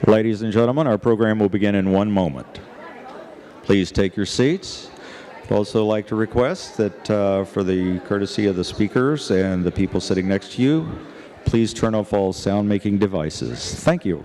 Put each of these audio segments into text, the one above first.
Ladies and gentlemen, our program will begin in 1 moment. Please take your seats. I'd also like to request that for the courtesy of the speakers and the people sitting next to you, please turn off all sound-making devices. Thank you.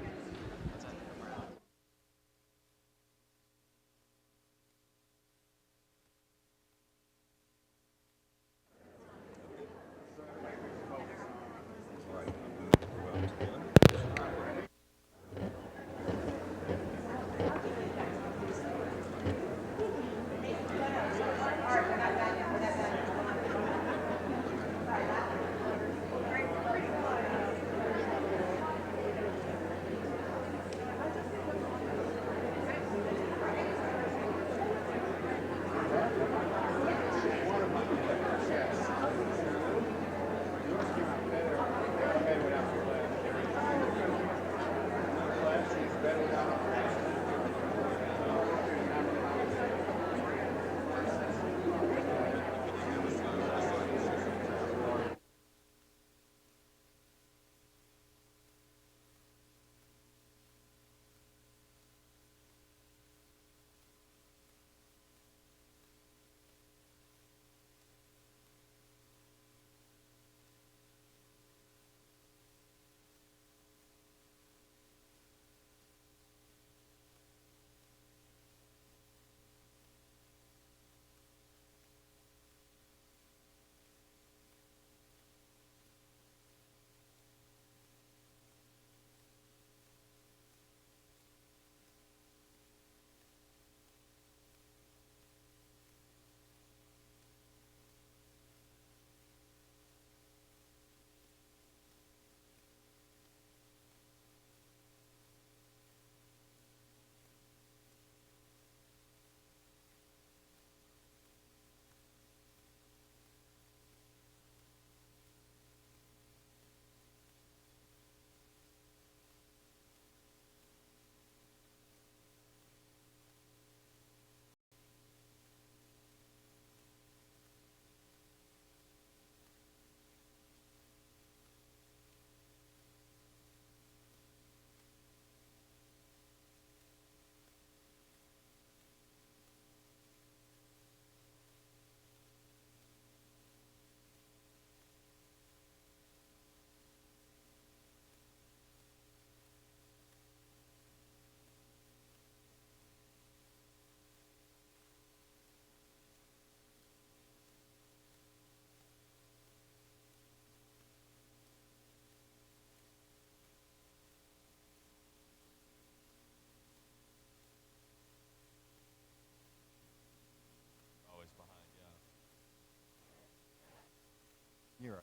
You're right.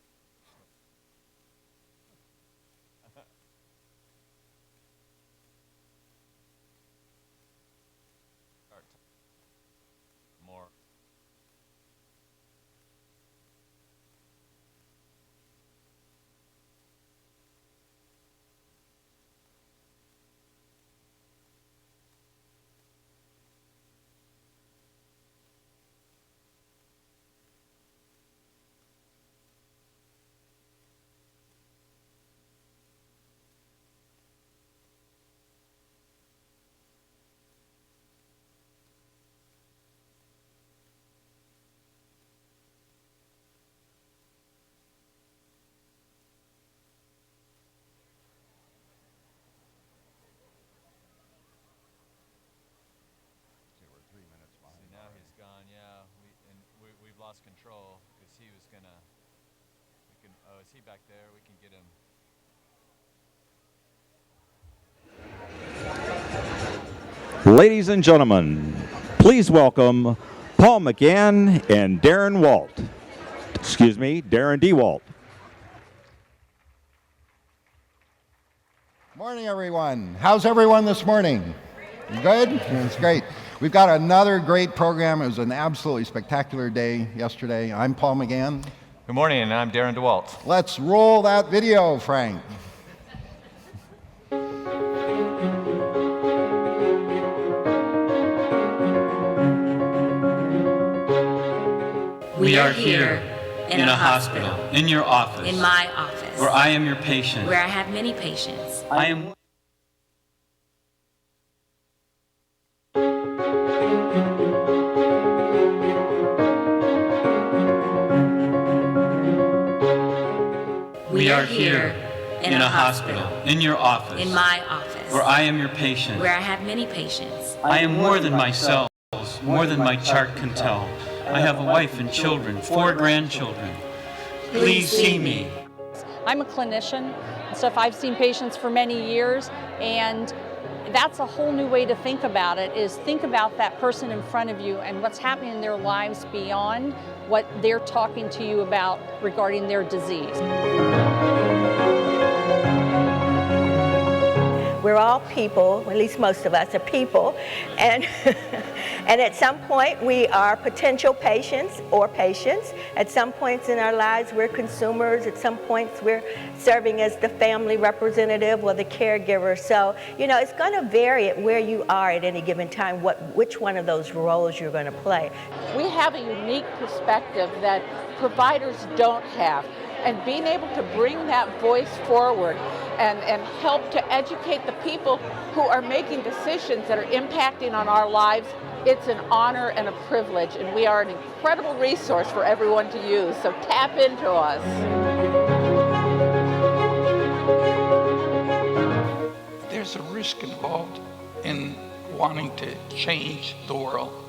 More. We've lost control because he was gonna. Oh, is he back there? We can get him. Ladies and gentlemen, please welcome Paul McGann and Darren Walt. Excuse me, Darren DeWalt. Morning, everyone. How's everyone this morning? You good? It's great. We've got another great program. It was an absolutely spectacular day yesterday. I'm Paul McGann. Good morning, and I'm Darren DeWalt. Let's roll that video, Frank. We are here in a hospital, in your office, in my office, where I am your patient, where I have many patients. I am We are here in a hospital, in your office, in my office, where I am your patient. where I have many patients. I am more than my cells, more than my chart can tell. I have a wife and children, 4 grandchildren. Please see me. I'm a clinician and stuff. I've seen patients for many years, and that's a whole new way to think about it, is think about that person in front of you and what's happening in their lives beyond what they're talking to you about regarding their disease. We're all people, at least most of us are people, and and at some point we are potential patients or patients. At some points in our lives we're consumers. At some points we're serving as the family representative or the caregiver. So, you know, it's going to vary at where you are at any given time, which one of those roles you're going to play. We have a unique perspective that providers don't have, and being able to bring that voice forward and help to educate the people who are making decisions that are impacting on our lives, it's an honor and a privilege, and we are an incredible resource for everyone to use, so tap into us. There's a risk involved in wanting to change the world.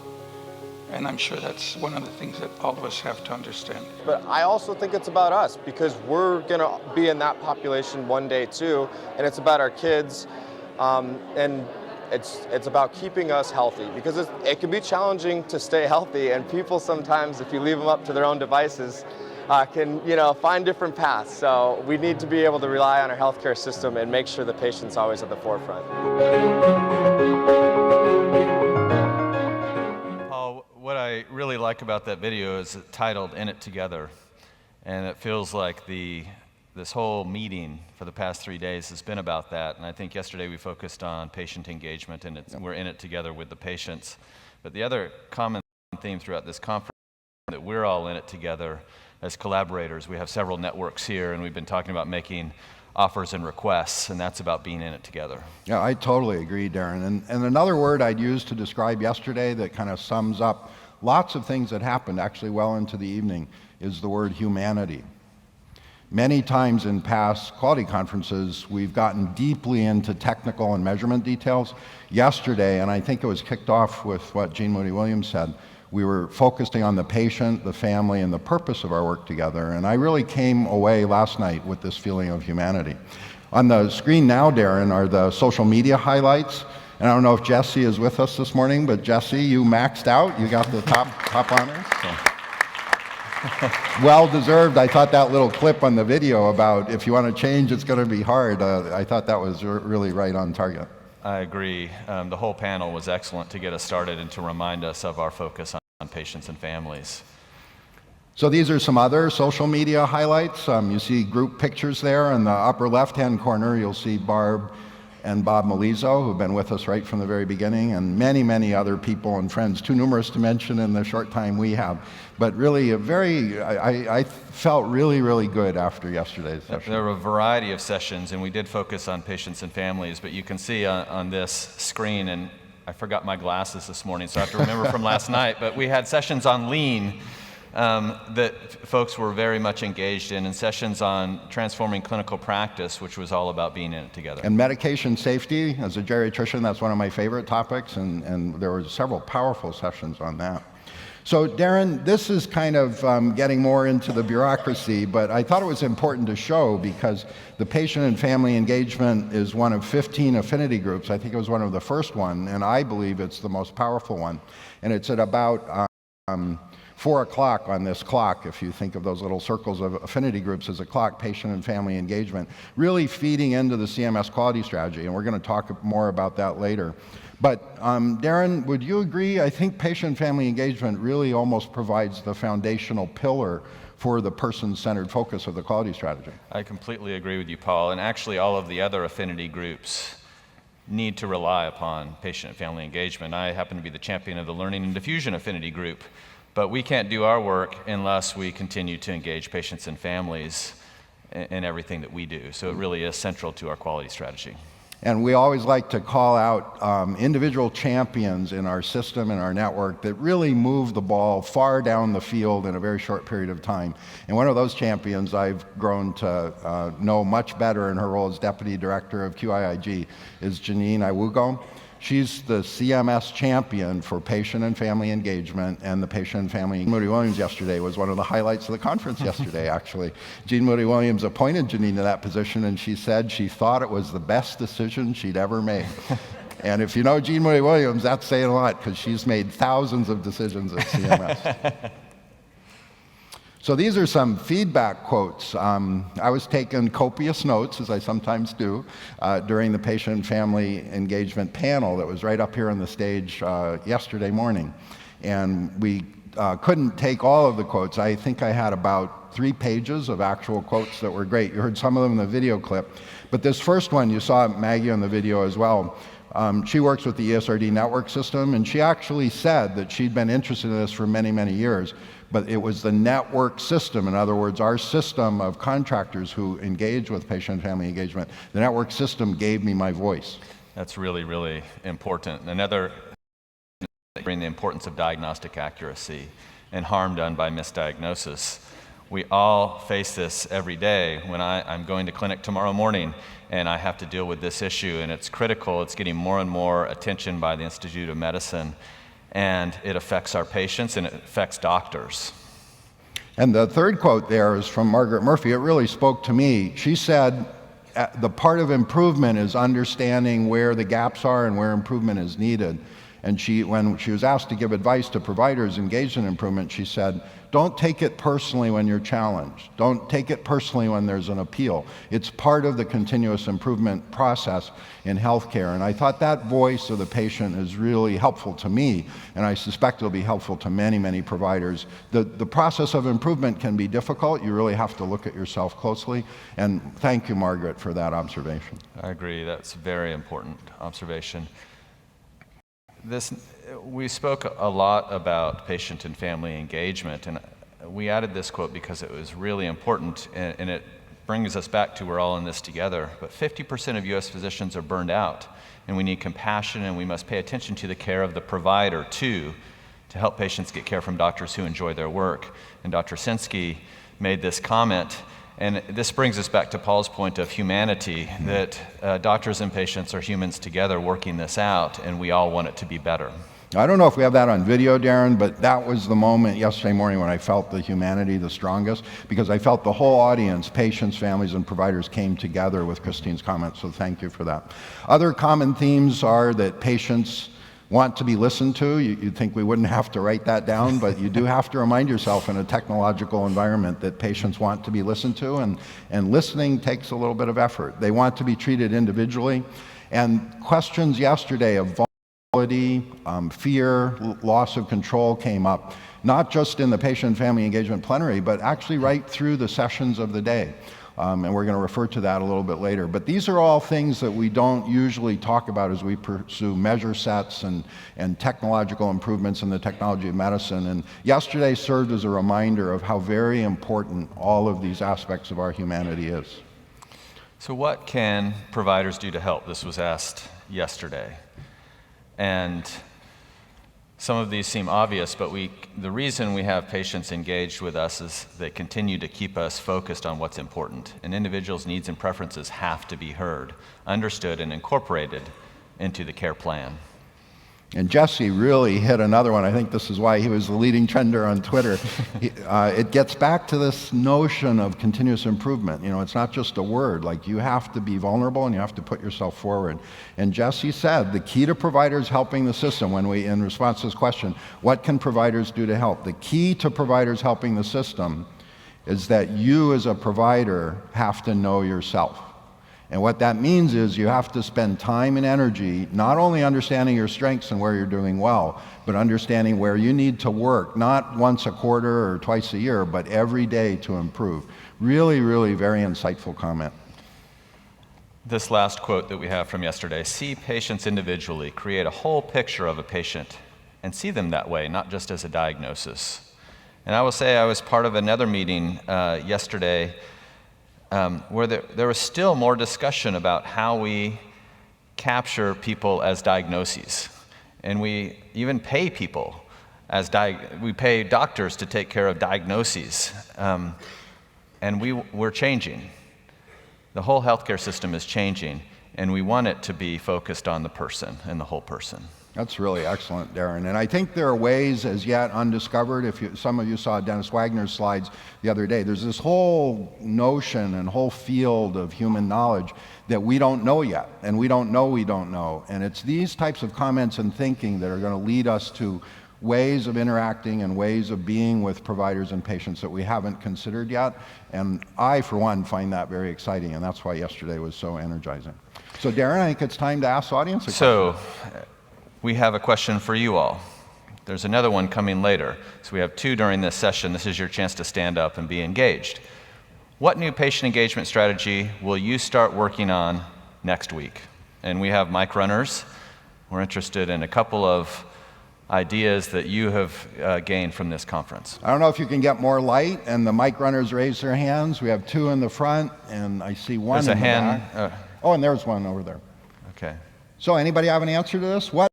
And I'm sure that's one of the things that all of us have to understand. But I also think it's about us, because we're going to be in that population one day too, and it's about our kids, and it's about keeping us healthy, because it can be challenging to stay healthy, and people sometimes, if you leave them up to their own devices, can find different paths. So we need to be able to rely on our healthcare system and make sure the patient's always at the forefront. What I really like about that video is it's titled "In It Together," and it feels like this whole meeting for the past 3 days has been about that. And I think yesterday we focused on patient engagement, and we're in it together with the patients. But the other common theme throughout this conference is that we're all in it together as collaborators. We have several networks here, and we've been talking about making offers and requests, and that's about being in it together. Yeah, I totally agree, Darren. And another word I'd use to describe yesterday that kind of sums up lots of things that happened actually well into the evening is the word humanity. Many times in past quality conferences, we've gotten deeply into technical and measurement details. Yesterday, and I think it was kicked off with what Jean Moody Williams said, we were focusing on the patient, the family, and the purpose of our work together. And I really came away last night with this feeling of humanity. On the screen now, Darren, are the social media highlights. And I don't know if Jesse is with us this morning, but Jesse, you maxed out. You got the top honors. So. Well deserved. I thought that little clip on the video about if you want to change, it's going to be hard. I thought that was really right on target. I agree. The whole panel was excellent to get us started and to remind us of our focus on patients and families. So these are some other social media highlights. You see group pictures there in the upper left-hand corner. You'll see Barb and Bob Malizo, who've been with us right from the very beginning, and many, many other people and friends, too numerous to mention in the short time we have. But really, I felt really, really good after yesterday's session. There were a variety of sessions, and we did focus on patients and families, but you can see on this screen, and I forgot my glasses this morning, so I have to remember from last night, but we had sessions on lean that folks were very much engaged in, and sessions on transforming clinical practice, which was all about being in it together. And medication safety, as a geriatrician, that's one of my favorite topics, and there were several powerful sessions on that. So Darren, this is kind of getting more into the bureaucracy, but I thought it was important to show because the patient and family engagement is one of 15 affinity groups. I think it was one of the first one, and I believe it's the most powerful one. And it's at about 4 o'clock on this clock, if you think of those little circles of affinity groups as a clock, patient and family engagement, really feeding into the CMS quality strategy, and we're going to talk more about that later. But Darren, would you agree? I think patient and family engagement really almost provides the foundational pillar for the person-centered focus of the quality strategy. I completely agree with you, Paul, and actually all of the other affinity groups need to rely upon patient and family engagement. I happen to be the champion of the Learning and Diffusion Affinity Group, but we can't do our work unless we continue to engage patients and families in everything that we do. So it really is central to our quality strategy. And we always like to call out individual champions in our system and our network that really move the ball far down the field in a very short period of time. And one of those champions I've grown to know much better in her role as Deputy Director of QIIG is Janine Iwugo. She's the CMS champion for patient and family engagement, and the patient and family. Moody Williams yesterday was one of the highlights of the conference yesterday, actually. Jean Moody Williams appointed Janine to that position, and she said she thought it was the best decision she'd ever made. And if you know Jean Moody Williams, that's saying a lot, because she's made thousands of decisions at CMS. So these are some feedback quotes. I was taking copious notes, as I sometimes do, during the patient and family engagement panel that was right up here on the stage yesterday morning. And we couldn't take all of the quotes. I think I had about 3 pages of actual quotes that were great. You heard some of them in the video clip. But this first one, you saw Maggie on the video as well. She works with the ESRD network system, and she actually said that she'd been interested in this for many, many years. But it was the network system, in other words, our system of contractors who engage with patient and family engagement, the network system gave me my voice. That's really, really important. Another, bring the importance of diagnostic accuracy and harm done by misdiagnosis. We all face this every day. When I'm going to clinic tomorrow morning and I have to deal with this issue, and it's critical, it's getting more and more attention by the Institute of Medicine, and it affects our patients and it affects doctors. And the third quote there is from Margaret Murphy. It really spoke to me. She said, the part of improvement is understanding where the gaps are and where improvement is needed. And when she was asked to give advice to providers engaged in improvement, she said, don't take it personally when you're challenged. Don't take it personally when there's an appeal. It's part of the continuous improvement process in healthcare. And I thought that voice of the patient is really helpful to me, and I suspect it'll be helpful to many, many providers. The process of improvement can be difficult. You really have to look at yourself closely. And thank you, Margaret, for that observation. I agree. That's a very important observation. We spoke a lot about patient and family engagement, and we added this quote because it was really important, and it brings us back to we're all in this together. But 50% of U.S. physicians are burned out, and we need compassion, and we must pay attention to the care of the provider, too, to help patients get care from doctors who enjoy their work. And Dr. Sinsky made this comment, and this brings us back to Paul's point of humanity, that doctors and patients are humans together working this out, and we all want it to be better. I don't know if we have that on video, Darren, but that was the moment yesterday morning when I felt the humanity the strongest, because I felt the whole audience, patients, families, and providers came together with Christine's comments, so thank you for that. Other common themes are that patients want to be listened to. You'd think we wouldn't have to write that down, but you do have to remind yourself in a technological environment that patients want to be listened to, and listening takes a little bit of effort. They want to be treated individually. And questions yesterday of vulnerability, fear, loss of control came up, not just in the patient and family engagement plenary, but actually right through the sessions of the day. And we're going to refer to that a little bit later. But these are all things that we don't usually talk about as we pursue measure sets and technological improvements in the technology of medicine. And yesterday served as a reminder of how very important all of these aspects of our humanity is. So what can providers do to help? This was asked yesterday. And some of these seem obvious, but the reason we have patients engaged with us is they continue to keep us focused on what's important. And individuals' needs and preferences have to be heard, understood, and incorporated into the care plan. And Jesse really hit another one. I think this is why he was the leading trender on Twitter. It gets back to this notion of continuous improvement. You know, it's not just a word. Like, you have to be vulnerable and you have to put yourself forward. And Jesse said the key to providers helping the system, in response to this question, what can providers do to help? The key to providers helping the system is that you as a provider have to know yourself. And what that means is you have to spend time and energy not only understanding your strengths and where you're doing well, but understanding where you need to work, not once a quarter or twice a year, but every day to improve. Really, really very insightful comment. This last quote that we have from yesterday: see patients individually, create a whole picture of a patient, and see them that way, not just as a diagnosis. And I will say I was part of another meeting yesterday where there was still more discussion about how we capture people as diagnoses. And we even pay people we pay doctors to take care of diagnoses. And we're changing. The whole healthcare system is changing, and we want it to be focused on the person and the whole person. That's really excellent, Darren. And I think there are ways as yet undiscovered. Some of you saw Dennis Wagner's slides the other day. There's this whole notion and whole field of human knowledge that we don't know yet, and we don't know. And it's these types of comments and thinking that are going to lead us to ways of interacting and ways of being with providers and patients that we haven't considered yet. And I, for one, find that very exciting, and that's why yesterday was so energizing. So, Darren, I think it's time to ask the audience a question. So, we have a question for you all. There's another one coming later. So we have two during this session. This is your chance to stand up and be engaged. What new patient engagement strategy will you start working on next week? And we have mic runners. We're interested in a couple of ideas that you have gained from this conference. I don't know if you can get more light, and the mic runners raise their hands. We have two in the front, and I see one There's in a the hand. back. Oh, and there's one over there. Okay. So anybody have an answer to this? What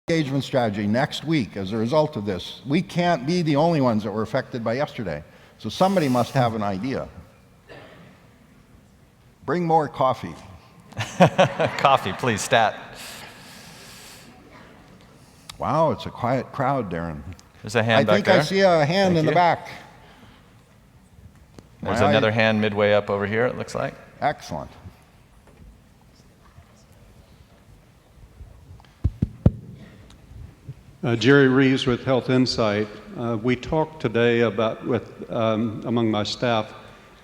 engagement strategy next week as a result of this? We can't be the only ones that were affected by yesterday. So somebody must have an idea. Bring more coffee. Coffee, please, stat. Wow, it's a quiet crowd, Darren. There's a hand back I there. think I see a hand in the back. There's another hand midway up over here, it looks like. Excellent. Jerry Reeves with Health Insight. We talked today among my staff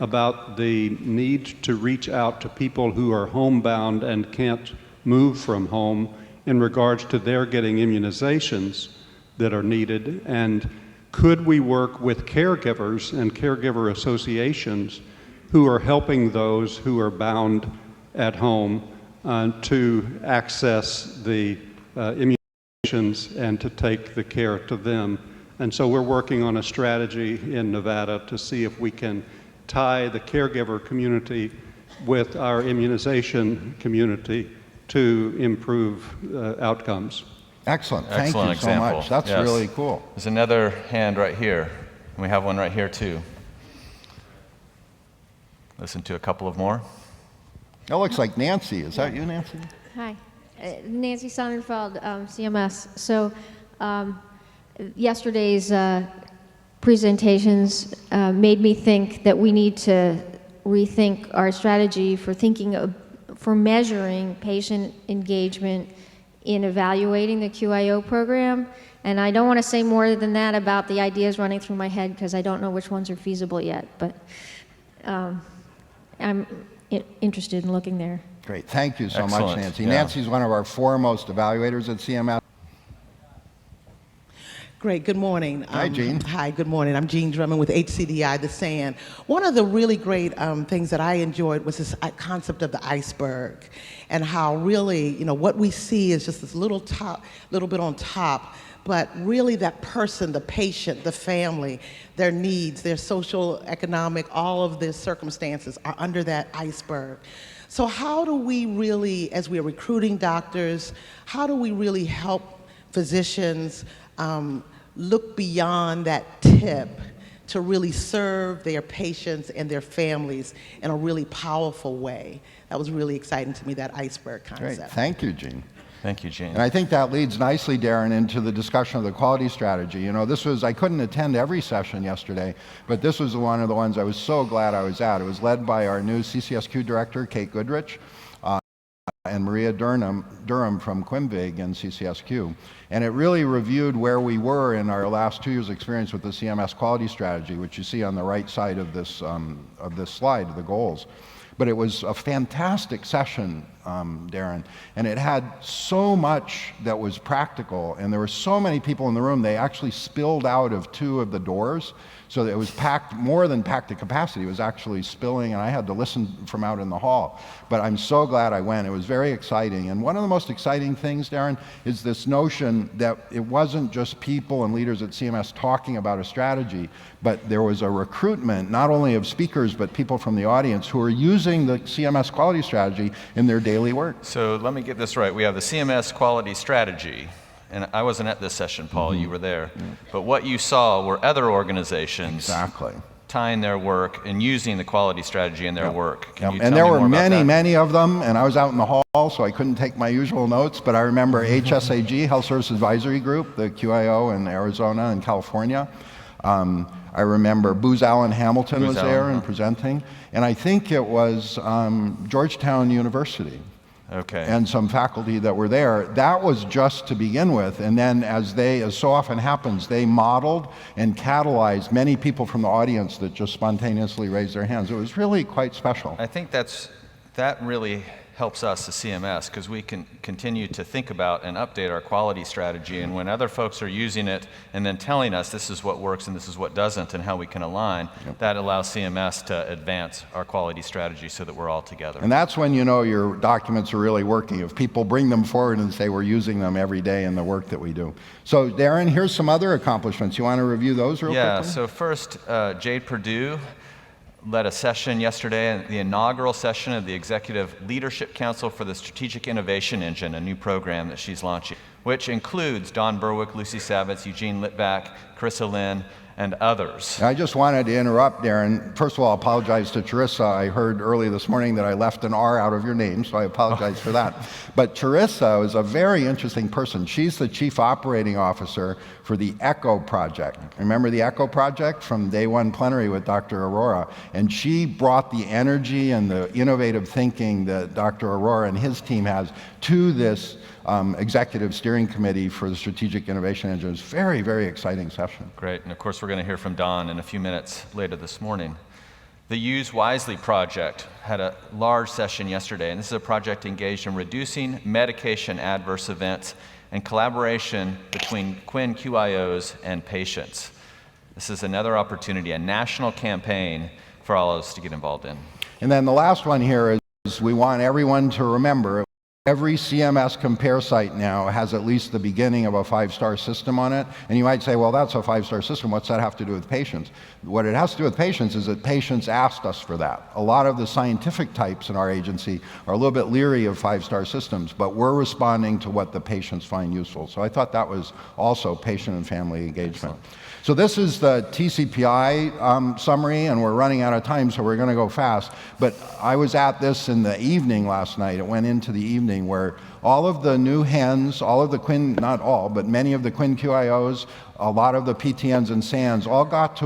about the need to reach out to people who are homebound and can't move from home in regards to their getting immunizations that are needed. And could we work with caregivers and caregiver associations who are helping those who are bound at home to access the immunizations and to take the care to them? And so we're working on a strategy in Nevada to see if we can tie the caregiver community with our immunization community to improve outcomes. Excellent. Excellent Thank you example. so much. That's Yes. really cool. There's another hand right here. And we have one right here too. Listen to a couple of more. It looks like Nancy. Is that you, Nancy? Hi, Nancy Sonnenfeld, CMS. So yesterday's presentations made me think that we need to rethink our strategy for measuring patient engagement in evaluating the QIO program. And I don't want to say more than that about the ideas running through my head because I don't know which ones are feasible yet, but I'm interested in looking there. Great. Thank you so Excellent. much, Nancy. Yeah. Nancy's one of our foremost evaluators at CMS. Great, good morning. Hi, Jean. Hi, good morning. I'm Jean Drummond with HCDI, the SAN. One of the really great things that I enjoyed was this concept of the iceberg and how really, what we see is just this little bit on top, but really that person, the patient, the family, their needs, their social, economic, all of their circumstances are under that iceberg. So how do we really, as we are recruiting doctors, how do we really help physicians look beyond that tip to really serve their patients and their families in a really powerful way? That was really exciting to me, that iceberg concept. Great. Thank you, Jean. Thank you, Jean. And I think that leads nicely, Darren, into the discussion of the quality strategy. I couldn't attend every session yesterday, but this was one of the ones I was so glad I was at. It was led by our new CCSQ director, Kate Goodrich, and Maria Durham from Quimvig and CCSQ. And it really reviewed where we were in our last 2 years' experience with the CMS quality strategy, which you see on the right side of this slide, the goals. But it was a fantastic session, Darren, and it had so much that was practical, and there were so many people in the room, they actually spilled out of 2 of the doors, so that it was packed, more than packed to capacity. It was actually spilling, and I had to listen from out in the hall. But I'm so glad I went. It was very exciting. And one of the most exciting things, Darren, is this notion that it wasn't just people and leaders at CMS talking about a strategy, but there was a recruitment, not only of speakers, but people from the audience who are using using the CMS quality strategy in their daily work. So let me get this right. We have the CMS quality strategy. And I wasn't at this session, Paul, you were there. But what you saw were other organizations tying their work and using the quality strategy in their work. Can you And tell there me were more about many, that? many of them, and I was out in the hall, so I couldn't take my usual notes, but I remember HSAG, Health Service Advisory Group, the QIO in Arizona and California. I remember Booz Allen Hamilton was there and presenting, and I think it was Georgetown University. Okay. And some faculty that were there. That was just to begin with, and then as so often happens, they modeled and catalyzed many people from the audience that just spontaneously raised their hands. It was really quite special. I think that really helps us as CMS because we can continue to think about and update our quality strategy. And when other folks are using it and then telling us this is what works and this is what doesn't and how we can align, that allows CMS to advance our quality strategy so that we're all together. And that's when you know your documents are really working, if people bring them forward and say we're using them every day in the work that we do. So Darren, here's some other accomplishments. You want to review those real quickly? Yeah, so first, Jade Perdue led a session yesterday, the inaugural session of the Executive Leadership Council for the Strategic Innovation Engine, a new program that she's launching, which includes Don Berwick, Lucy Savitz, Eugene Litvak, Carissa Lynn, and others. I just wanted to interrupt, Darren. First of all, I apologize to Teresa. I heard early this morning that I left an R out of your name, so I apologize for that. But Teresa is a very interesting person. She's the Chief Operating Officer for the ECHO Project. Remember the ECHO Project from Day One Plenary with Dr. Aurora? And she brought the energy and the innovative thinking that Dr. Aurora and his team has to this Executive Steering Committee for the Strategic Innovation Engine. It was a very, very exciting session. Great, and of course we're going to hear from Don in a few minutes later this morning. The Use Wisely project had a large session yesterday, and this is a project engaged in reducing medication adverse events and collaboration between Quinn QIOs and patients. This is another opportunity, a national campaign for all of us to get involved in. And then the last one here is we want everyone to remember every CMS Compare site now has at least the beginning of a 5-star system on it. And you might say, well, that's a 5-star system. What's that have to do with patients? What it has to do with patients is that patients asked us for that. A lot of the scientific types in our agency are a little bit leery of 5-star systems, but we're responding to what the patients find useful. So I thought that was also patient and family engagement. Excellent. So this is the TCPI summary, and we're running out of time, so we're going to go fast. But I was at this in the evening last night. It went into the evening where all of the new HENs, all of the Quinn, not all, but many of the Quinn QIOs, a lot of the PTNs and SANs all got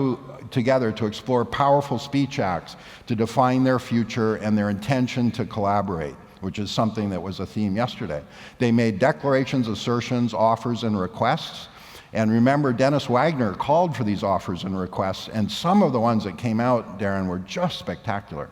together to explore powerful speech acts to define their future and their intention to collaborate, which is something that was a theme yesterday. They made declarations, assertions, offers, and requests. And remember, Dennis Wagner called for these offers and requests, and some of the ones that came out, Darren, were just spectacular.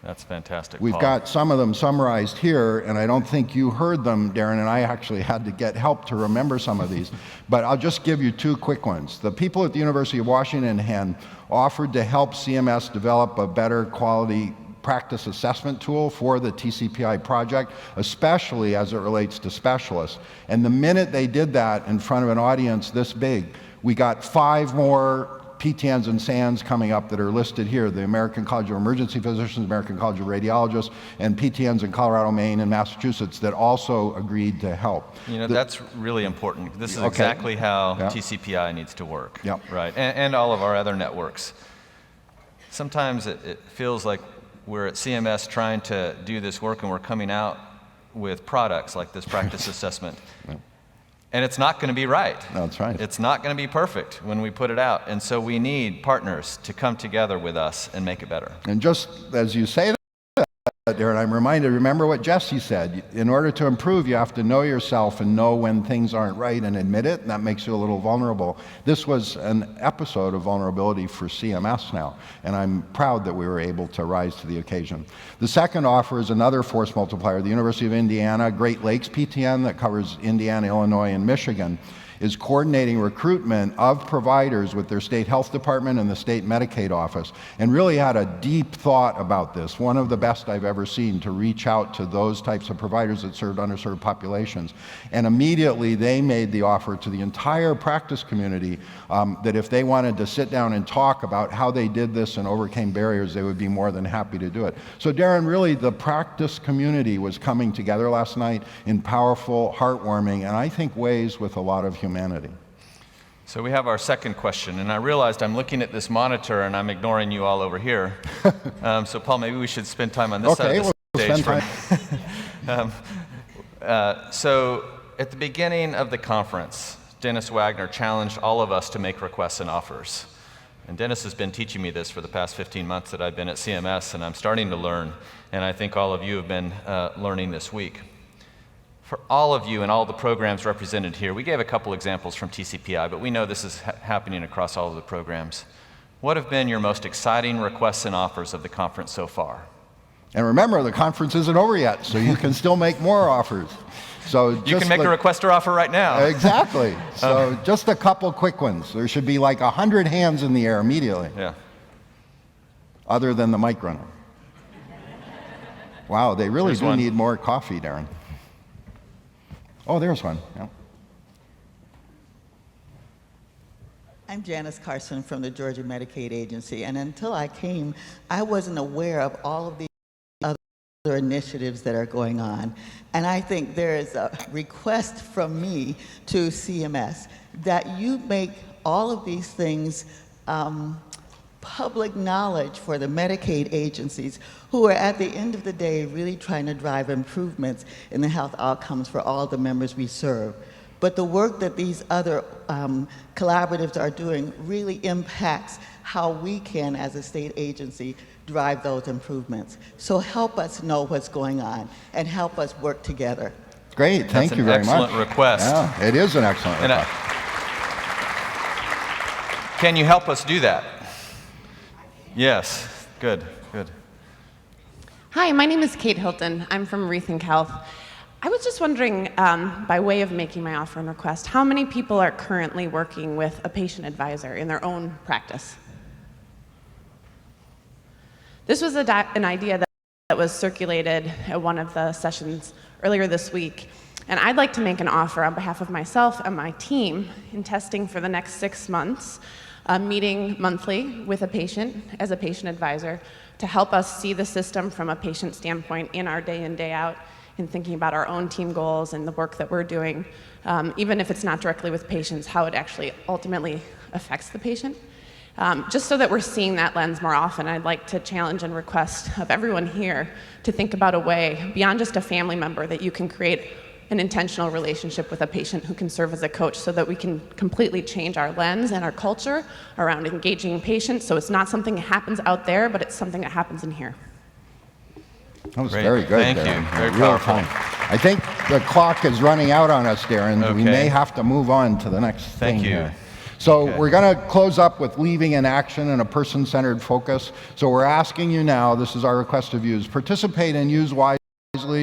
That's fantastic, We've Paul. got some of them summarized here, and I don't think you heard them, Darren, and I actually had to get help to remember some of these. But I'll just give you 2 quick ones. The people at the University of Washington, HEN, offered to help CMS develop a better quality practice assessment tool for the TCPI project, especially as it relates to specialists. And the minute they did that in front of an audience this big, we got 5 more PTNs and SANs coming up that are listed here, the American College of Emergency Physicians, American College of Radiologists, and PTNs in Colorado, Maine, and Massachusetts that also agreed to help. You know, that's really important. This is exactly how TCPI needs to work, right? And all of our other networks. Sometimes it feels like we're at CMS trying to do this work and we're coming out with products like this practice assessment. And it's not going to be right. That's right. It's not going to be perfect when we put it out. And so we need partners to come together with us and make it better. And just as you say that, Darren, I'm reminded, remember what Jesse said. In order to improve, you have to know yourself and know when things aren't right and admit it, and that makes you a little vulnerable. This was an episode of vulnerability for CMS now, and I'm proud that we were able to rise to the occasion. The second offer is another force multiplier, the University of Indiana Great Lakes PTN that covers Indiana, Illinois, and Michigan. is coordinating recruitment of providers with their state health department and the state Medicaid office, and really had a deep thought about this, one of the best I've ever seen, to reach out to those types of providers that served underserved populations. And immediately they made the offer to the entire practice community that if they wanted to sit down and talk about how they did this and overcame barriers, they would be more than happy to do it. So Darren, really the practice community was coming together last night in powerful, heartwarming, and I think ways with a lot of humanity. So we have our second question, and I realized I'm looking at this monitor and I'm ignoring you all over here. So Paul, maybe we should spend time on this side of the stage. Spend time. So at the beginning of the conference, Dennis Wagner challenged all of us to make requests and offers. And Dennis has been teaching me this for the past 15 months that I've been at CMS, and I'm starting to learn, and I think all of you have been learning this week. For all of you and all the programs represented here, we gave a couple examples from TCPI, but we know this is happening across all of the programs. What have been your most exciting requests and offers of the conference so far? And remember, the conference isn't over yet, so you can still make more offers. So you can make a request or offer right now. Exactly. So just a couple quick ones. There should be like 100 hands in the air immediately. Yeah. Other than the mic runner. Wow, they really There's do one. need more coffee, Darren. Oh, there's one. Yeah. I'm Janice Carson from the Georgia Medicaid Agency, and until I came, I wasn't aware of all of the other initiatives that are going on. And I think there is a request from me to CMS that you make all of these things public knowledge for the Medicaid agencies who are at the end of the day really trying to drive improvements in the health outcomes for all the members we serve. But the work that these other collaboratives are doing really impacts how we can, as a state agency, drive those improvements. So help us know what's going on and help us work together. Great, thank you very much. That's an excellent request. Yeah, it is an excellent request. Can you help us do that? Yes, good, good. Hi, my name is Kate Hilton. I'm from Rethink Health. I was just wondering, by way of making my offer and request, how many people are currently working with a patient advisor in their own practice? This was an idea that was circulated at one of the sessions earlier this week, and I'd like to make an offer on behalf of myself and my team in testing for the next 6 months, meeting monthly with a patient as a patient advisor to help us see the system from a patient standpoint in our day in, day out, in thinking about our own team goals and the work that we're doing, even if it's not directly with patients, how it actually ultimately affects the patient. Just so that we're seeing that lens more often, I'd like to challenge and request of everyone here to think about a way, beyond just a family member, that you can create an intentional relationship with a patient who can serve as a coach so that we can completely change our lens and our culture around engaging patients, so it's not something that happens out there, but it's something that happens in here. That was Great. very good, Thank Darren. you. Very Real powerful. time. I think the clock is running out on us, Darren. Okay. We may have to move on to the next thing Thank you. here. So Okay. we're going to close up with leaving in action and a person-centered focus. So we're asking you now, this is our request of you, is participate and use wisely,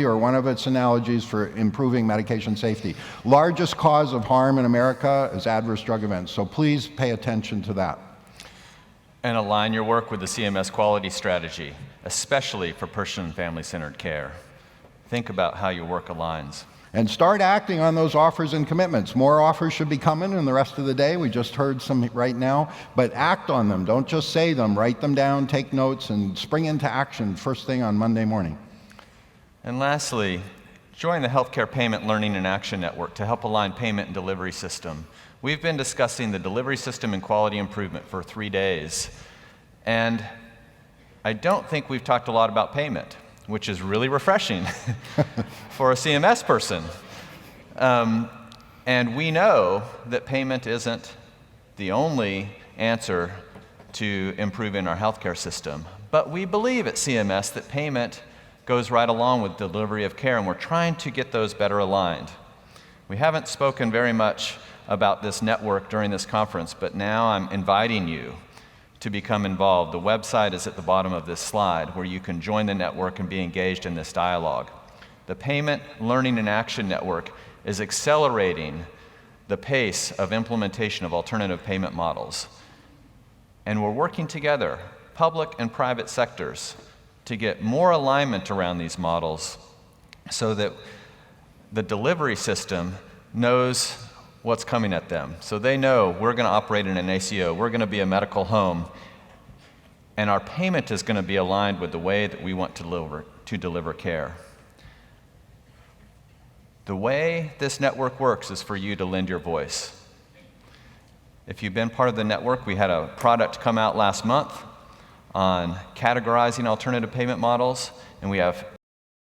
or one of its analogies for improving medication safety. Largest cause of harm in America is adverse drug events, so please pay attention to that. And align your work with the CMS quality strategy, especially for person and family-centered care. Think about how your work aligns. And start acting on those offers and commitments. More offers should be coming in the rest of the day. We just heard some right now, but act on them. Don't just say them. Write them down, take notes, and spring into action first thing on Monday morning. And lastly, join the Healthcare Payment Learning and Action Network to help align payment and delivery system. We've been discussing the delivery system and quality improvement for 3 days, and I don't think we've talked a lot about payment, which is really refreshing for a CMS person. And we know that payment isn't the only answer to improving our healthcare system, but we believe at CMS that payment goes right along with delivery of care, and we're trying to get those better aligned. We haven't spoken very much about this network during this conference, but now I'm inviting you to become involved. The website is at the bottom of this slide where you can join the network and be engaged in this dialogue. The Payment Learning and Action Network is accelerating the pace of implementation of alternative payment models. And we're working together, public and private sectors, to get more alignment around these models so that the delivery system knows what's coming at them. So they know we're going to operate in an ACO, we're going to be a medical home, and our payment is going to be aligned with the way that we want to deliver care. The way this network works is for you to lend your voice. If you've been part of the network, we had a product come out last month on categorizing alternative payment models, and we have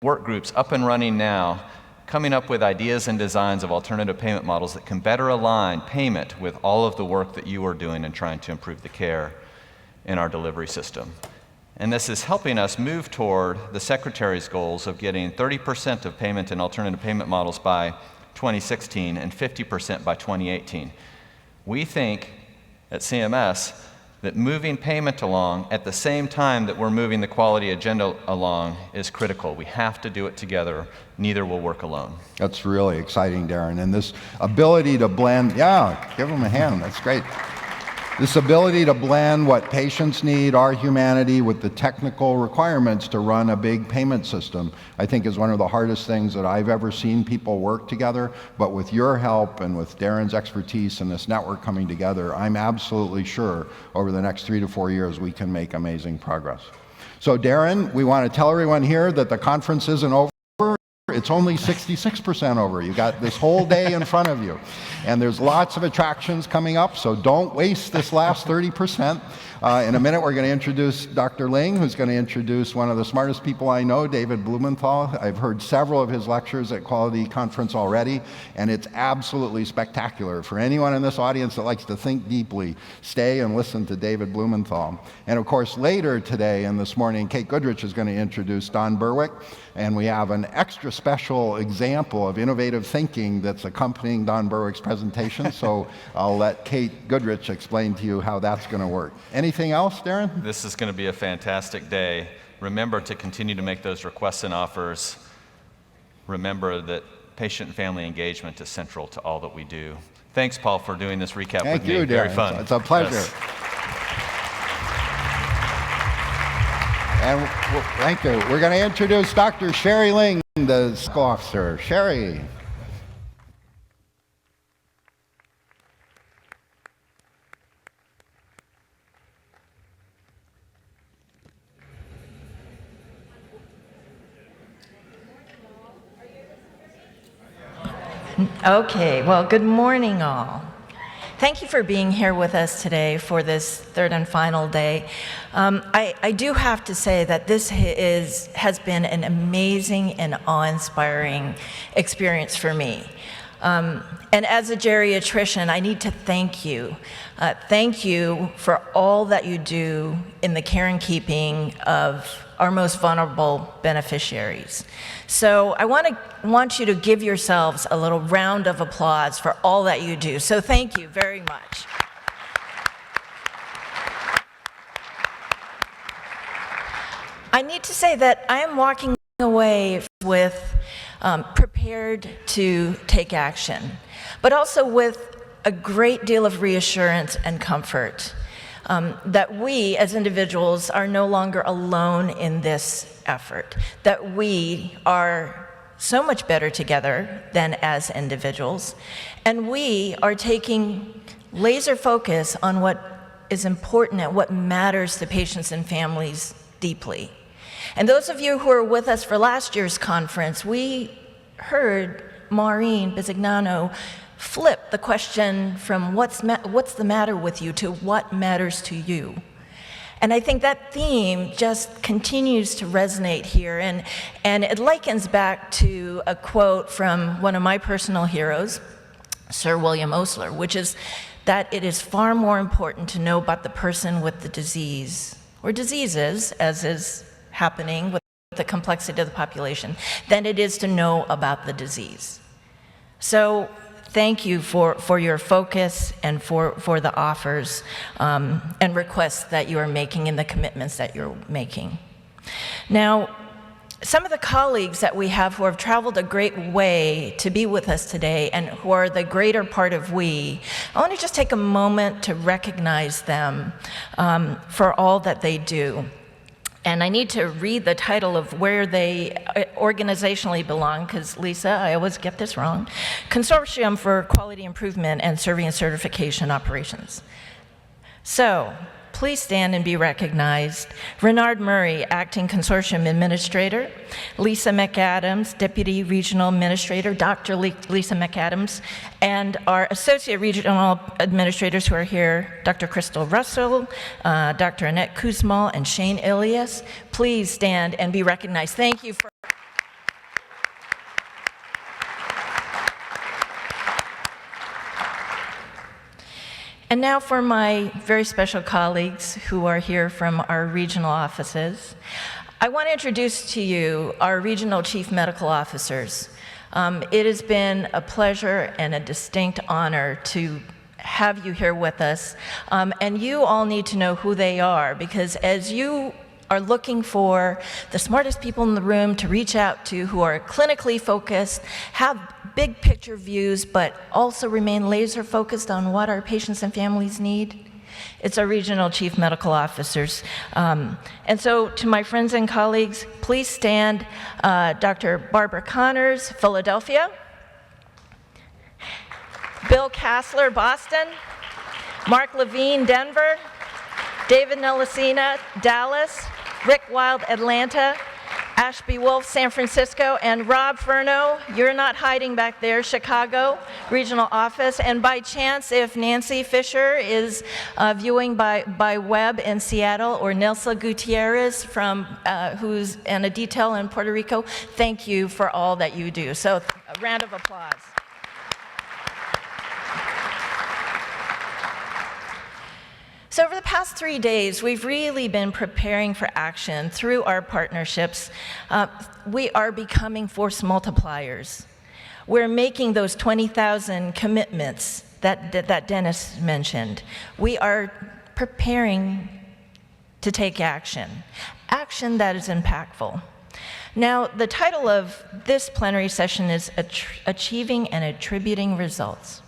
work groups up and running now, coming up with ideas and designs of alternative payment models that can better align payment with all of the work that you are doing in trying to improve the care in our delivery system. And this is helping us move toward the Secretary's goals of getting 30% of payment in alternative payment models by 2016 and 50% by 2018. We think at CMS that moving payment along at the same time that we're moving the quality agenda along is critical. We have to do it together. Neither will work alone. That's really exciting, Darren. And this ability to blend, yeah, give them a hand, that's great. This ability to blend what patients need, our humanity, with the technical requirements to run a big payment system, I think is one of the hardest things that I've ever seen people work together. But with your help and with Darren's expertise and this network coming together, I'm absolutely sure over the next 3 to 4 years we can make amazing progress. So Darren, we want to tell everyone here that the conference isn't over. It's only 66% over. You got this whole day in front of you. And there's lots of attractions coming up, so don't waste this last 30%. In a minute, we're going to introduce Dr. Ling, who's going to introduce one of the smartest people I know, David Blumenthal. I've heard several of his lectures at Quality Conference already, and it's absolutely spectacular. For anyone in this audience that likes to think deeply, stay and listen to David Blumenthal. And of course, later today and this morning, Kate Goodrich is going to introduce Don Berwick, and we have an extra special example of innovative thinking that's accompanying Don Berwick's presentation, so I'll let Kate Goodrich explain to you how that's going to work. Anything else, Darren? This is going to be a fantastic day. Remember to continue to make those requests and offers. Remember that patient and family engagement is central to all that we do. Thanks, Paul, for doing this recap with me. Thank you, Darren. Very fun. It's a pleasure. Yes. And thank you. We're going to introduce Dr. Sherry Ling, the school officer. Sherry. Okay, well, good morning, all. Thank you for being here with us today for this third and final day. I do have to say that this has been an amazing and awe-inspiring experience for me. And as a geriatrician, I need to thank you. Thank you for all that you do in the care and keeping of our most vulnerable beneficiaries. So I want you to give yourselves a little round of applause for all that you do. So thank you very much. I need to say that I am walking away with prepared to take action, but also with a great deal of reassurance and comfort that we as individuals are no longer alone in this effort, that we are so much better together than as individuals, and we are taking laser focus on what is important and what matters to patients and families deeply. And those of you who were with us for last year's conference, we heard Maureen Bisignano flip the question from what's the matter with you to what matters to you. And I think that theme just continues to resonate here, and it likens back to a quote from one of my personal heroes, Sir William Osler, which is that it is far more important to know about the person with the disease, or diseases, as is happening with the complexity of the population, than it is to know about the disease. So thank you for your focus and for the offers and requests that you are making and the commitments that you're making. Now, some of the colleagues that we have who have traveled a great way to be with us today and who are the greater part of we, I want to just take a moment to recognize them for all that they do. And I need to read the title of where they organizationally belong, because Lisa, I always get this wrong. Consortium for Quality Improvement and Survey and Certification Operations. So, please stand and be recognized. Renard Murray, Acting Consortium Administrator. Lisa McAdams, Deputy Regional Administrator, Dr. Lisa McAdams, and our Associate Regional Administrators who are here, Dr. Crystal Russell, Dr. Annette Kuzmal, and Shane Ilias. Please stand and be recognized. Thank you for And now for my very special colleagues who are here from our regional offices. I want to introduce to you our regional chief medical officers. It has been a pleasure and a distinct honor to have you here with us. And you all need to know who they are, because as you are looking for the smartest people in the room to reach out to who are clinically focused, have big picture views, but also remain laser focused on what our patients and families need, it's our regional chief medical officers. And so to my friends and colleagues, please stand. Dr. Barbara Connors, Philadelphia. Bill Kassler, Boston. Mark Levine, Denver. David Nelicina, Dallas. Rick Wild, Atlanta. Ashby Wolf, San Francisco, and Rob Furno, you're not hiding back there, Chicago Regional Office. And by chance, if Nancy Fisher is viewing by web in Seattle, or Nelsa Gutierrez from who's in a detail in Puerto Rico, thank you for all that you do. So a round of applause. So over the past 3 days, we've really been preparing for action through our partnerships. We are becoming force multipliers. We're making those 20,000 commitments that Dennis mentioned. We are preparing to take action, action that is impactful. Now, the title of this plenary session is Achieving and Attributing Results.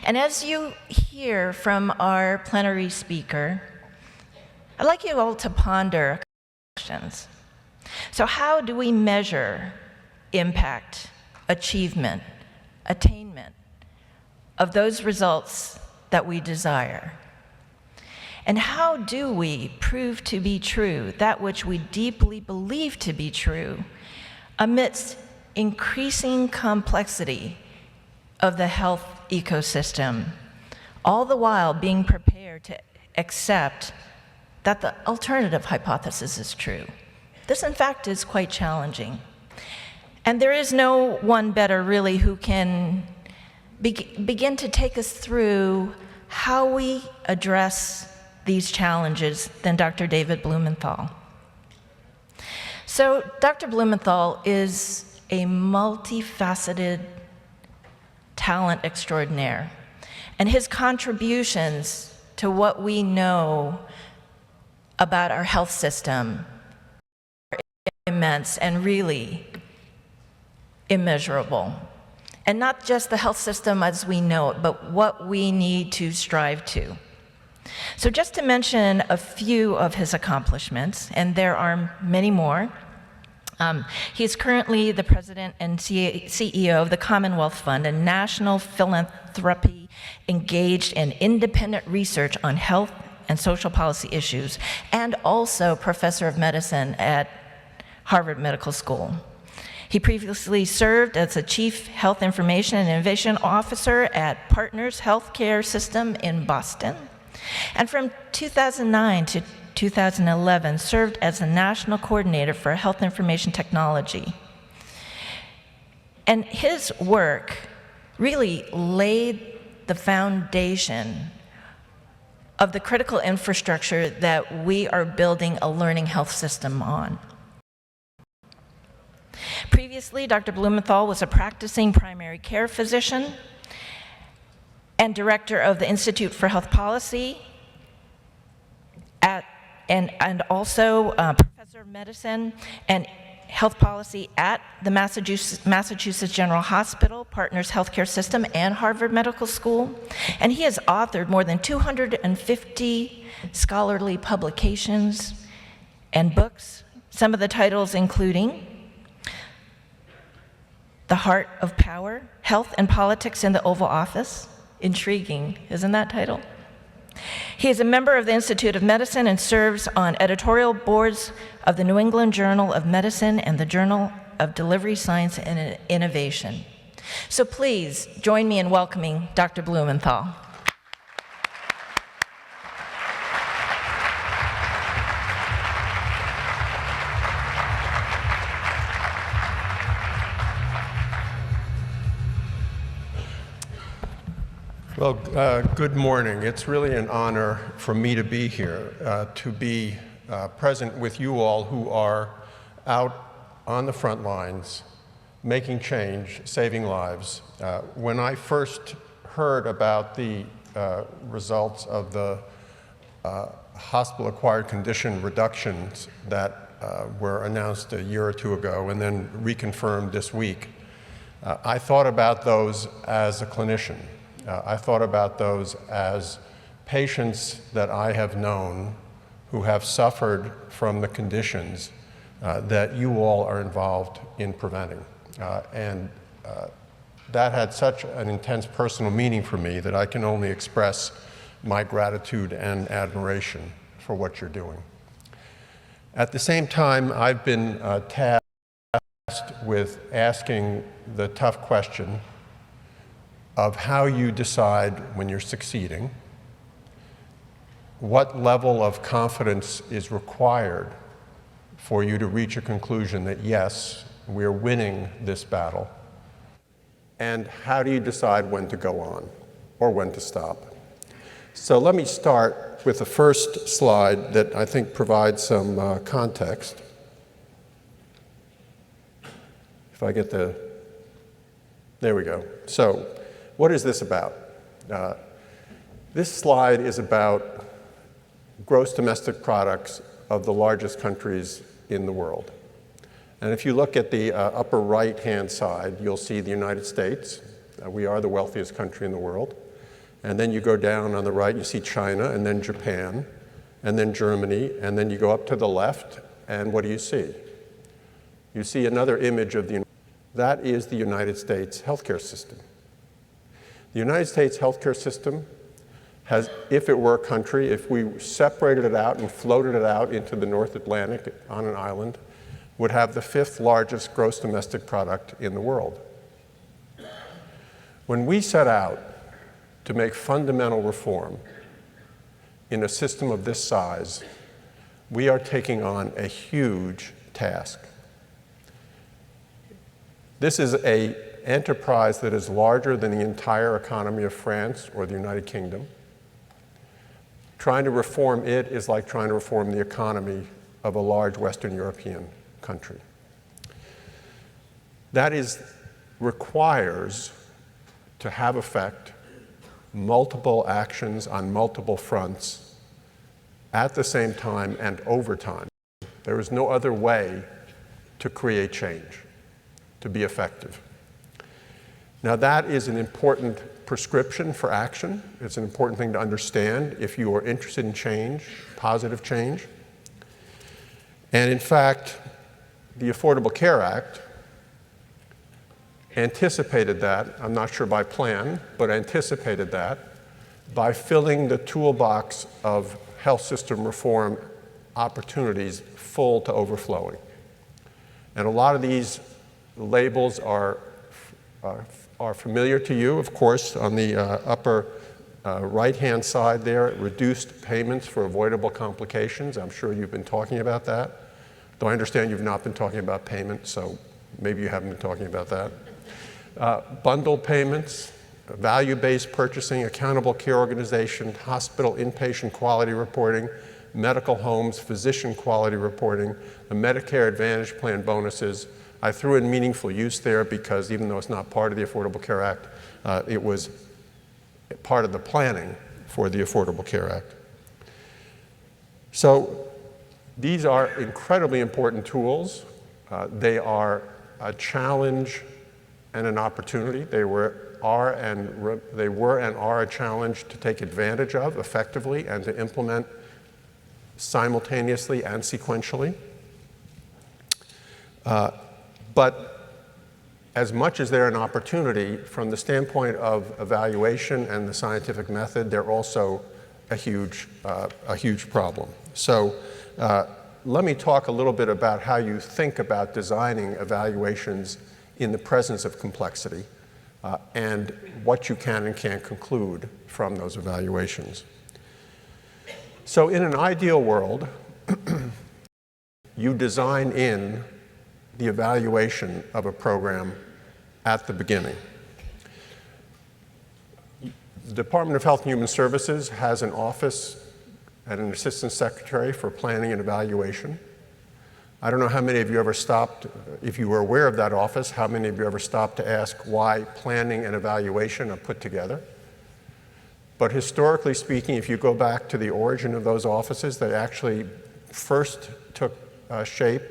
And as you hear from our plenary speaker, I'd like you all to ponder questions. So how do we measure impact, achievement, attainment of those results that we desire? And how do we prove to be true that which we deeply believe to be true amidst increasing complexity of the health ecosystem, all the while being prepared to accept that the alternative hypothesis is true? This, in fact, is quite challenging. And there is no one better, really, who can begin to take us through how we address these challenges than Dr. David Blumenthal. So Dr. Blumenthal is a multifaceted talent extraordinaire, and his contributions to what we know about our health system are immense and really immeasurable. And not just the health system as we know it, but what we need to strive to. So just to mention a few of his accomplishments, and there are many more. He's currently the president and CEO of the Commonwealth Fund, a national philanthropy engaged in independent research on health and social policy issues, and also professor of medicine at Harvard Medical School. He previously served as the Chief Health Information and Innovation Officer at Partners Healthcare System in Boston, and from 2009 to 2011 served as the National Coordinator for Health Information Technology. And his work really laid the foundation of the critical infrastructure that we are building a learning health system on. Previously, Dr. Blumenthal was a practicing primary care physician and director of the Institute for Health Policy and also professor Professor of Medicine and Health Policy at the Massachusetts General Hospital, Partners Healthcare System, and Harvard Medical School. And he has authored more than 250 scholarly publications and books, some of the titles including The Heart of Power, Health and Politics in the Oval Office. Intriguing, isn't that title? He is a member of the Institute of Medicine and serves on editorial boards of the New England Journal of Medicine and the Journal of Delivery Science and Innovation. So please join me in welcoming Dr. Blumenthal. Well, good morning. It's really an honor for me to be here, to be present with you all who are out on the front lines, making change, saving lives. When I first heard about the results of the hospital-acquired condition reductions that were announced a year or two ago and then reconfirmed this week, I thought about those as a clinician. I thought about those as patients that I have known who have suffered from the conditions that you all are involved in preventing. That had such an intense personal meaning for me that I can only express my gratitude and admiration for what you're doing. At the same time, I've been tasked with asking the tough question of how you decide when you're succeeding, what level of confidence is required for you to reach a conclusion that, yes, we're winning this battle, and how do you decide when to go on or when to stop? So let me start with the first slide that I think provides some context. If I get there we go. So, what is this about? This slide is about gross domestic products of the largest countries in the world. And if you look at the upper right-hand side, you'll see the United States. We are the wealthiest country in the world. And then you go down on the right, you see China, and then Japan, and then Germany, and then you go up to the left, and what do you see? You see another image of that is the United States healthcare system. The United States healthcare system has, if it were a country, if we separated it out and floated it out into the North Atlantic on an island, would have the 5th largest gross domestic product in the world. When we set out to make fundamental reform in a system of this size, we are taking on a huge task. This is an enterprise that is larger than the entire economy of France or the United Kingdom. Trying to reform it is like trying to reform the economy of a large Western European country. That requires to have effect multiple actions on multiple fronts at the same time and over time. There is no other way to create change, to be effective. Now that is an important prescription for action. It's an important thing to understand if you are interested in change, positive change. And in fact, the Affordable Care Act anticipated that, I'm not sure by plan, but anticipated that by filling the toolbox of health system reform opportunities full to overflowing. And a lot of these labels are familiar to you, of course. On the upper right-hand side there, reduced payments for avoidable complications. I'm sure you've been talking about that. Though I understand you've not been talking about payment, so maybe you haven't been talking about that. Bundle payments, value-based purchasing, accountable care organization, hospital inpatient quality reporting, medical homes, physician quality reporting, the Medicare Advantage plan bonuses. I threw in meaningful use there because even though it's not part of the Affordable Care Act, it was part of the planning for the Affordable Care Act. So These are incredibly important tools. They are a challenge and an opportunity. They were and are a challenge to take advantage of effectively and to implement simultaneously and sequentially. But as much as they're an opportunity, from the standpoint of evaluation and the scientific method, they're also a huge problem. So let me talk a little bit about how you think about designing evaluations in the presence of complexity and what you can and can't conclude from those evaluations. So in an ideal world, you design in the evaluation of a program at the beginning. The Department of Health and Human Services has an office and an assistant secretary for planning and evaluation. I don't know how many of you ever stopped, if you were aware of that office, how many of you ever stopped to ask why planning and evaluation are put together. But historically speaking, if you go back to the origin of those offices, they actually first took shape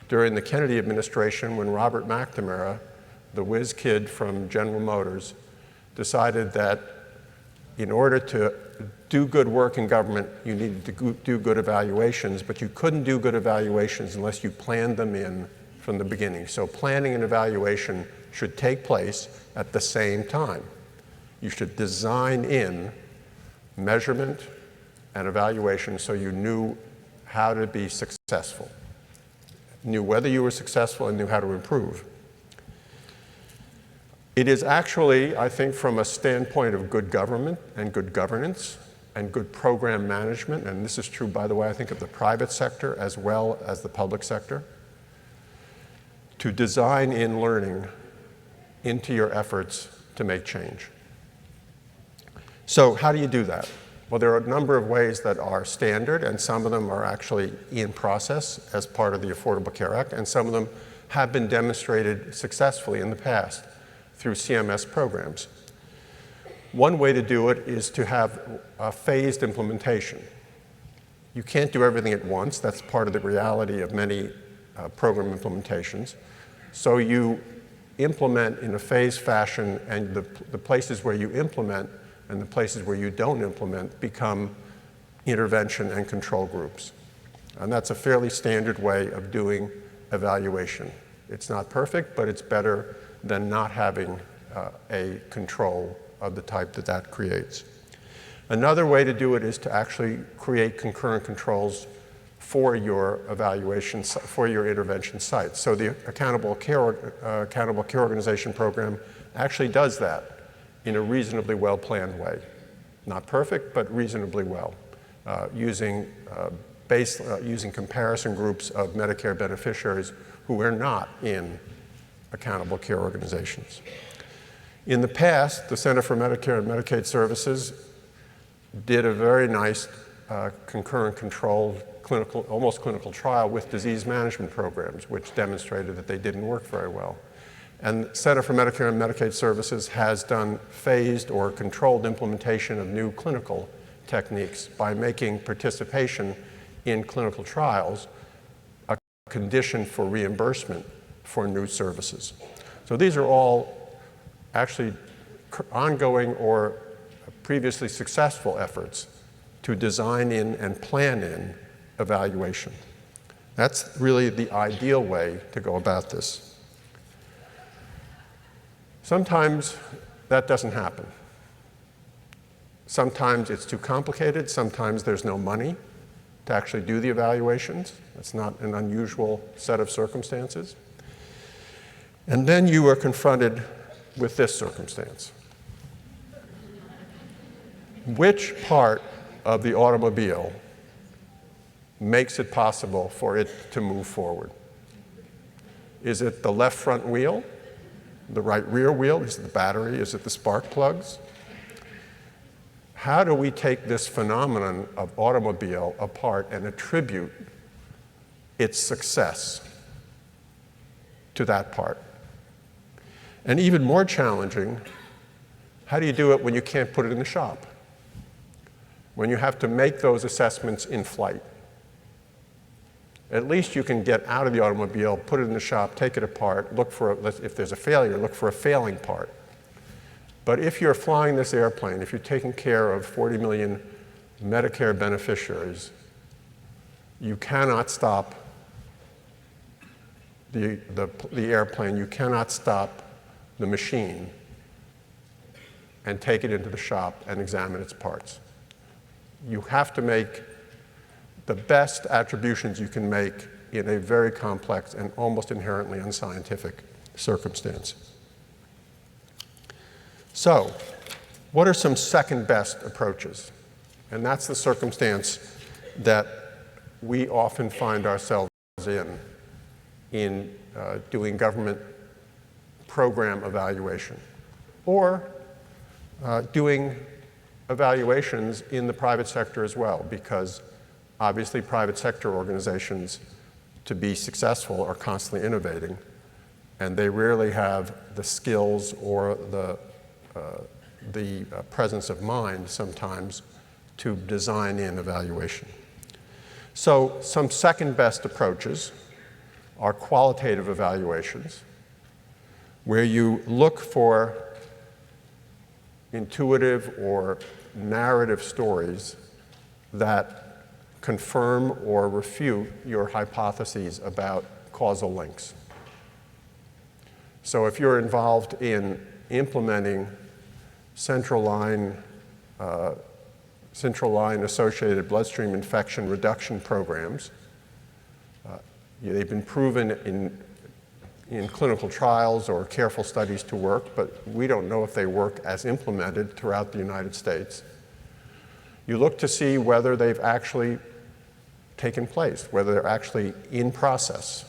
during the Kennedy administration when Robert McNamara, the whiz kid from General Motors, decided that in order to do good work in government, you needed to do good evaluations, but you couldn't do good evaluations unless you planned them in from the beginning. So planning and evaluation should take place at the same time. You should design in measurement and evaluation so you knew how to be successful, knew whether you were successful and knew how to improve. It is actually, I think, from a standpoint of good government and good governance and good program management, and this is true, by the way, I think of the private sector as well as the public sector, to design in learning into your efforts to make change. So how do you do that? Well, there are a number of ways that are standard, and some of them are actually in process as part of the Affordable Care Act, and some of them have been demonstrated successfully in the past through CMS programs. One way to do it is to have a phased implementation. You can't do everything at once. That's part of the reality of many program implementations. So you implement in a phased fashion, and the places where you implement and the places where you don't implement become intervention and control groups. And that's a fairly standard way of doing evaluation. It's not perfect, but it's better than not having a control of the type that that creates. Another way to do it is to actually create concurrent controls for your evaluations, for your intervention sites. So the Accountable Care Organization program actually does that in a reasonably well-planned way. Not perfect, but reasonably well, using comparison groups of Medicare beneficiaries who are not in accountable care organizations. In the past, the Center for Medicare and Medicaid Services did a very nice concurrent controlled almost clinical trial with disease management programs, which demonstrated that they didn't work very well. And the Center for Medicare and Medicaid Services has done phased or controlled implementation of new clinical techniques by making participation in clinical trials a condition for reimbursement for new services. So these are all actually ongoing or previously successful efforts to design in and plan in evaluation. That's really the ideal way to go about this. Sometimes that doesn't happen. Sometimes it's too complicated. Sometimes there's no money to actually do the evaluations. It's not an unusual set of circumstances. And then you are confronted with this circumstance. Which part of the automobile makes it possible for it to move forward? Is it the left front wheel? The right rear wheel? Is it the battery? Is it the spark plugs? How do we take this phenomenon of automobile apart and attribute its success to that part? And even more challenging, how do you do it when you can't put it in the shop? When you have to make those assessments in flight? At least you can get out of the automobile, put it in the shop, take it apart, look for, if there's a failure, look for a failing part. But if you're flying this airplane, if you're taking care of 40 million Medicare beneficiaries, you cannot stop the airplane, you cannot stop the machine and take it into the shop and examine its parts. You have to make the best attributions you can make in a very complex and almost inherently unscientific circumstance. So, what are some second best approaches? And that's the circumstance that we often find ourselves in doing government program evaluation, or doing evaluations in the private sector as well, because obviously private sector organizations, to be successful, are constantly innovating, and they rarely have the skills or the presence of mind sometimes to design in evaluation. So some second best approaches are qualitative evaluations, where you look for intuitive or narrative stories that confirm or refute your hypotheses about causal links. So if you're involved in implementing central line associated bloodstream infection reduction programs, they've been proven in clinical trials or careful studies to work, but we don't know if they work as implemented throughout the United States. You look to see whether they've actually taken place, whether they're actually in process.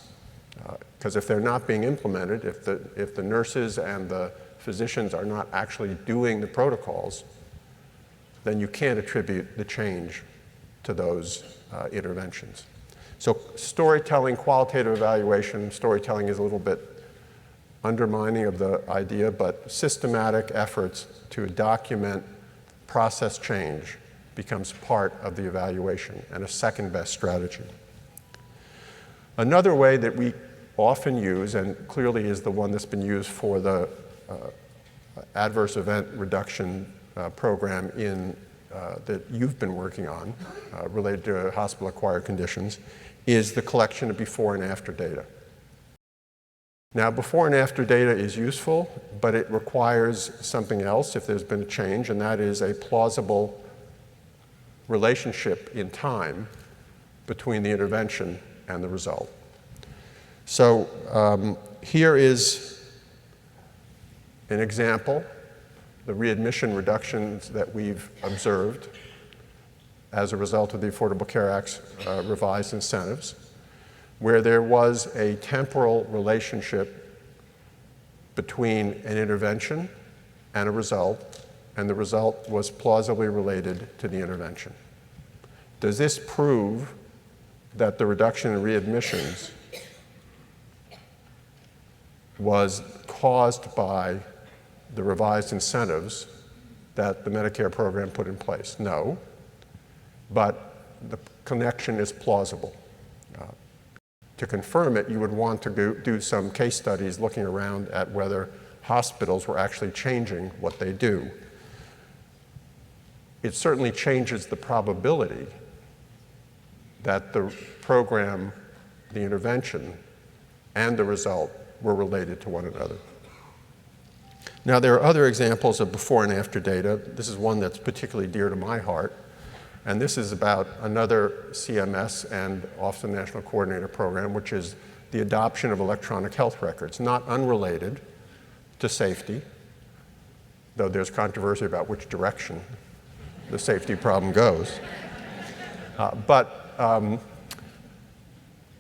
Because if they're not being implemented, if the nurses and the physicians are not actually doing the protocols, then you can't attribute the change to those interventions. So storytelling, qualitative evaluation, storytelling is a little bit undermining of the idea, but systematic efforts to document process change becomes part of the evaluation and a second best strategy. Another way that we often use, and clearly is the one that's been used for the adverse event reduction program that you've been working on related to hospital-acquired conditions, is the collection of before and after data. Now, before and after data is useful, but it requires something else if there's been a change, and that is a plausible relationship in time between the intervention and the result. So here is an example, the readmission reductions that we've observed as a result of the Affordable Care Act's revised incentives, where there was a temporal relationship between an intervention and a result, and the result was plausibly related to the intervention. Does this prove that the reduction in readmissions was caused by the revised incentives that the Medicare program put in place? No, but the connection is plausible. To confirm it, you would want to do some case studies looking around at whether hospitals were actually changing what they do. It certainly changes the probability that the program, the intervention, and the result were related to one another. Now, there are other examples of before and after data. This is one that's particularly dear to my heart, and this is about another CMS and Office of the National Coordinator program, which is the adoption of electronic health records, not unrelated to safety, though there's controversy about which direction the safety problem goes.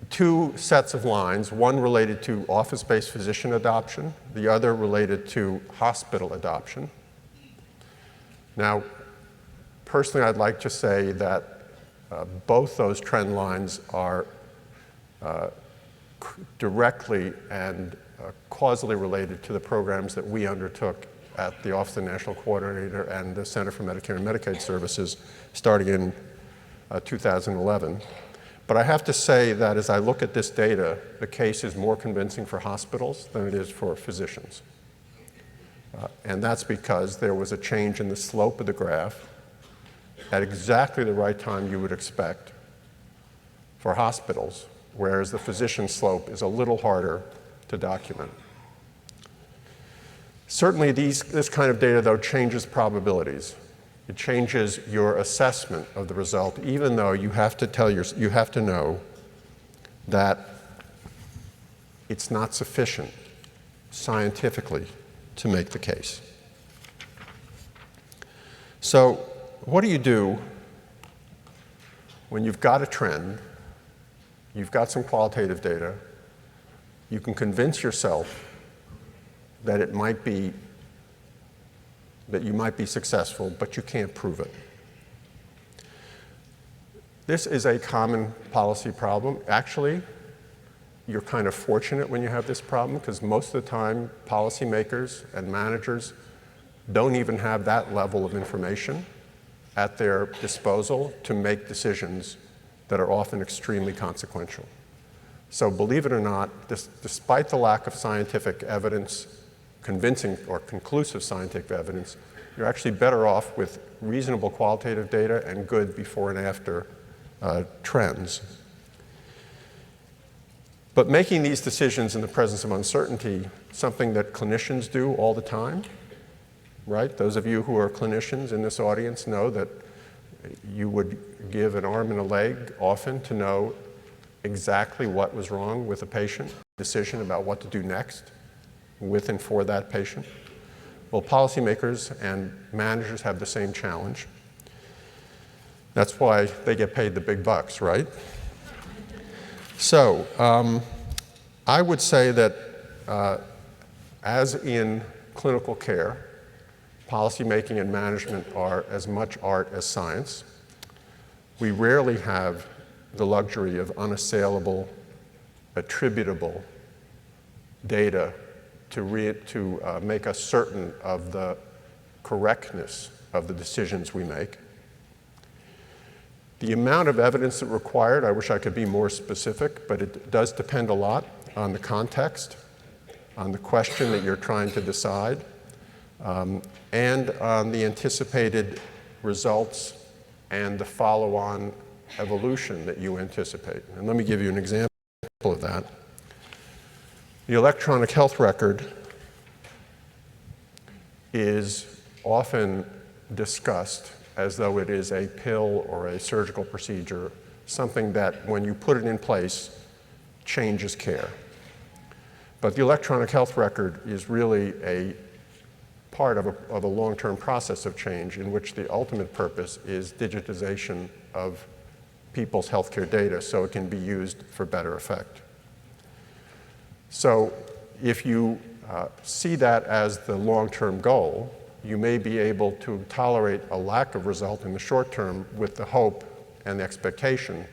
Two sets of lines, one related to office-based physician adoption, the other related to hospital adoption. Now, personally, I'd like to say that both those trend lines are directly and causally related to the programs that we undertook at the Office of the National Coordinator and the Center for Medicare and Medicaid Services starting in 2011. But I have to say that as I look at this data, the case is more convincing for hospitals than it is for physicians. And that's because there was a change in the slope of the graph at exactly the right time you would expect for hospitals, whereas the physician slope is a little harder to document. Certainly this kind of data, though, changes probabilities. It changes your assessment of the result, even though you have to know that it's not sufficient scientifically to make the case. So what do you do when you've got a trend, you've got some qualitative data, you can convince yourself that you might be successful, but you can't prove it? This is a common policy problem. Actually, you're kind of fortunate when you have this problem, because most of the time, policymakers and managers don't even have that level of information at their disposal to make decisions that are often extremely consequential. So believe it or not, despite the lack of scientific evidence, convincing or conclusive scientific evidence, you're actually better off with reasonable qualitative data and good before and after trends. But making these decisions in the presence of uncertainty, something that clinicians do all the time, right? Those of you who are clinicians in this audience know that you would give an arm and a leg often to know exactly what was wrong with a patient, decision about what to do next with and for that patient. Well, policymakers and managers have the same challenge. That's why they get paid the big bucks, right? So I would say that as in clinical care, policymaking and management are as much art as science. We rarely have the luxury of unassailable, attributable data to make us certain of the correctness of the decisions we make. The amount of evidence that's required, I wish I could be more specific, but it does depend a lot on the context, on the question that you're trying to decide, and on the anticipated results and the follow-on evolution that you anticipate. And let me give you an example of that. The electronic health record is often discussed as though it is a pill or a surgical procedure, something that when you put it in place, changes care. But the electronic health record is really a part of a long-term process of change in which the ultimate purpose is digitization of people's healthcare data so it can be used for better effect. So if you see that as the long-term goal, you may be able to tolerate a lack of result in the short term with the hope and the expectation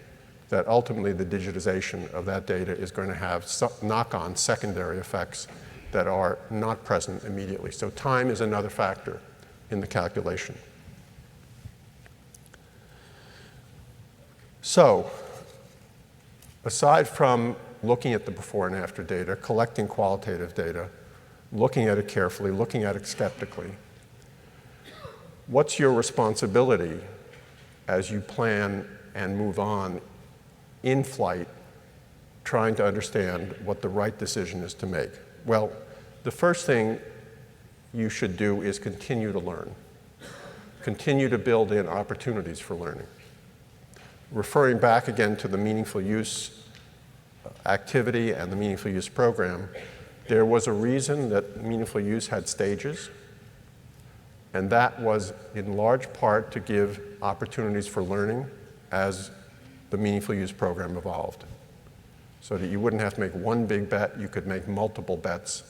that ultimately the digitization of that data is going to have knock-on secondary effects that are not present immediately. So time is another factor in the calculation. So aside from looking at the before and after data, collecting qualitative data, looking at it carefully, looking at it skeptically, what's your responsibility as you plan and move on in flight, trying to understand what the right decision is to make? Well, the first thing you should do is continue to learn. Continue to build in opportunities for learning. Referring back again to the meaningful use activity and the meaningful use program, there was a reason that meaningful use had stages, and that was in large part to give opportunities for learning as the meaningful use program evolved, so that you wouldn't have to make one big bet, you could make multiple bets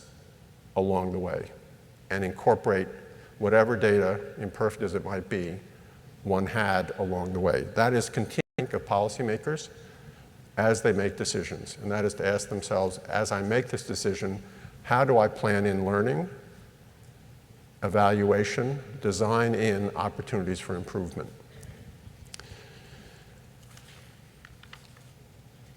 along the way and incorporate whatever data, imperfect as it might be, one had along the way. That is continuing of policymakers as they make decisions, and that is to ask themselves, as I make this decision, how do I plan in learning, evaluation, design in opportunities for improvement?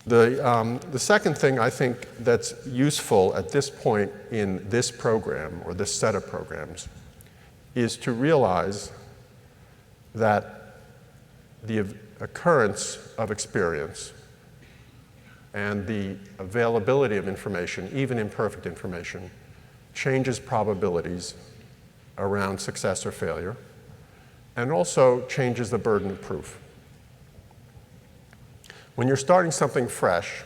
The second thing I think that's useful at this point in this program, or this set of programs, is to realize that the occurrence of experience and the availability of information, even imperfect information, changes probabilities around success or failure, and also changes the burden of proof. When you're starting something fresh,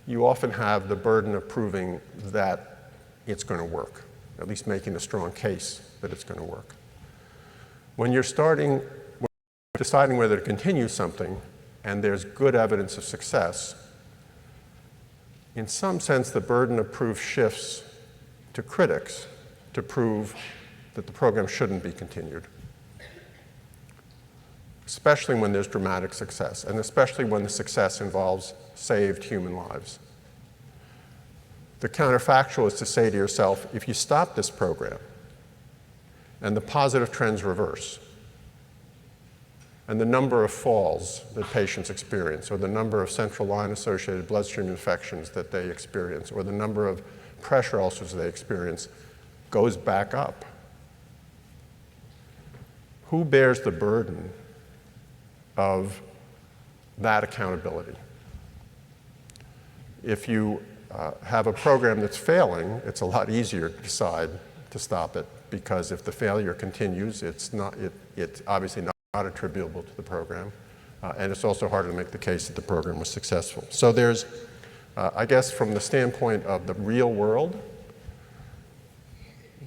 you often have the burden of proving that it's going to work, at least making a strong case that it's going to work. When you're deciding whether to continue something and there's good evidence of success, in some sense the burden of proof shifts to critics to prove that the program shouldn't be continued, especially when there's dramatic success, and especially when the success involves saved human lives. The counterfactual is to say to yourself, if you stop this program and the positive trends reverse, and the number of falls that patients experience, or the number of central line-associated bloodstream infections that they experience, or the number of pressure ulcers they experience goes back up, who bears the burden of that accountability? If you have a program that's failing, it's a lot easier to decide to stop it, because if the failure continues, it's obviously not attributable to the program, and it's also harder to make the case that the program was successful. So there's, I guess from the standpoint of the real world,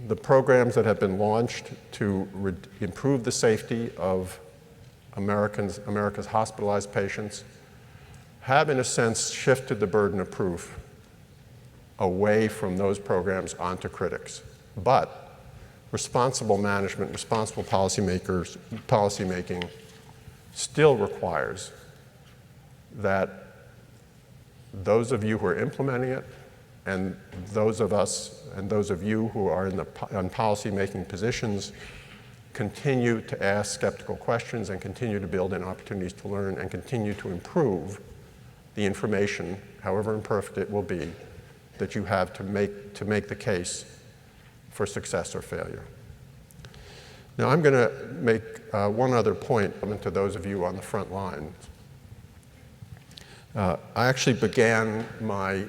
the programs that have been launched to improve the safety of America's hospitalized patients have, in a sense, shifted the burden of proof away from those programs onto critics. But responsible management, responsible policymaking still requires that those of you who are implementing it, and those of us and those of you who are on policy-making positions, continue to ask skeptical questions and continue to build in opportunities to learn and continue to improve the information, however imperfect it will be, that you have to make the case for success or failure. Now I'm going to make one other point to those of you on the front line. I actually began my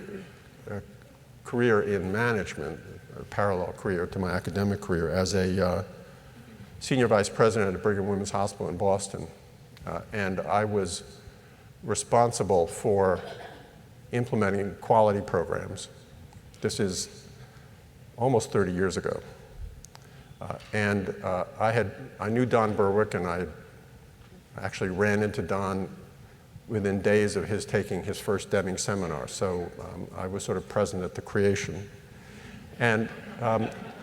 career in management, a parallel career to my academic career, as a senior vice president at Brigham Women's Hospital in Boston. And I was responsible for implementing quality programs. This is almost 30 years ago. I knew Don Berwick, and I actually ran into Don within days of his taking his first Deming seminar. So I was sort of present at the creation. And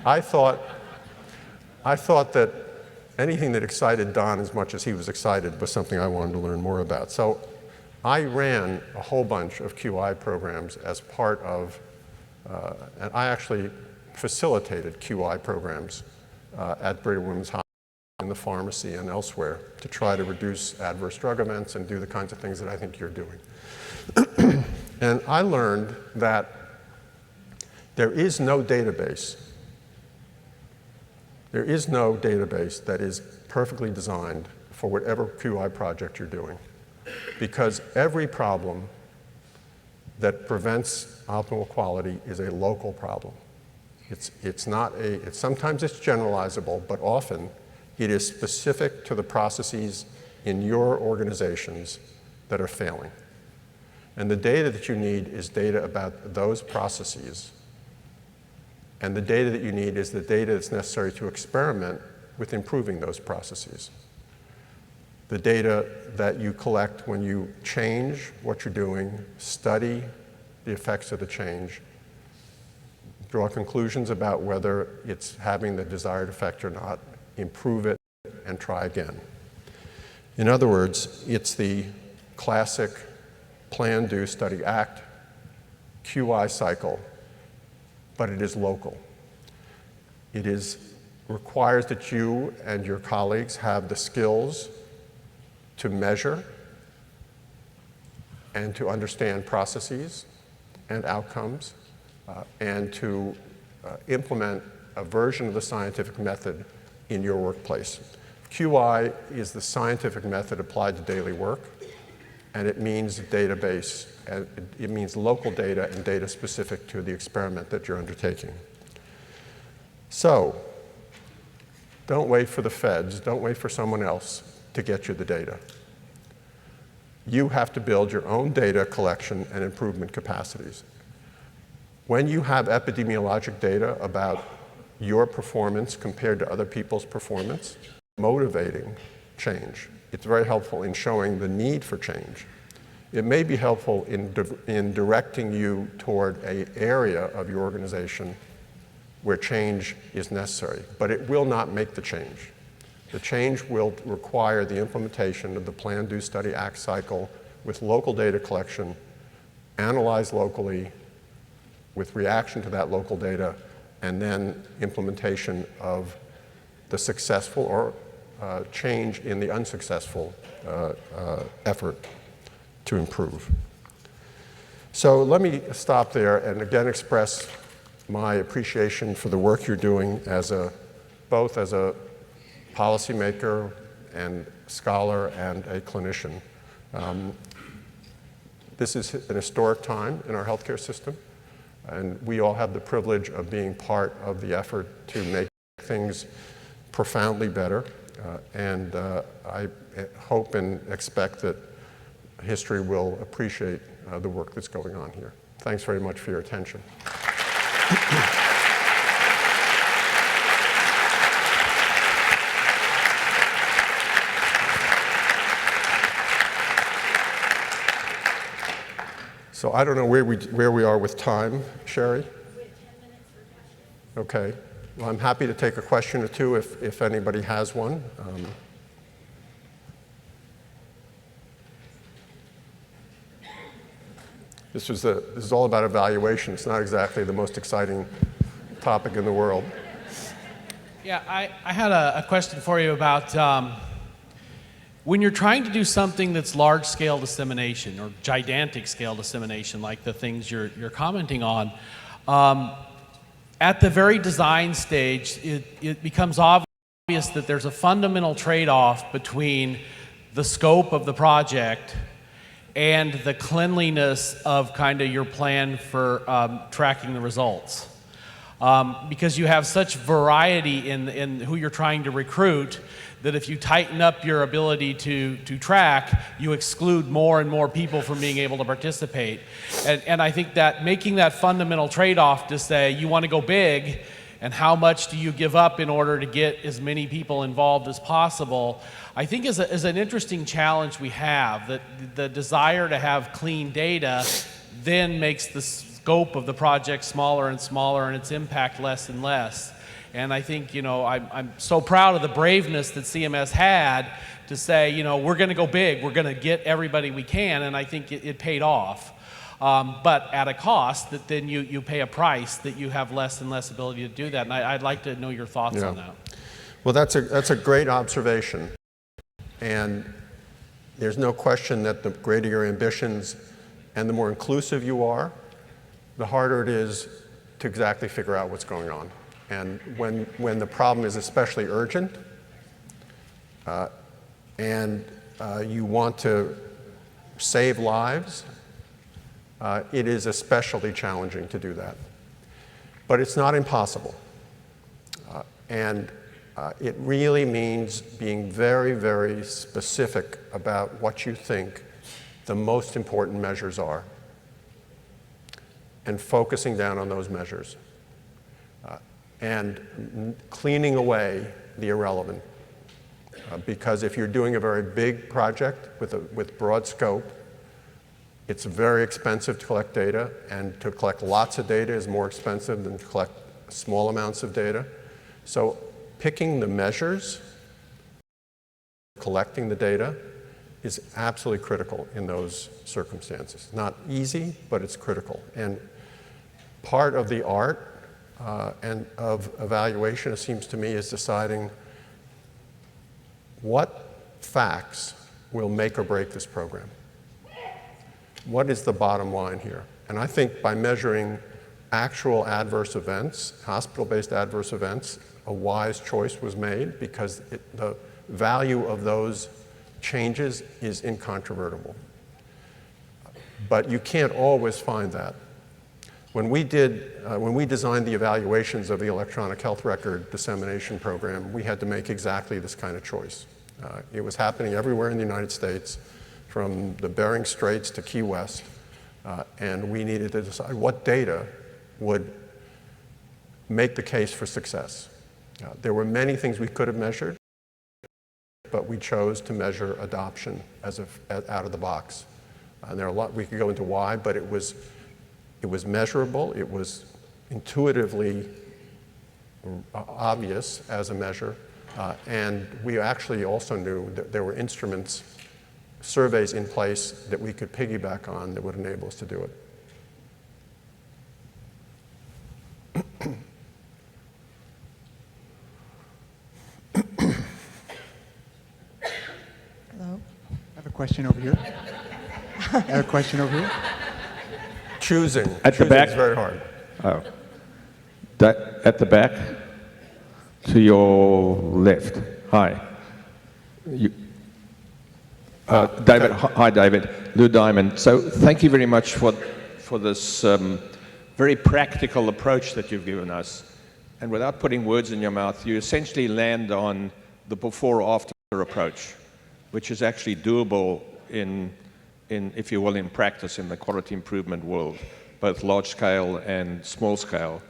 I thought that anything that excited Don as much as he was excited was something I wanted to learn more about. So I ran a whole bunch of QI programs as part of, and I actually facilitated QI programs at Brigham Women's Hospital, in the pharmacy and elsewhere, to try to reduce adverse drug events and do the kinds of things that I think you're doing. And I learned that there is no database. There is no database that is perfectly designed for whatever QI project you're doing, because every problem that prevents optimal quality is a local problem. Sometimes it's generalizable, but often it is specific to the processes in your organizations that are failing. And the data that you need is data about those processes. And the data that you need is the data that's necessary to experiment with improving those processes. The data that you collect when you change what you're doing, study the effects of the change, draw conclusions about whether it's having the desired effect or not, improve it, and try again. In other words, it's the classic plan, do, study, act QI cycle, but it is local. It requires that you and your colleagues have the skills to measure, and to understand processes and outcomes, and to implement a version of the scientific method in your workplace. QI is the scientific method applied to daily work, and it means database, and it means local data and data specific to the experiment that you're undertaking. So, don't wait for the feds, don't wait for someone else to get you the data. You have to build your own data collection and improvement capacities. When you have epidemiologic data about your performance compared to other people's performance, motivating change. It's very helpful in showing the need for change. It may be helpful in directing you toward an area of your organization where change is necessary, but it will not make the change. The change will require the implementation of the Plan, Do, Study, Act cycle with local data collection, analyzed locally, with reaction to that local data, and then implementation of the successful or change in the unsuccessful effort to improve. So let me stop there and again express my appreciation for the work you're doing both as a policymaker and scholar and a clinician. This is an historic time in our healthcare system, and we all have the privilege of being part of the effort to make things profoundly better. I hope and expect that history will appreciate the work that's going on here. Thanks very much for your attention. So I don't know where we are with time, Sherry? Okay. Well, I'm happy to take a question or two if anybody has one. This is all about evaluation. It's not exactly the most exciting topic in the world. Yeah, I had a question for you about when you're trying to do something that's large-scale dissemination or gigantic scale dissemination, like the things you're commenting on, at the very design stage, it becomes obvious that there's a fundamental trade-off between the scope of the project and the cleanliness of kind of your plan for tracking the results. Because you have such variety in who you're trying to recruit that if you tighten up your ability to track, you exclude more and more people from being able to participate. And I think that making that fundamental trade-off to say you want to go big and how much do you give up in order to get as many people involved as possible, I think is an interesting challenge we have, that the desire to have clean data then makes the scope of the project smaller and smaller and its impact less and less. And I think, I'm so proud of the braveness that CMS had to say, we're going to go big, we're going to get everybody we can, and I think it paid off. But at a cost that then you pay a price that you have less and less ability to do that. And I'd like to know your thoughts on that. Well, that's a great observation. And there's no question that the greater your ambitions and the more inclusive you are, the harder it is to exactly figure out what's going on. And when the problem is especially urgent, and you want to save lives, it is especially challenging to do that. But it's not impossible. It really means being very, very specific about what you think the most important measures are and focusing down on those measures and cleaning away the irrelevant. Because if you're doing a very big project with broad scope, it's very expensive to collect data, and to collect lots of data is more expensive than to collect small amounts of data. So picking the measures, collecting the data, is absolutely critical in those circumstances. Not easy, but it's critical. And part of the art and of evaluation, it seems to me, is deciding what facts will make or break this program. What is the bottom line here? And I think by measuring actual adverse events, hospital-based adverse events, a wise choice was made because the value of those changes is incontrovertible. But you can't always find that. When we designed the evaluations of the electronic health record dissemination program, we had to make exactly this kind of choice. It was happening everywhere in the United States, from the Bering Straits to Key West, and we needed to decide what data would make the case for success. There were many things we could have measured, but we chose to measure adoption out of the box. And there are a lot, we could go into why, but it was measurable, it was intuitively obvious as a measure, and we actually also knew that there were instruments, surveys in place that we could piggyback on that would enable us to do it. Hello? I have a question over here. I have a question over here. Choosing At the back. is very hard. Oh. At the back, to your left. Hi. David. Hi, David. Lou Diamond. So thank you very much for this very practical approach that you've given us. And without putting words in your mouth, you essentially land on the before-after approach, which is actually doable in, if you will, in practice in the quality improvement world, both large scale and small scale.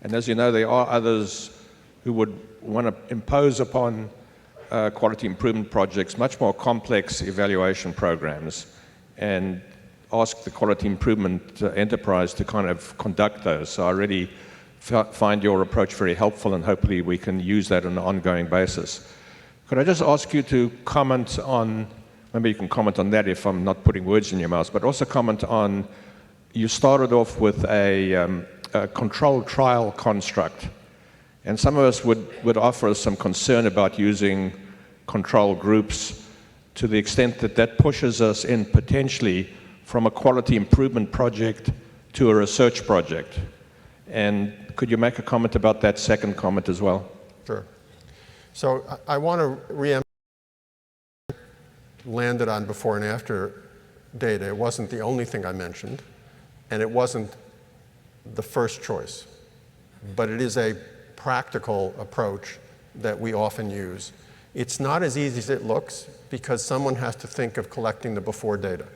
And as you know, there are others who would want to impose upon quality improvement projects much more complex evaluation programs and ask the quality improvement enterprise to kind of conduct those. So I really find your approach very helpful, and hopefully we can use that on an ongoing basis. Could I just ask you to comment on, maybe you can comment on that if I'm not putting words in your mouth, but also comment on, you started off with a controlled trial construct. And some of us would offer us some concern about using control groups to the extent that that pushes us in potentially from a quality improvement project to a research project. And could you make a comment about that second comment as well? Sure. So I want to re-emphasize landed on before and after data. It wasn't the only thing I mentioned, and it wasn't the first choice, but it is a practical approach that we often use. It's not as easy as it looks because someone has to think of collecting the before data.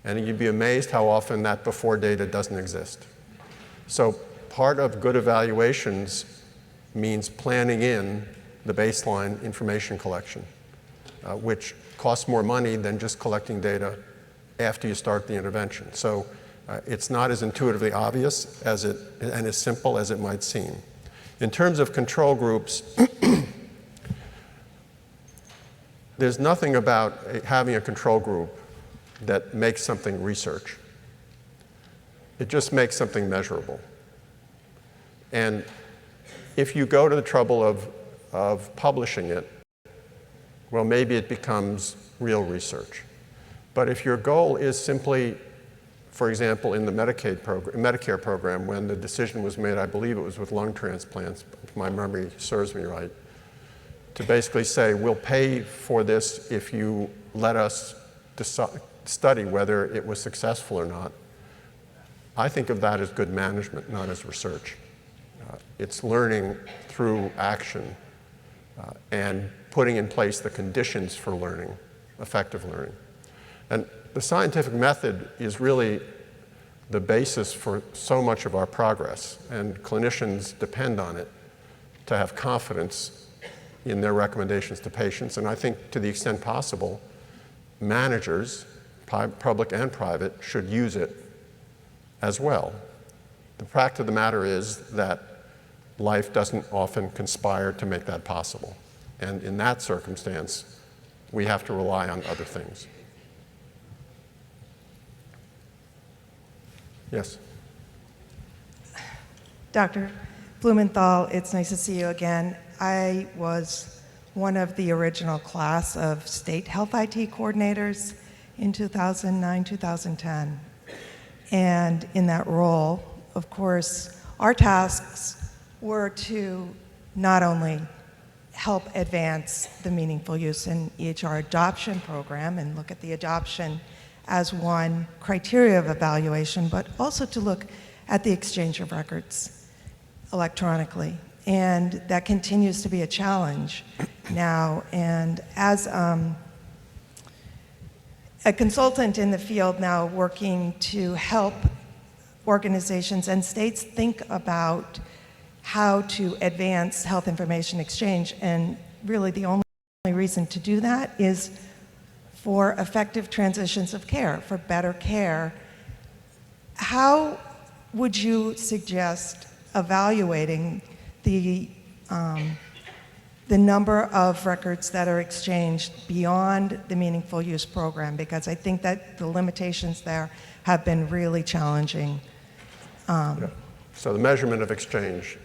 And you'd be amazed how often that before data doesn't exist. So part of good evaluations means planning in the baseline information collection, which costs more money than just collecting data after you start the intervention. So it's not as intuitively obvious as and as simple as it might seem. In terms of control groups, there's nothing about having a control group that makes something research. It just makes something measurable. And if you go to the trouble of publishing it, well, maybe it becomes real research. But if your goal is simply, for example, in the Medicare program, when the decision was made, I believe it was with lung transplants, if my memory serves me right, to basically say, we'll pay for this if you let us study whether it was successful or not. I think of that as good management, not as research. It's learning through action and putting in place the conditions for learning, effective learning. And the scientific method is really the basis for so much of our progress, and clinicians depend on it to have confidence in their recommendations to patients. And I think to the extent possible, managers, public and private, should use it as well. The fact of the matter is that life doesn't often conspire to make that possible. And in that circumstance, we have to rely on other things. Yes? Dr. Blumenthal, it's nice to see you again. I was one of the original class of state health IT coordinators in 2009, 2010. And in that role, of course, our tasks were to not only help advance the Meaningful Use in EHR adoption program and look at the adoption as one criteria of evaluation, but also to look at the exchange of records electronically. And that continues to be a challenge now. And as a consultant in the field now working to help organizations and states think about how to advance health information exchange, and really the only reason to do that is for effective transitions of care, for better care. How would you suggest evaluating the number of records that are exchanged beyond the Meaningful Use program? Because I think that the limitations there have been really challenging. So the measurement of exchange.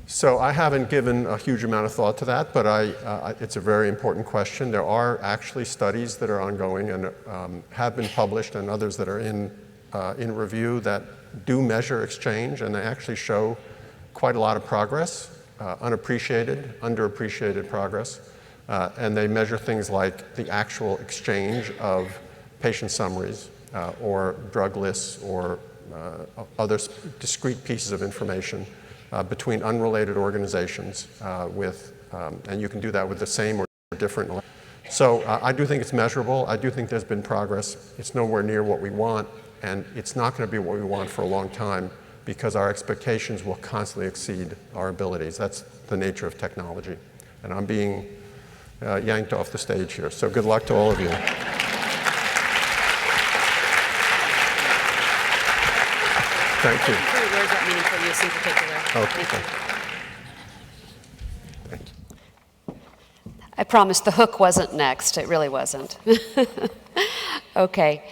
So I haven't given a huge amount of thought to that, but it's a very important question. There are actually studies that are ongoing and have been published, and others that are in review that do measure exchange, and they actually show quite a lot of progress, unappreciated, underappreciated progress. And they measure things like the actual exchange of patient summaries or drug lists or other discrete pieces of information between unrelated organizations and you can do that with the same or different. So I do think it's measurable. I do think there's been progress. It's nowhere near what we want, and it's not going to be what we want for a long time because our expectations will constantly exceed our abilities. That's the nature of technology. And I'm being yanked off the stage here. So good luck to all of you. Thank you. Words about meaningful use in particular. Okay. Thank you. I promised the hook wasn't next. It really wasn't. Okay.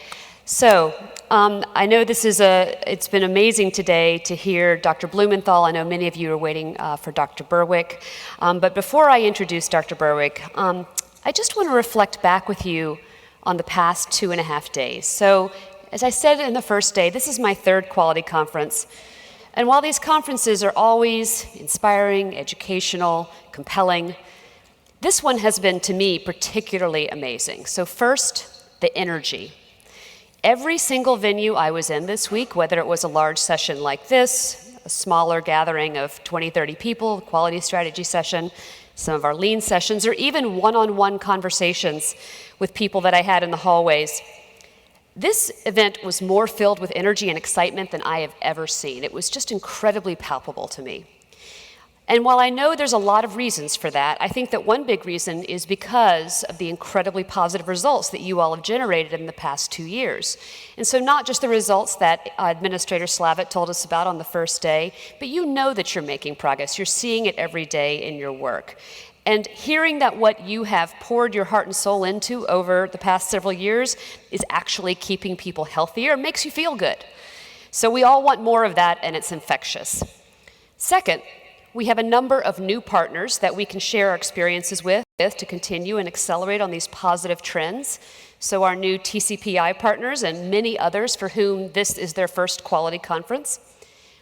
So I know it's been amazing today to hear Dr. Blumenthal. I know many of you are waiting for Dr. Berwick. But before I introduce Dr. Berwick, I just want to reflect back with you on the past 2.5 days. So as I said in the first day, this is my third quality conference. And while these conferences are always inspiring, educational, compelling, this one has been, to me, particularly amazing. So first, the energy. Every single venue I was in this week, whether it was a large session like this, a smaller gathering of 20, 30 people, quality strategy session, some of our lean sessions, or even one-on-one conversations with people that I had in the hallways, this event was more filled with energy and excitement than I have ever seen. It was just incredibly palpable to me. And while I know there's a lot of reasons for that, I think that one big reason is because of the incredibly positive results that you all have generated in the past 2 years. And so not just the results that Administrator Slavitt told us about on the first day, but you know that you're making progress. You're seeing it every day in your work. And hearing that what you have poured your heart and soul into over the past several years is actually keeping people healthier makes you feel good. So we all want more of that, and it's infectious. Second, we have a number of new partners that we can share our experiences with to continue and accelerate on these positive trends. So our new TCPI partners and many others for whom this is their first quality conference.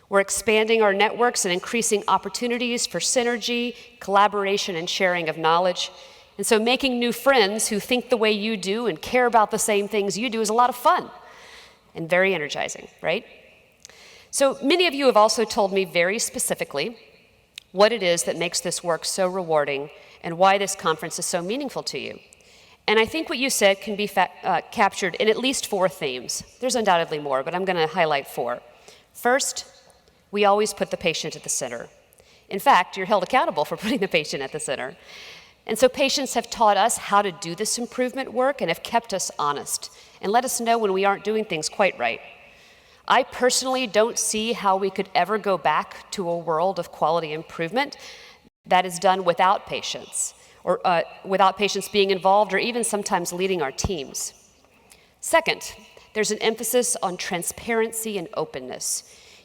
We're expanding our networks and increasing opportunities for synergy, collaboration, and sharing of knowledge. And so making new friends who think the way you do and care about the same things you do is a lot of fun and very energizing, right? So many of you have also told me very specifically what it is that makes this work so rewarding and why this conference is so meaningful to you. And I think what you said can be captured in at least 4 themes. There's undoubtedly more, but I'm going to highlight 4. First, we always put the patient at the center. In fact, you're held accountable for putting the patient at the center. And so patients have taught us how to do this improvement work and have kept us honest and let us know when we aren't doing things quite right. I personally don't see how we could ever go back to a world of quality improvement that is done without patients, or without patients being involved or even sometimes leading our teams. Second, there's an emphasis on transparency and openness.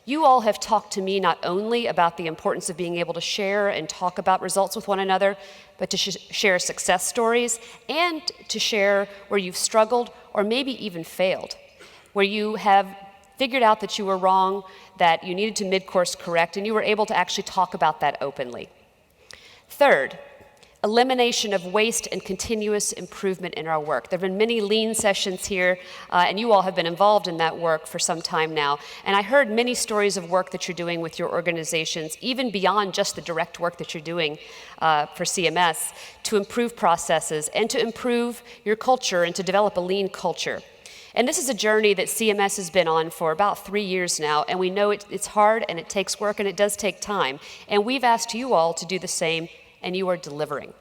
You all have talked to me not only about the importance of being able to share and talk about results with one another, but to share success stories and to share where you've struggled or maybe even failed, where you have figured out that you were wrong, that you needed to mid-course correct, and you were able to actually talk about that openly. Third, elimination of waste and continuous improvement in our work. There have been many lean sessions here, and you all have been involved in that work for some time now. And I heard many stories of work that you're doing with your organizations, even beyond just the direct work that you're doing for CMS, to improve processes and to improve your culture and to develop a lean culture. And this is a journey that CMS has been on for about 3 years now, and we know it's hard and it takes work and it does take time. And we've asked you all to do the same, and you are delivering.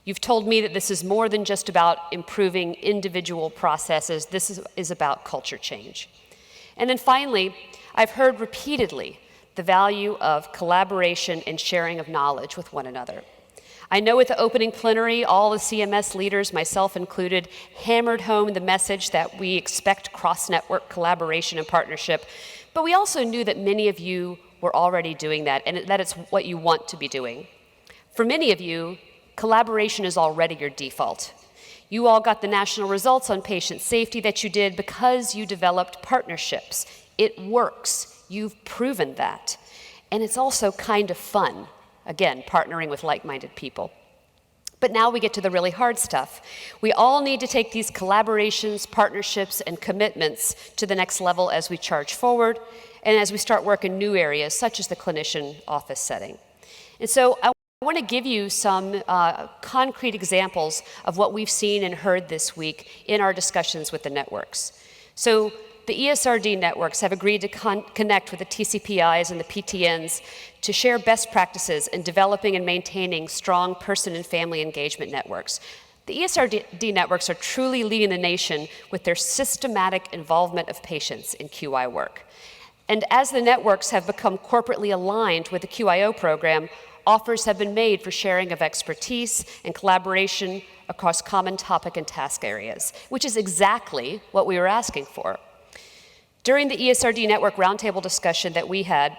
You've told me that this is more than just about improving individual processes. This is about culture change. And then finally, I've heard repeatedly the value of collaboration and sharing of knowledge with one another. I know at the opening plenary, all the CMS leaders, myself included, hammered home the message that we expect cross-network collaboration and partnership, but we also knew that many of you were already doing that and that it's what you want to be doing. For many of you, collaboration is already your default. You all got the national results on patient safety that you did because you developed partnerships. It works. You've proven that. And it's also kind of fun, again, partnering with like-minded people. But now we get to the really hard stuff. We all need to take these collaborations, partnerships, and commitments to the next level as we charge forward and as we start work in new areas, such as the clinician office setting. And so I want to give you some concrete examples of what we've seen and heard this week in our discussions with the networks. So the ESRD networks have agreed to connect with the TCPIs and the PTNs to share best practices in developing and maintaining strong person and family engagement networks. The ESRD networks are truly leading the nation with their systematic involvement of patients in QI work. And as the networks have become corporately aligned with the QIO program, offers have been made for sharing of expertise and collaboration across common topic and task areas, which is exactly what we were asking for. During the ESRD network roundtable discussion that we had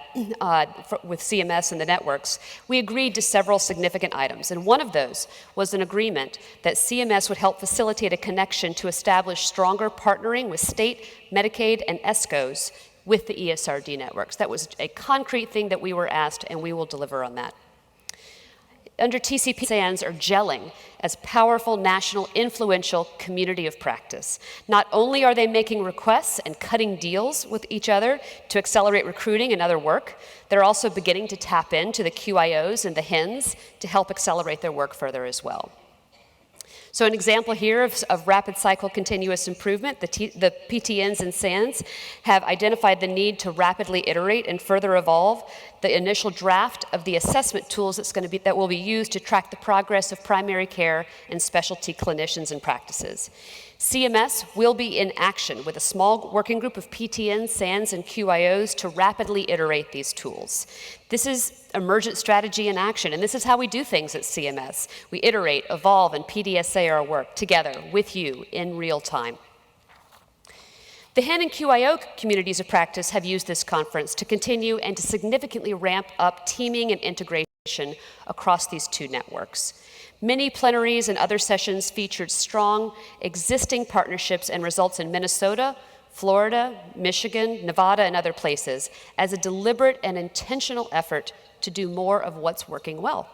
with CMS and the networks, we agreed to several significant items, and one of those was an agreement that CMS would help facilitate a connection to establish stronger partnering with state, Medicaid, and ESCOs with the ESRD networks. That was a concrete thing that we were asked, and we will deliver on that. Under TCP, SANs are gelling as powerful national influential community of practice. Not only are they making requests and cutting deals with each other to accelerate recruiting and other work, they're also beginning to tap into the QIOs and the HINs to help accelerate their work further as well. So an example here of rapid cycle continuous improvement, the PTNs and SANs have identified the need to rapidly iterate and further evolve the initial draft of the assessment tools that will be used to track the progress of primary care and specialty clinicians and practices. CMS will be in action with a small working group of PTNs, SANs, and QIOs to rapidly iterate these tools. This is emergent strategy in action, and this is how we do things at CMS. We iterate, evolve, and PDSA our work together with you in real time. The HIN and QIO communities of practice have used this conference to continue and to significantly ramp up teaming and integration across these two networks. Many plenaries and other sessions featured strong existing partnerships and results in Minnesota, Florida, Michigan, Nevada, and other places as a deliberate and intentional effort to do more of what's working well.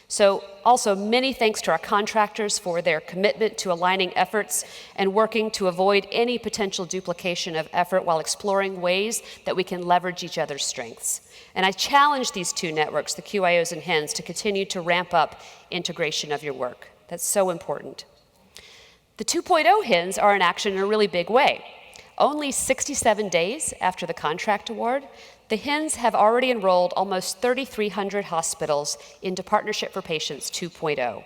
So also many thanks to our contractors for their commitment to aligning efforts and working to avoid any potential duplication of effort while exploring ways that we can leverage each other's strengths. And I challenge these two networks, the QIOs and HINs, to continue to ramp up integration of your work. That's so important. The 2.0 HINs are in action in a really big way. Only 67 days after the contract award, the HINs have already enrolled almost 3,300 hospitals into Partnership for Patients 2.0.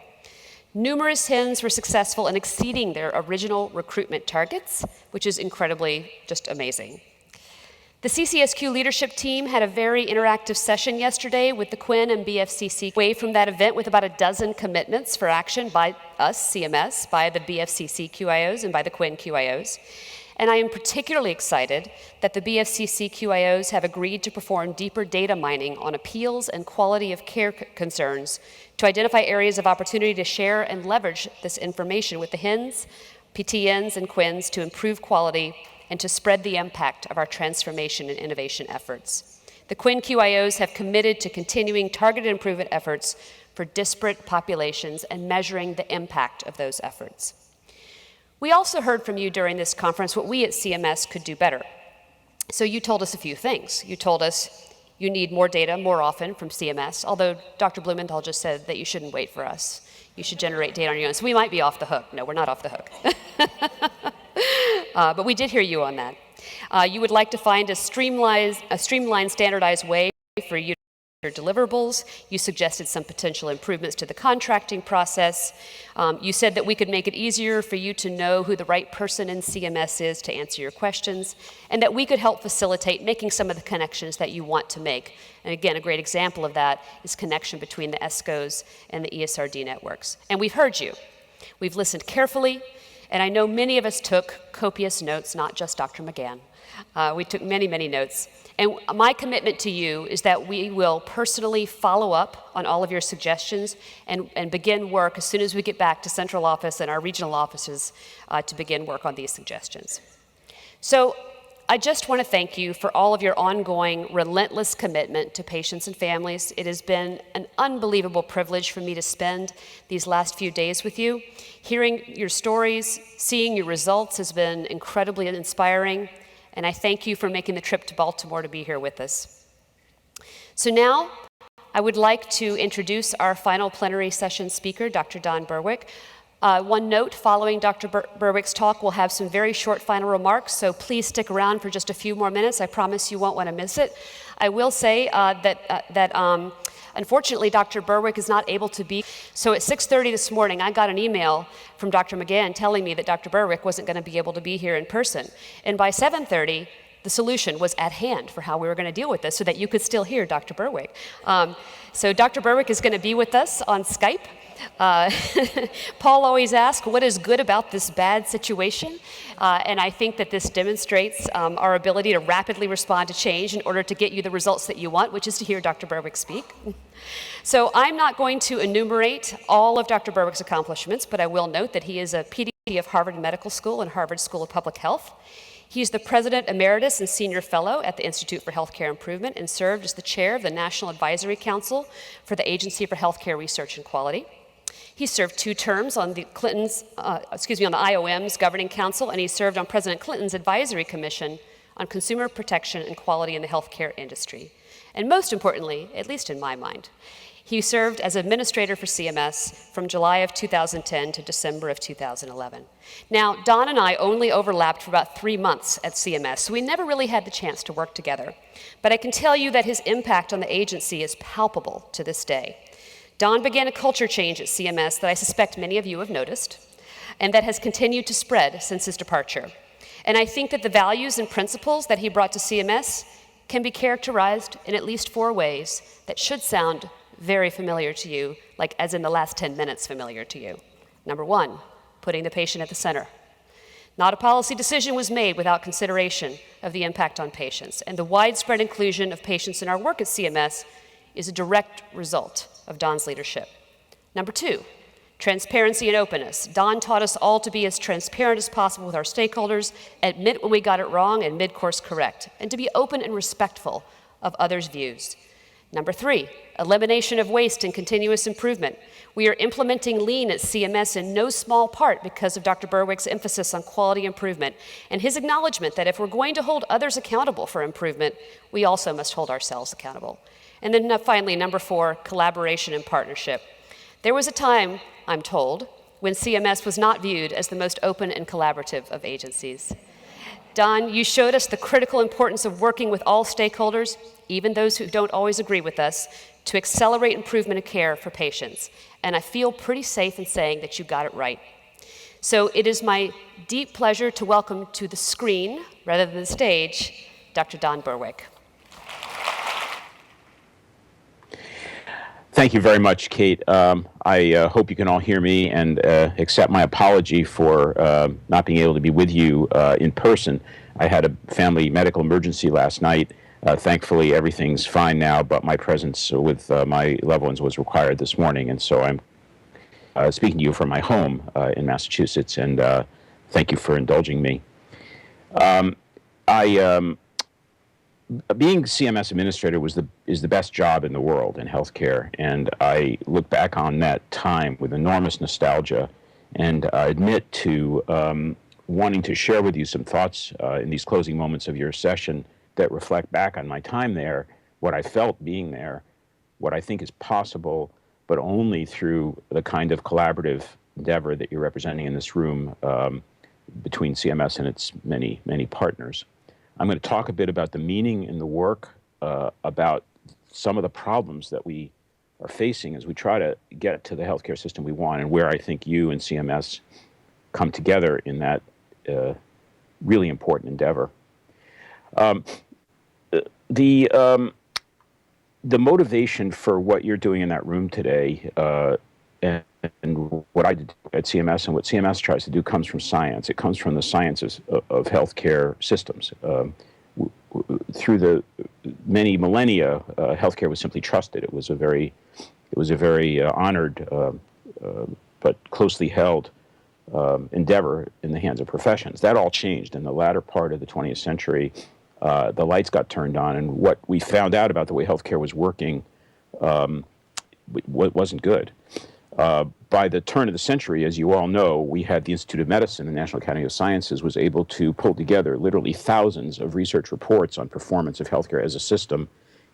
Numerous HINs were successful in exceeding their original recruitment targets, which is incredibly just amazing. The CCSQ leadership team had a very interactive session yesterday with the Quinn and BFCC. Away from that event with about a dozen commitments for action by us, CMS, by the BFCC QIOs, and by the Quinn QIOs. And I am particularly excited that the BFCC QIOs have agreed to perform deeper data mining on appeals and quality of care concerns to identify areas of opportunity to share and leverage this information with the HINs, PTNs, and QINs to improve quality and to spread the impact of our transformation and innovation efforts. The QIN QIOs have committed to continuing targeted improvement efforts for disparate populations and measuring the impact of those efforts. We also heard from you during this conference what we at CMS could do better. So you told us a few things. You told us you need more data more often from CMS, although Dr. Blumenthal just said that you shouldn't wait for us. You should generate data on your own. So we might be off the hook. No, we're not off the hook. But we did hear you on that. You would like to find a streamlined, standardized way for you your deliverables. You suggested some potential improvements to the contracting process. You said that we could make it easier for you to know who the right person in CMS is to answer your questions, and that we could help facilitate making some of the connections that you want to make. And again, a great example of that is connection between the ESCOs and the ESRD networks. And we've heard you. We've listened carefully, and I know many of us took copious notes, not just Dr. McGann. We took many, many notes. And my commitment to you is that we will personally follow up on all of your suggestions and begin work as soon as we get back to central office and our regional offices to begin work on these suggestions. So I just want to thank you for all of your ongoing, relentless commitment to patients and families. It has been an unbelievable privilege for me to spend these last few days with you. Hearing your stories, seeing your results has been incredibly inspiring. And I thank you for making the trip to Baltimore to be here with us. So now, I would like to introduce our final plenary session speaker, Dr. Don Berwick. One note, following Dr. Berwick's talk, we'll have some very short final remarks, so please stick around for just a few more minutes. I promise you won't want to miss it. I will say that unfortunately, Dr. Berwick is not able to be. So at 6:30 this morning, I got an email from Dr. McGann telling me that Dr. Berwick wasn't going to be able to be here in person. And by 7:30, the solution was at hand for how we were going to deal with this so that you could still hear Dr. Berwick. So Dr. Berwick is going to be with us on Skype. Paul always asks, what is good about this bad situation? And I think that this demonstrates our ability to rapidly respond to change in order to get you the results that you want, which is to hear Dr. Berwick speak. So I'm not going to enumerate all of Dr. Berwick's accomplishments, but I will note that he is a PD of Harvard Medical School and Harvard School of Public Health. He's the President Emeritus and Senior Fellow at the Institute for Healthcare Improvement and served as the Chair of the National Advisory Council for the Agency for Healthcare Research and Quality. He served 2 terms on the on the IOM's Governing Council, and he served on President Clinton's Advisory Commission on Consumer Protection and Quality in the Healthcare Industry. And most importantly, at least in my mind, he served as administrator for CMS from July of 2010 to December of 2011. Now, Don and I only overlapped for about 3 months at CMS, so we never really had the chance to work together. But I can tell you that his impact on the agency is palpable to this day. Don began a culture change at CMS that I suspect many of you have noticed, and that has continued to spread since his departure. And I think that the values and principles that he brought to CMS can be characterized in at least 4 ways that should sound very familiar to you, like as in the last 10 minutes familiar to you. Number 1, putting the patient at the center. Not a policy decision was made without consideration of the impact on patients, and the widespread inclusion of patients in our work at CMS is a direct result of Don's leadership. Number 2, transparency and openness. Don taught us all to be as transparent as possible with our stakeholders, admit when we got it wrong, and mid-course correct, and to be open and respectful of others' views. Number 3, elimination of waste and continuous improvement. We are implementing Lean at CMS in no small part because of Dr. Berwick's emphasis on quality improvement and his acknowledgement that if we're going to hold others accountable for improvement, we also must hold ourselves accountable. And then finally, number 4, collaboration and partnership. There was a time, I'm told, when CMS was not viewed as the most open and collaborative of agencies. Don, you showed us the critical importance of working with all stakeholders, even those who don't always agree with us, to accelerate improvement of care for patients. And I feel pretty safe in saying that you got it right. So it is my deep pleasure to welcome to the screen, rather than the stage, Dr. Don Berwick. Thank you very much, Kate. I hope you can all hear me and accept my apology for not being able to be with you in person. I had a family medical emergency last night. Thankfully, everything's fine now, but my presence with my loved ones was required this morning, and so I'm speaking to you from my home in Massachusetts, and thank you for indulging me. Being CMS administrator is the best job in the world in healthcare, and I look back on that time with enormous nostalgia, and I admit to wanting to share with you some thoughts in these closing moments of your session that reflect back on my time there, what I felt being there, what I think is possible, but only through the kind of collaborative endeavor that you're representing in this room between CMS and its many, many partners. I'm going to talk a bit about the meaning in the work, about some of the problems that we are facing as we try to get to the healthcare system we want, and where I think you and CMS come together in that really important endeavor. The motivation for what you're doing in that room today and what I did at CMS and what CMS tries to do comes from science. It comes from the sciences of healthcare systems. Through the many millennia, healthcare was simply trusted. It was a very honored but closely held endeavor in the hands of professions. That all changed in the latter part of the 20th century. The lights got turned on, and what we found out about the way healthcare was working wasn't good. By the turn of the century, as you all know, we had the Institute of Medicine, the National Academy of Sciences was able to pull together literally thousands of research reports on performance of healthcare as a system,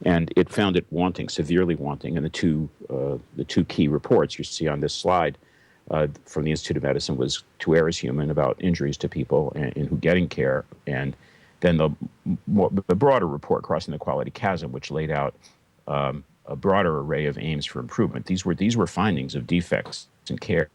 and it found it wanting, severely wanting. And the two key reports you see on this slide from the Institute of Medicine was To Err Is Human, about injuries to people and who getting care, and then the broader report, Crossing the Quality Chasm, which laid out a broader array of aims for improvement. These were findings of defects in care,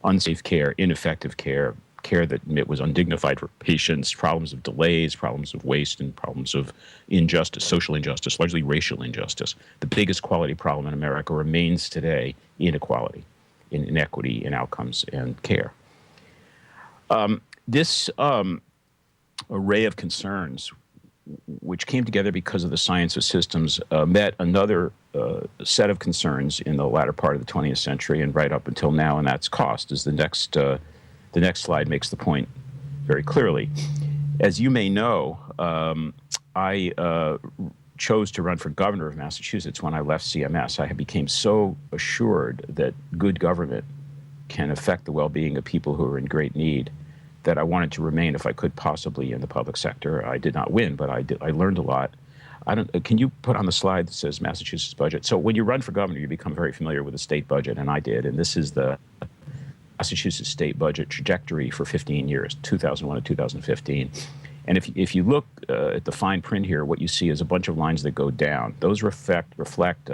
unsafe care, ineffective care, care that was undignified for patients, problems of delays, problems of waste, and problems of injustice, social injustice, largely racial injustice. The biggest quality problem in America remains today inequality, inequity in outcomes and care. This array of concerns, which came together because of the science of systems, met another set of concerns in the latter part of the 20th century and right up until now, and that's cost, as the next slide makes the point very clearly. As you may know, I chose to run for governor of Massachusetts when I left CMS. I became so assured that good government can affect the well-being of people who are in great need that I wanted to remain, if I could possibly, in the public sector. I did not win, but I learned a lot. Can you put on the slide that says Massachusetts budget? So when you run for governor, you become very familiar with the state budget, and I did. And this is the Massachusetts state budget trajectory for 15 years, 2001 to 2015. And if you look at the fine print here, what you see is a bunch of lines that go down. Those reflect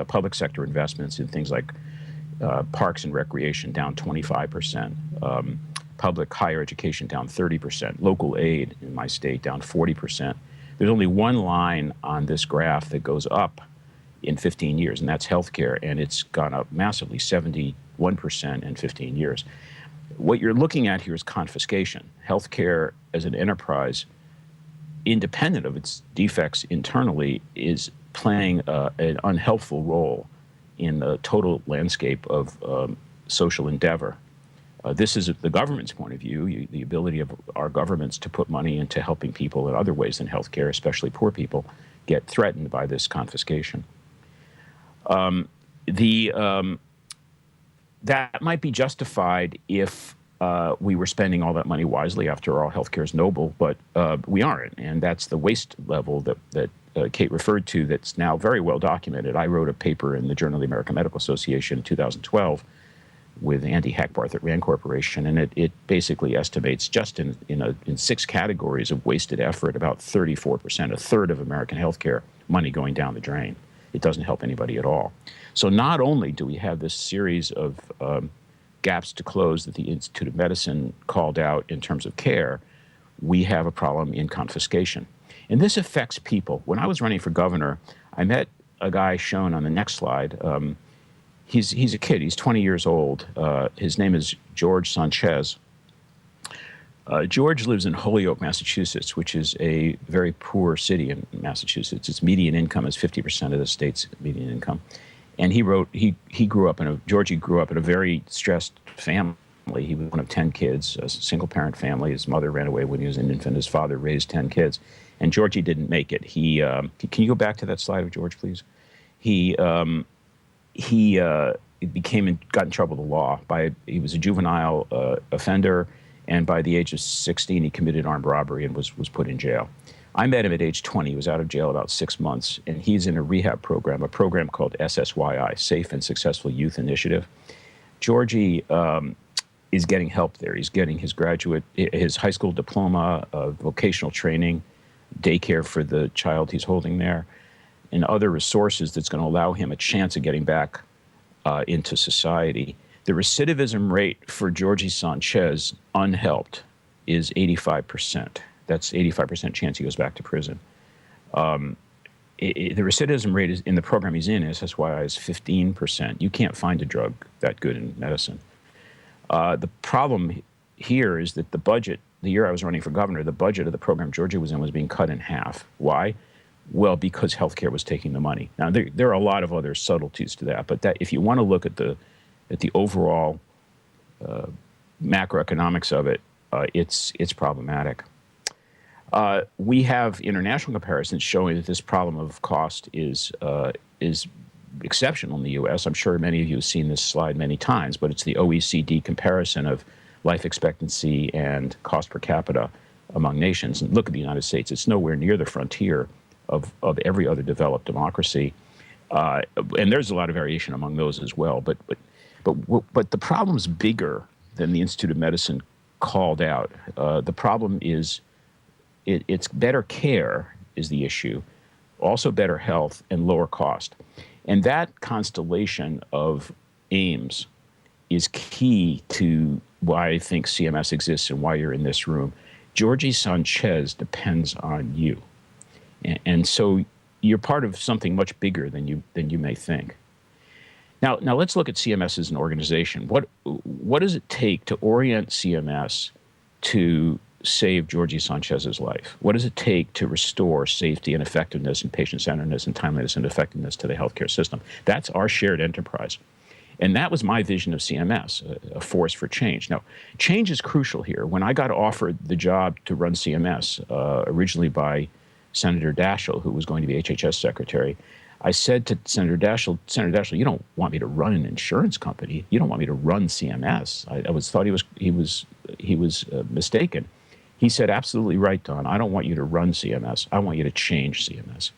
public sector investments in things like parks and recreation, down 25%. Public higher education down 30%, local aid in my state down 40%. There's only one line on this graph that goes up in 15 years, and that's healthcare, and it's gone up massively, 71% in 15 years. What you're looking at here is confiscation. Healthcare as an enterprise, independent of its defects internally, is playing an unhelpful role in the total landscape of social endeavor. This is the government's point of view, the ability of our governments to put money into helping people in other ways than healthcare, especially poor people, get threatened by this confiscation. That might be justified if we were spending all that money wisely. After all, healthcare is noble, but we aren't, and that's the waste level that Kate referred to that's now very well documented. I wrote a paper in the Journal of the American Medical Association in 2012 with Andy Hackbarth at RAND Corporation, and it basically estimates just in 6 categories of wasted effort, about 34%, a third of American healthcare money going down the drain. It doesn't help anybody at all. So not only do we have this series of gaps to close that the Institute of Medicine called out in terms of care, we have a problem in confiscation. And this affects people. When I was running for governor, I met a guy shown on the next slide. He's a kid. He's 20 years old. His name is George Sanchez. George lives in Holyoke, Massachusetts, which is a very poor city in Massachusetts. Its median income is 50% of the state's median income. And Georgie grew up in a very stressed family. He was one of 10 kids, a single-parent family. His mother ran away when he was an infant. His father raised 10 kids. And Georgie didn't make it. Can you go back to that slide of George, please? He got in trouble with the law. He was a juvenile offender, and by the age of 16, he committed armed robbery and was put in jail. I met him at age 20. He was out of jail about 6 months, and he's in a rehab program, a program called SSYI, Safe and Successful Youth Initiative. Georgie is getting help there. He's getting his high school diploma, vocational training, daycare for the child he's holding there, and other resources that's going to allow him a chance of getting back into society. The recidivism rate for Georgie Sanchez, unhelped, is 85%. That's 85% chance he goes back to prison. The recidivism rate in the program he's in, SSYI, is 15%. You can't find a drug that good in medicine. The problem here is that the budget, the year I was running for governor, the budget of the program Georgie was in was being cut in half. Why? Well, because healthcare was taking the money. Now, there are a lot of other subtleties to that, but if you want to look at the overall macroeconomics of it, it's problematic. We have international comparisons showing that this problem of cost is exceptional in the U.S. I'm sure many of you have seen this slide many times, but it's the OECD comparison of life expectancy and cost per capita among nations. And look at the United States. It's nowhere near the frontier of every other developed democracy. And there's a lot of variation among those as well. But the problem's bigger than the Institute of Medicine called out. The problem is it's better care is the issue, also better health and lower cost. And that constellation of aims is key to why I think CMS exists and why you're in this room. Georgie Sanchez depends on you. And so you're part of something much bigger than you may think. Now let's look at CMS as an organization. What does it take to orient CMS to save Georgie Sanchez's life? What does it take to restore safety and effectiveness and patient-centeredness and timeliness and effectiveness to the healthcare system? That's our shared enterprise. And that was my vision of CMS, a force for change. Now, change is crucial here. When I got offered the job to run CMS, originally by Senator Daschle, who was going to be HHS secretary, I said to Senator Daschle, you don't want me to run an insurance company. You don't want me to run CMS. I thought he was mistaken. He said, absolutely right, Don. I don't want you to run CMS. I want you to change CMS.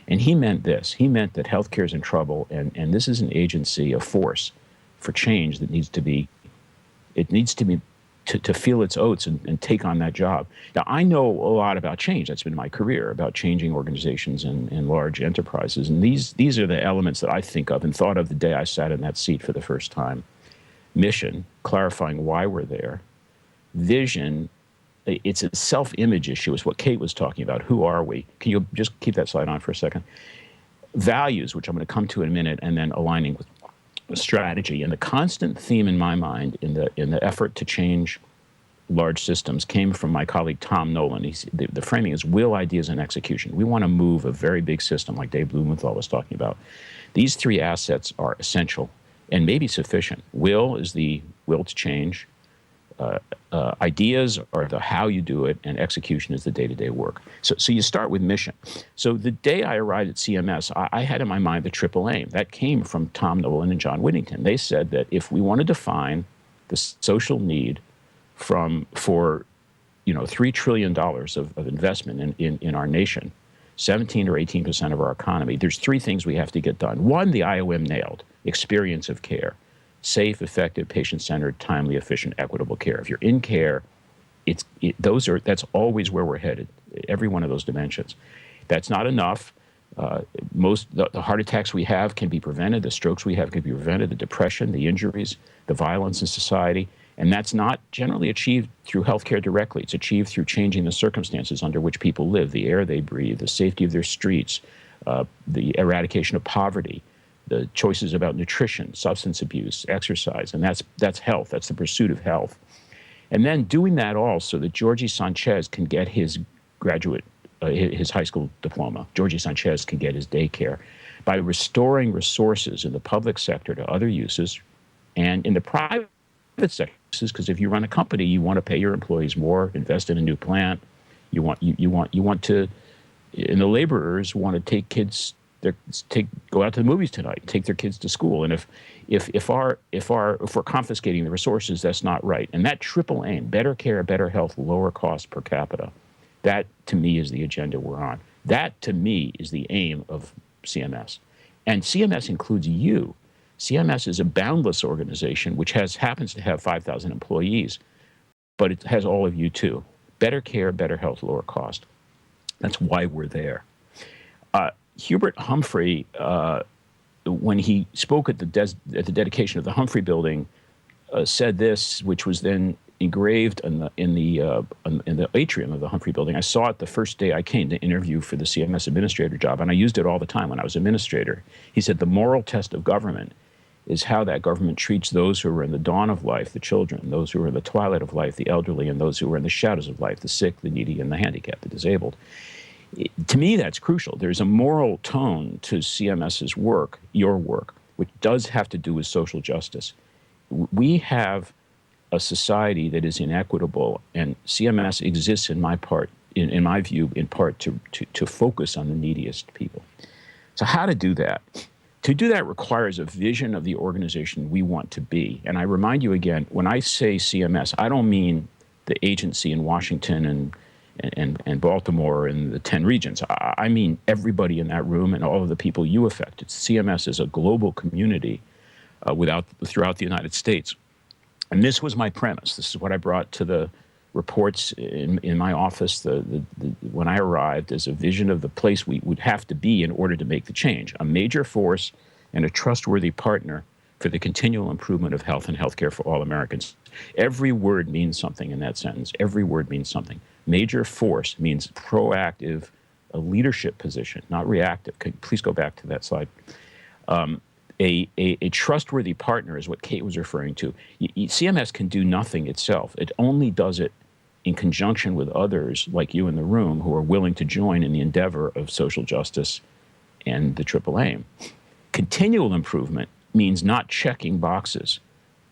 And he meant this. He meant that healthcare is in trouble, and this is an agency, a force for change that needs to feel its oats and take on that job. Now, I know a lot about change. That's been my career, about changing organizations and large enterprises. And these are the elements that I think of and thought of the day I sat in that seat for the first time. Mission, clarifying why we're there. Vision, it's a self-image issue, is what Kate was talking about. Who are we? Can you just keep that slide on for a second? Values, which I'm going to come to in a minute, and then aligning with strategy. And the constant theme in my mind in the effort to change large systems came from my colleague Tom Nolan. The framing is will, ideas, and execution. We want to move a very big system like Dave Blumenthal was talking about. These three assets are essential and maybe sufficient. Will is the will to change. Ideas are the how you do it, and execution is the day-to-day work. So you start with mission. So the day I arrived at CMS, I had in my mind the triple aim. That came from Tom Nolan and John Whittington. They said that if we want to define the social need for $3 trillion of investment in our nation, 17 or 18% of our economy, there's three things we have to get done. One, the IOM nailed, experience of care. Safe, effective, patient-centered, timely, efficient, equitable care. If you're in care, that's always where we're headed, every one of those dimensions. That's not enough. The heart attacks we have can be prevented, the strokes we have can be prevented, the depression, the injuries, the violence in society, and that's not generally achieved through healthcare directly. It's achieved through changing the circumstances under which people live, the air they breathe, the safety of their streets, the eradication of poverty, the choices about nutrition, substance abuse, exercise, and that's health. That's the pursuit of health. And then doing that all so that Georgie Sanchez can get his his high school diploma. Georgie Sanchez can get his daycare by restoring resources in the public sector to other uses and in the private sector, because if you run a company, you want to pay your employees more, invest in a new plant. You want to, and the laborers want to take kids, go out to the movies tonight, take their kids to school. And if we're confiscating the resources, that's not right. And that triple aim, better care, better health, lower cost per capita, that to me is the agenda we're on. That to me is the aim of CMS. And CMS includes you. CMS is a boundless organization which happens to have 5,000 employees, but it has all of you too. Better care, better health, lower cost. That's why we're there. Hubert Humphrey, when he spoke at the dedication of the Humphrey Building, said this, which was then engraved in the atrium of the Humphrey Building. I saw it the first day I came to interview for the CMS administrator job, and I used it all the time when I was administrator. He said, the moral test of government is how that government treats those who are in the dawn of life, the children, those who are in the twilight of life, the elderly, and those who are in the shadows of life, the sick, the needy, and the handicapped, the disabled. To me, that's crucial. There's a moral tone to CMS's work, your work, which does have to do with social justice. We have a society that is inequitable, and CMS exists, in my view, in part to focus on the neediest people. So how to do that? To do that requires a vision of the organization we want to be. And I remind you again, when I say CMS, I don't mean the agency in Washington and Baltimore and the 10 regions. I mean everybody in that room and all of the people you affect. CMS is a global community throughout the United States. And this was my premise. This is what I brought to the reports in my office when I arrived, as a vision of the place we would have to be in order to make the change. A major force and a trustworthy partner for the continual improvement of health and healthcare for all Americans. Every word means something in that sentence. Every word means something. Major force means proactive, a leadership position, not reactive. Please go back to that slide. A trustworthy partner is what Kate was referring to. CMS can do nothing itself. It only does it in conjunction with others like you in the room who are willing to join in the endeavor of social justice and the triple aim. Continual improvement means not checking boxes,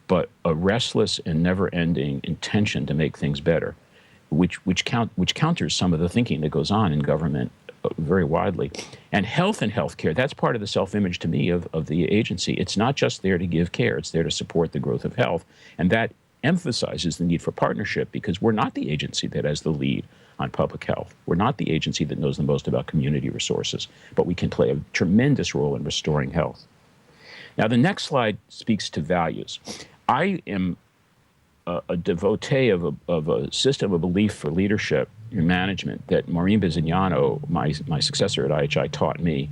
but a restless and never-ending intention to make things better, which counters some of the thinking that goes on in government very widely. And health and healthcare, that's part of the self-image to me of the agency. It's not just there to give care, it's there to support the growth of health. And that emphasizes the need for partnership, because we're not the agency that has the lead on public health. We're not the agency that knows the most about community resources, but we can play a tremendous role in restoring health. Now, the next slide speaks to values. I am a devotee of a system of belief for leadership and management that Maureen Bisignano, my successor at IHI, taught me,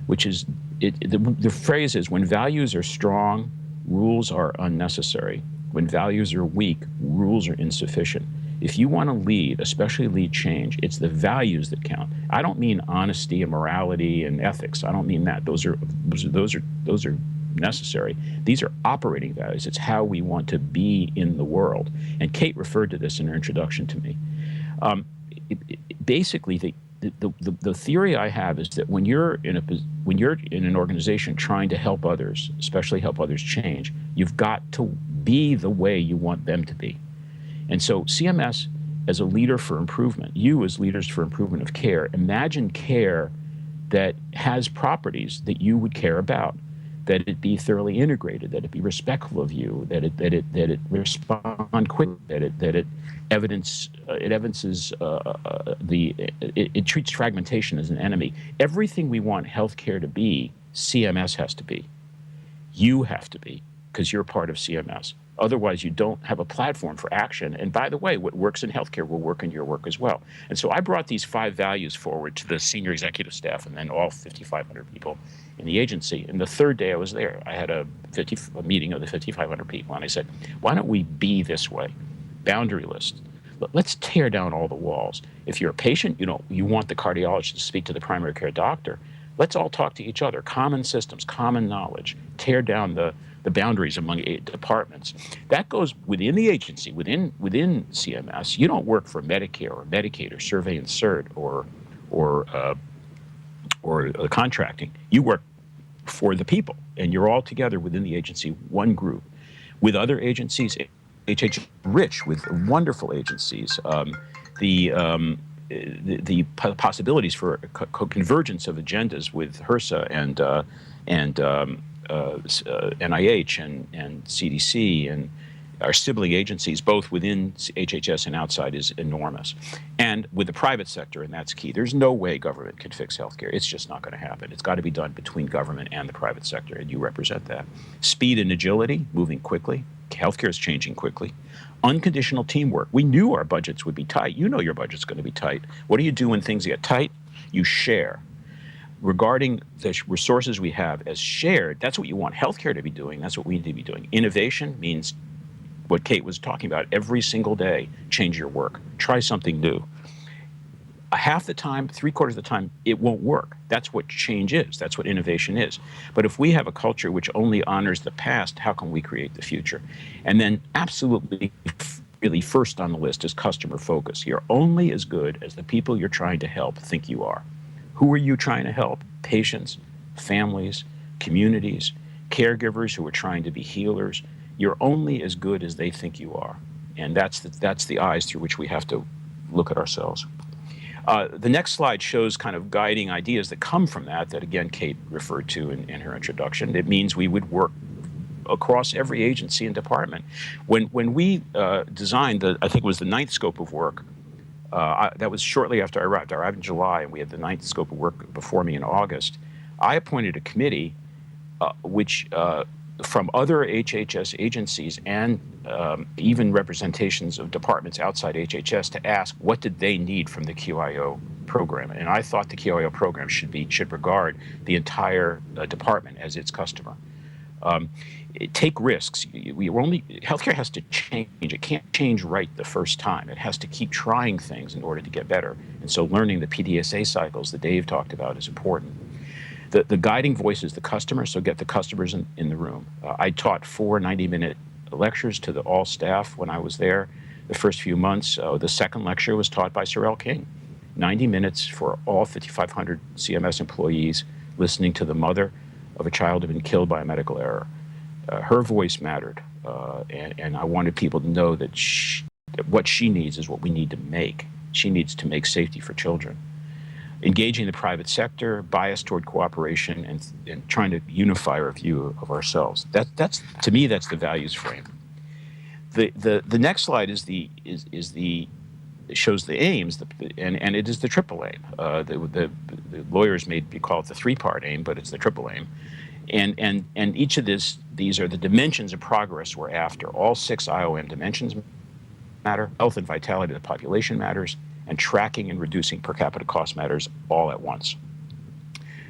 which is, the phrase is, when values are strong, rules are unnecessary. When values are weak, rules are insufficient. If you want to lead, especially lead change, it's the values that count. I don't mean honesty and morality and ethics. I don't mean that. Those are necessary. These are operating values. It's how we want to be in the world. And Kate referred to this in her introduction to me. Basically, the theory I have is that when you're in an organization trying to help others, especially help others change, you've got to be the way you want them to be. And so CMS as a leader for improvement, you as leaders for improvement of care, imagine care that has properties that you would care about, that it be thoroughly integrated, that it be respectful of you, that it respond quick, it treats fragmentation as an enemy. Everything we want healthcare to be, CMS has to be. You have to be, because you're part of CMS. Otherwise, you don't have a platform for action. And by the way, what works in healthcare will work in your work as well. And so I brought these 5 values forward to the senior executive staff and then all 5,500 people in the agency. And the third day I was there, I had a meeting of the 5,500 people, and I said, why don't we be this way? Boundary list. Let's tear down all the walls. If you're a patient, you want the cardiologist to speak to the primary care doctor. Let's all talk to each other. Common systems, common knowledge. Tear down the boundaries among departments. That goes within the agency, within CMS. You don't work for Medicare or Medicaid or Survey and Cert or contracting. You work for the people, and you're all together within the agency, one group. With other agencies, HHS rich with wonderful agencies. The possibilities for convergence of agendas with HRSA and NIH and CDC and our sibling agencies, both within HHS and outside, is enormous. And with the private sector, and that's key, there's no way government can fix healthcare. It's just not going to happen. It's got to be done between government and the private sector, and you represent that. Speed and agility, moving quickly. Healthcare is changing quickly. Unconditional teamwork. We knew our budgets would be tight. You know your budget's going to be tight. What do you do when things get tight? You share. Regarding the resources we have as shared, that's what you want healthcare to be doing. That's what we need to be doing. Innovation means what Kate was talking about. Every single day, change your work. Try something new. Half the time, 3/4 of the time, it won't work. That's what change is. That's what innovation is. But if we have a culture which only honors the past, how can we create the future? And then absolutely, really first on the list is customer focus. You're only as good as the people you're trying to help think you are. Who are you trying to help? Patients, families, communities, caregivers who are trying to be healers. You're only as good as they think you are. And that's the eyes through which we have to look at ourselves. The next slide shows kind of guiding ideas that come from that again, Kate referred to in her introduction. It means we would work across every agency and department. When we designed I think it was the 9th scope of work, that was shortly after I arrived. I arrived in July, and we had the 9th scope of work before me in August. I appointed a committee which from other HHS agencies and even representations of departments outside HHS to ask what did they need from the QIO program. And I thought the QIO program should regard the entire department as its customer. Take risks. Healthcare has to change. It can't change right the first time. It has to keep trying things in order to get better. And so learning the PDSA cycles that Dave talked about is important. The guiding voice is the customer, so get the customers in the room. I taught 4 90-minute lectures to all staff when I was there the first few months. The second lecture was taught by Sorrel King. 90 minutes for all 5,500 CMS employees listening to the mother of a child who had been killed by a medical error. Her voice mattered, and I wanted people to know that what she needs is what we need to make. She needs to make safety for children. Engaging the private sector, bias toward cooperation, and trying to unify our view of ourselves. That's to me, that's the values frame. The next slide shows the aims, and it is the triple aim. The lawyers may call it the 3-part aim, but it's the triple aim. And each of these are the dimensions of progress we're after. All 6 IOM dimensions matter. Health and vitality of the population matters, and tracking and reducing per capita cost matters all at once.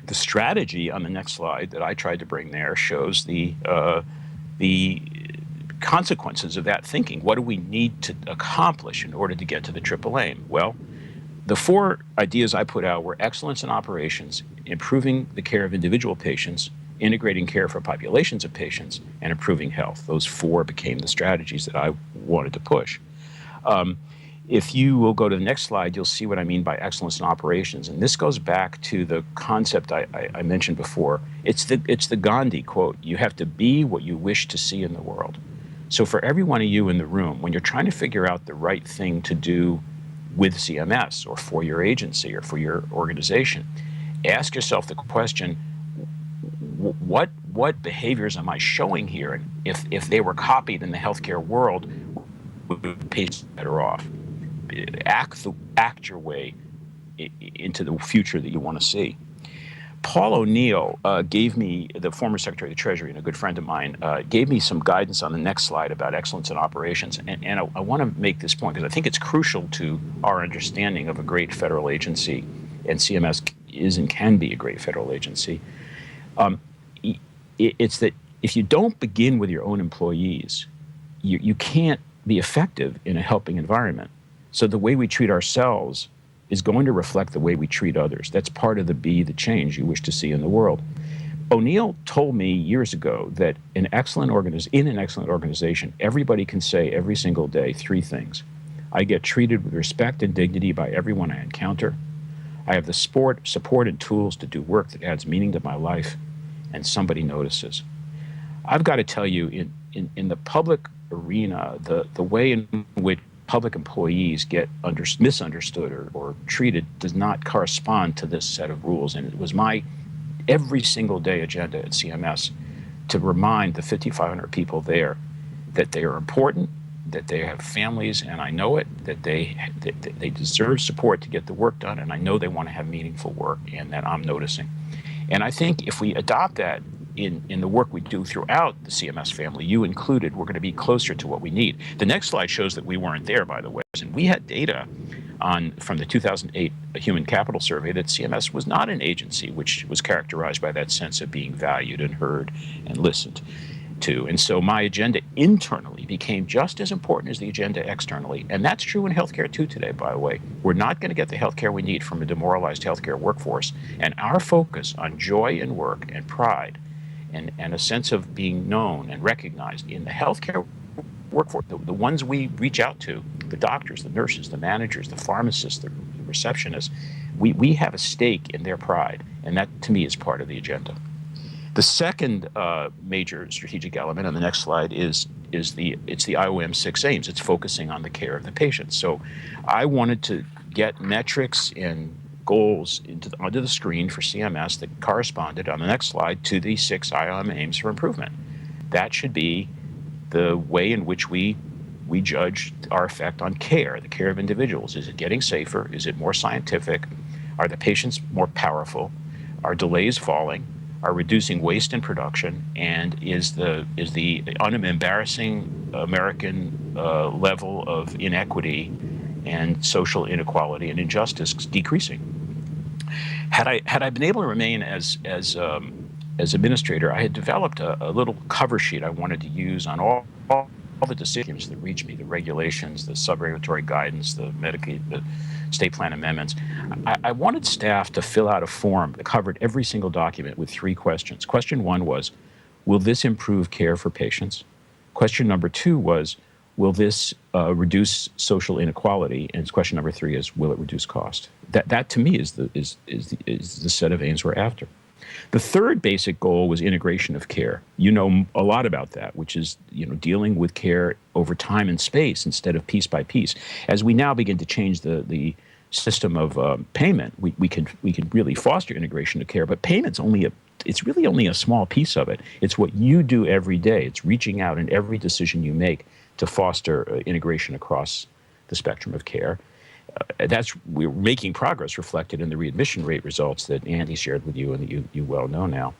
The strategy on the next slide that I tried to bring there shows the consequences of that thinking. What do we need to accomplish in order to get to the triple aim? Well, the 4 ideas I put out were excellence in operations, improving the care of individual patients, integrating care for populations of patients, and improving health. Those 4 became the strategies that I wanted to push. If you will go to the next slide, you'll see what I mean by excellence in operations. And this goes back to the concept I mentioned before. It's the Gandhi quote, you have to be what you wish to see in the world. So for every one of you in the room, when you're trying to figure out the right thing to do with CMS or for your agency or for your organization, ask yourself the question, what behaviors am I showing here? And if they were copied in the healthcare world, would patients better off? Act your way into the future that you want to see. Paul O'Neill gave me, the former Secretary of the Treasury and a good friend of mine, gave me some guidance on the next slide about excellence in operations. And I want to make this point because I think it's crucial to our understanding of a great federal agency, and CMS is and can be a great federal agency. It's that if you don't begin with your own employees, you can't be effective in a helping environment. So the way we treat ourselves is going to reflect the way we treat others. That's part of the be the change you wish to see in the world. O'Neill told me years ago that in an excellent organization, everybody can say every single day 3 things. I get treated with respect and dignity by everyone I encounter. I have the support and tools to do work that adds meaning to my life, and somebody notices. I've got to tell you, in the public arena, the way in which public employees get misunderstood or treated does not correspond to this set of rules. And it was my every single day agenda at CMS to remind the 5,500 people there that they are important, that they have families, and I know it, that they deserve support to get the work done, and I know they want to have meaningful work, and that I'm noticing. And I think if we adopt that in the work we do throughout the CMS family, you included, we're going to be closer to what we need. The next slide shows that we weren't there, by the way. And we had data from the 2008 Human Capital Survey that CMS was not an agency which was characterized by that sense of being valued and heard and listened to. And so my agenda internally became just as important as the agenda externally. And that's true in healthcare too today, by the way. We're not going to get the healthcare we need from a demoralized healthcare workforce. And our focus on joy in work and pride and a sense of being known and recognized in the healthcare workforce, the ones we reach out to, the doctors, the nurses, the managers, the pharmacists, the receptionists, we have a stake in their pride. And that, to me, is part of the agenda. The second major strategic element on the next slide is the IOM 6 aims. It's focusing on the care of the patient. So I wanted to get metrics and goals onto the screen for CMS that corresponded on the next slide to the 6 IOM aims for improvement. That should be the way in which we judge our effect on care, the care of individuals. Is it getting safer? Is it more scientific? Are the patients more powerful? Are delays falling? Are reducing waste in production? And is the unembarrassing American level of inequity and social inequality and injustice decreasing? Had I been able to remain as administrator, I had developed a little cover sheet I wanted to use on all the decisions that reach me, the regulations, the sub-regulatory guidance, the Medicaid, the state plan amendments. I wanted staff to fill out a form that covered every single document with 3 questions. Question 1 was, will this improve care for patients? Question number 2 was, will this reduce social inequality? And question number 3 is, will it reduce cost? That to me is the set of aims we're after. The third basic goal was integration of care. You know a lot about that, which is dealing with care over time and space instead of piece by piece. As we now begin to change the system of payment, we can really foster integration of care. But payment's it's really only a small piece of it. It's what you do every day. It's reaching out in every decision you make to foster integration across the spectrum of care. We're making progress reflected in the readmission rate results that Andy shared with you and that you well know now.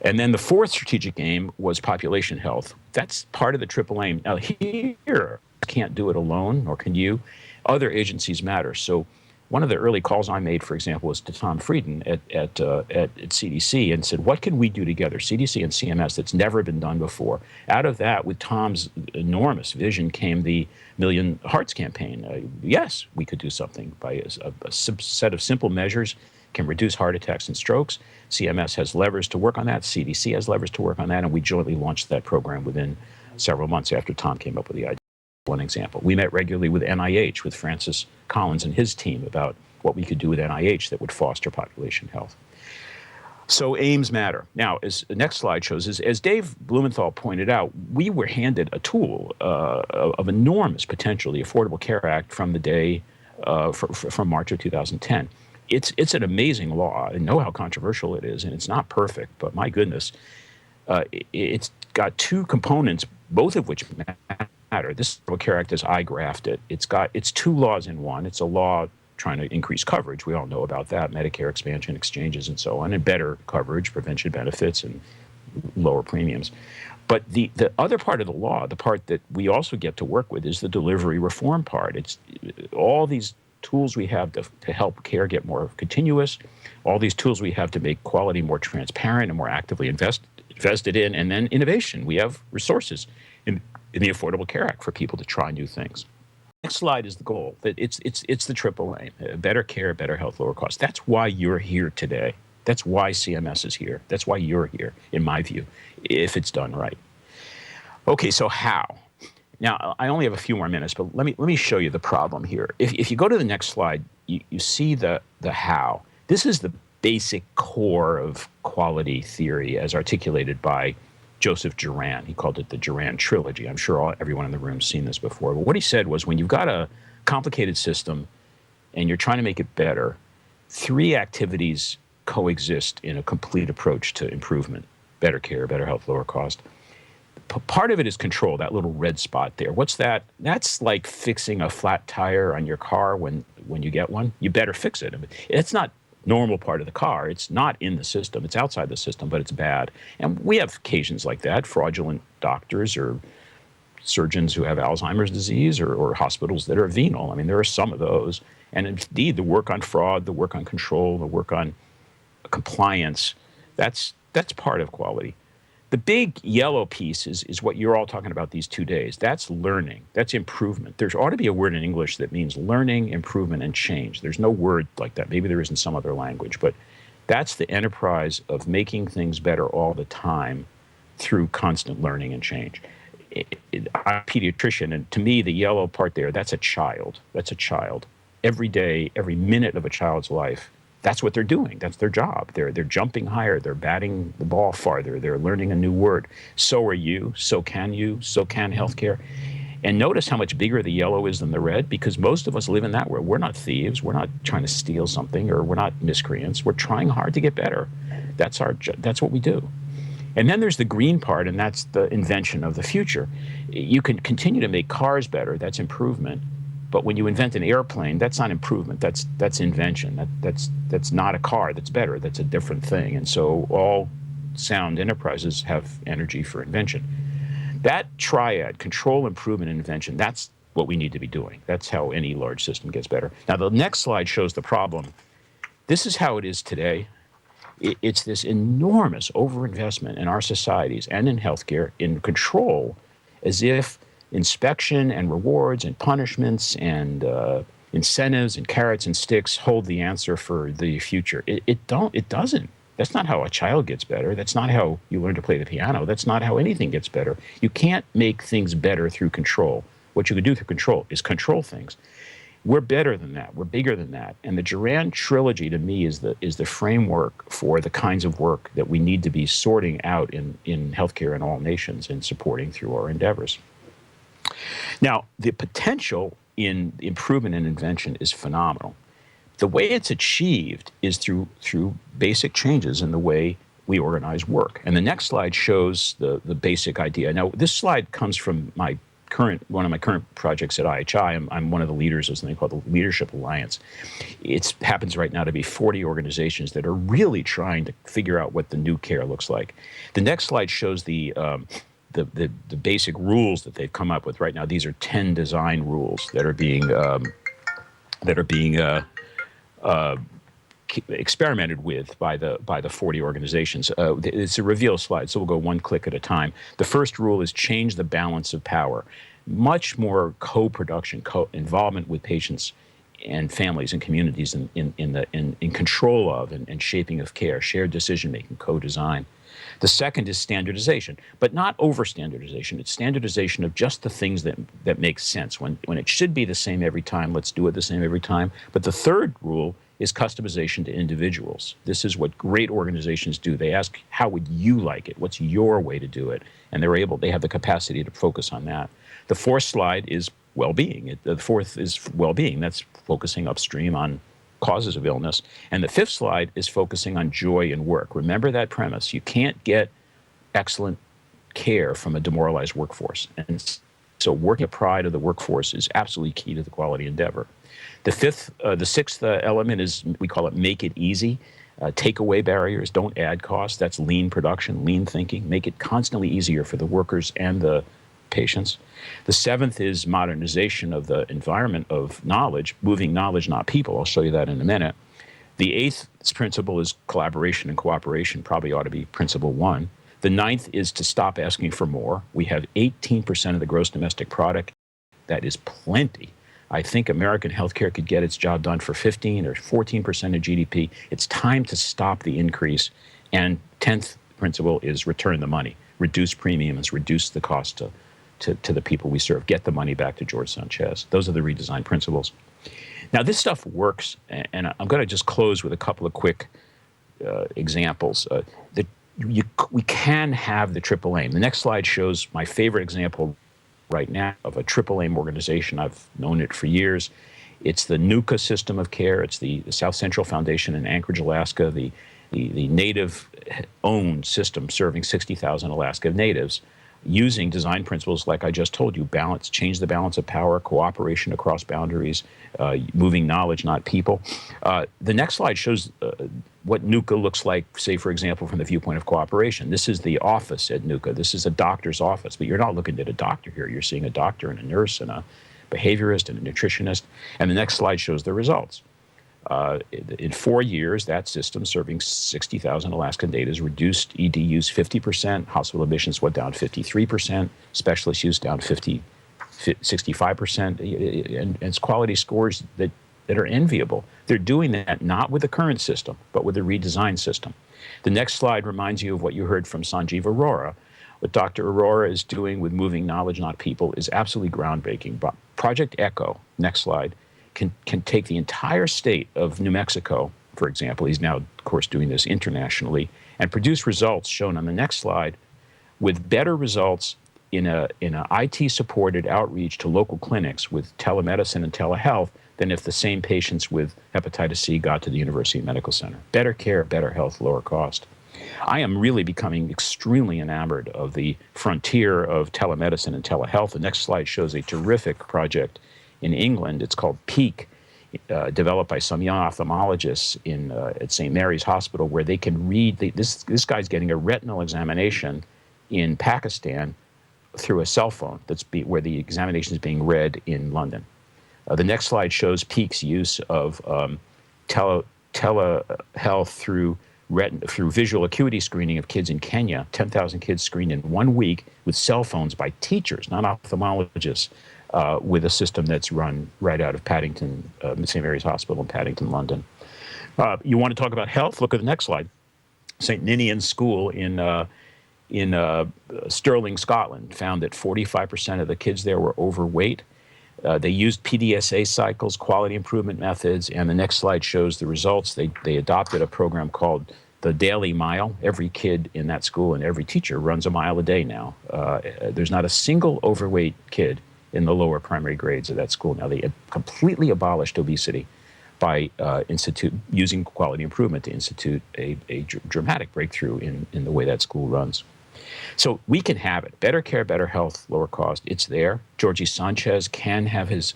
And then the fourth strategic aim was population health. That's part of the triple aim. Now here, can't do it alone, nor can you. Other agencies matter. So one of the early calls I made, for example, was to Tom Frieden at CDC and said, what can we do together, CDC and CMS, that's never been done before? Out of that, with Tom's enormous vision, came the Million Hearts campaign. Yes, we could do something by a set of simple measures can reduce heart attacks and strokes. CMS has levers to work on that. CDC has levers to work on that. And we jointly launched that program within several months after Tom came up with the idea. One example. We met regularly with NIH, with Francis Collins and his team about what we could do with NIH that would foster population health. So aims matter. Now, as the next slide shows, as Dave Blumenthal pointed out, we were handed a tool of enormous potential, the Affordable Care Act, from the day, from March of 2010. It's an amazing law. I know how controversial it is, and it's not perfect, but my goodness, it's got 2 components, both of which matter. This Affordable Care Act, as I graphed it, it's 2 laws in one. It's a law trying to increase coverage. We all know about that, Medicare expansion, exchanges, and so on, and better coverage, prevention benefits, and lower premiums. But the other part of the law, the part that we also get to work with, is the delivery reform part. It's all these tools we have to help care get more continuous, all these tools we have to make quality more transparent and more actively invested in, and then innovation. We have resources in the Affordable Care Act for people to try new things. next slide is the goal. That it's the triple aim: better care, better health, lower cost. That's why you're here today. That's why CMS is here. That's why you're here, in my view, if it's done right. Okay, so how? Now, I only have a few more minutes, but let me show you the problem here. If you go to the next slide, you see the how. This is the basic core of quality theory as articulated by Joseph Juran. He called it the Juran trilogy. I'm sure everyone in the room has seen this before. But what he said was, when you've got a complicated system and you're trying to make it better, three activities coexist in a complete approach to improvement: better care, better health, lower cost. Part of it is control, that little red spot there. What's that? That's like fixing a flat tire on your car when you get one. You better fix it. I mean, it's not normal part of the car. It's not in the system. It's outside the system, but it's bad. And we have occasions like that: fraudulent doctors or surgeons who have Alzheimer's disease, or hospitals that are venal. I mean, there are some of those. And indeed, the work on fraud, the work on control, the work on compliance, that's part of quality. The big yellow piece is what you're all talking about these 2 days. That's learning. That's improvement. There ought to be a word in English that means learning, improvement, and change. There's no word like that. Maybe there is in some other language, but that's the enterprise of making things better all the time through constant learning and change. I'm a pediatrician, and to me, the yellow part there, that's a child. That's a child. Every day, every minute of a child's life, that's what they're doing. That's their job. They're jumping higher. They're batting the ball farther. They're learning a new word. So are you. So can you. So can healthcare. And notice how much bigger the yellow is than the red, because most of us live in that world. We're not thieves. We're not trying to steal something, or we're not miscreants. We're trying hard to get better. That's what we do. And then there's the green part, and that's the invention of the future. You can continue to make cars better. That's improvement. But when you invent an airplane, that's not improvement. That's invention. That's not a car that's better. That's a different thing. And so all sound enterprises have energy for invention. That triad, control, improvement, and invention, that's what we need to be doing. That's how any large system gets better. Now, the next slide shows the problem. This is how it is today. It's this enormous overinvestment in our societies and in healthcare in control, as if inspection and rewards and punishments and incentives and carrots and sticks hold the answer for the future. It doesn't. That's not how a child gets better. That's not how you learn to play the piano. That's not how anything gets better. You can't make things better through control. What you can do through control is control things. We're better than that. We're bigger than that. And the Juran trilogy, to me, is the framework for the kinds of work that we need to be sorting out in healthcare in all nations and supporting through our endeavors. Now, the potential in improvement and invention is phenomenal. The way it's achieved is through basic changes in the way we organize work. And the next slide shows the basic idea. Now, this slide comes from one of my current projects at IHI. I'm one of the leaders of something called the Leadership Alliance. It happens right now to be 40 organizations that are really trying to figure out what the new care looks like. The next slide shows the basic rules that they've come up with right now. These are 10 design rules that are being experimented with by the 40 organizations. It's a reveal slide, so we'll go one click at a time. The first rule is change the balance of power. Much more co-production, involvement with patients and families and communities in control of and shaping of care, shared decision-making, co-design. The second is standardization, but not over-standardization. It's standardization of just the things that make sense. When it should be the same every time, let's do it the same every time. But the third rule is customization to individuals. This is what great organizations do. They ask, how would you like it? What's your way to do it? And they have the capacity to focus on that. The fourth slide is well-being. The fourth is well-being. That's focusing upstream on causes of illness. And the fifth slide is focusing on joy in work. Remember that premise. You can't get excellent care from a demoralized workforce. And so working at pride of the workforce is absolutely key to the quality endeavor. The sixth element is, we call it make it easy. Take away barriers, don't add costs. That's lean production, lean thinking. Make it constantly easier for the workers and the patients. The seventh is modernization of the environment of knowledge, moving knowledge, not people. I'll show you that in a minute. The eighth principle is collaboration and cooperation, probably ought to be principle one. The ninth is to stop asking for more. We have 18% of the gross domestic product. That is plenty. I think American healthcare could get its job done for 15 or 14% of GDP. It's time to stop the increase. And 10th principle is return the money, reduce premiums, reduce the cost to the people we serve, get the money back to George Sanchez. Those are the redesign principles. Now, this stuff works, and I'm going to just close with a couple of quick examples. We can have the triple aim. The next slide shows my favorite example right now of a triple aim organization. I've known it for years. It's the NUCA system of care. It's the South Central Foundation in Anchorage, Alaska, the native-owned system serving 60,000 Alaska natives, using design principles like I just told you: change the balance of power, cooperation across boundaries, moving knowledge, not people. The next slide shows what NUCA looks like, say, for example, from the viewpoint of cooperation. This is the office at NUCA. This is a doctor's office, but you're not looking at a doctor here. You're seeing a doctor and a nurse and a behaviorist and a nutritionist. And the next slide shows the results. In 4 years, that system, serving 60,000 Alaskan natives, reduced ED use 50%, hospital admissions went down 53%, specialist use down 65%, and it's quality scores that are enviable. They're doing that not with the current system, but with the redesigned system. The next slide reminds you of what you heard from Sanjeev Arora. What Dr. Arora is doing with moving knowledge, not people, is absolutely groundbreaking. Project ECHO, next slide, can take the entire state of New Mexico, for example. He's now, of course, doing this internationally, and produce results shown on the next slide with better results in a IT-supported outreach to local clinics with telemedicine and telehealth than if the same patients with hepatitis C got to the University Medical Center. Better care, better health, lower cost. I am really becoming extremely enamored of the frontier of telemedicine and telehealth. The next slide shows a terrific project in England. It's called PEAK, developed by some young ophthalmologists at St. Mary's Hospital, where they can read, this guy's getting a retinal examination in Pakistan through a cell phone where the examination is being read in London. The next slide shows PEAK's use of telehealth through visual acuity screening of kids in Kenya. 10,000 kids screened in 1 week with cell phones by teachers, not ophthalmologists, with a system that's run right out of Paddington, St. Mary's Hospital in Paddington, London. You want to talk about health? Look at the next slide. St. Ninian's School in Stirling, Scotland, found that 45% of the kids there were overweight. They used PDSA cycles, quality improvement methods, and the next slide shows the results. They adopted a program called the Daily Mile. Every kid in that school and every teacher runs a mile a day now. There's not a single overweight kid in the lower primary grades of that school now. They completely abolished obesity by using quality improvement to institute a dramatic breakthrough in the way that school runs. So we can have it. Better care, better health, lower cost. It's there. Georgie Sanchez can have his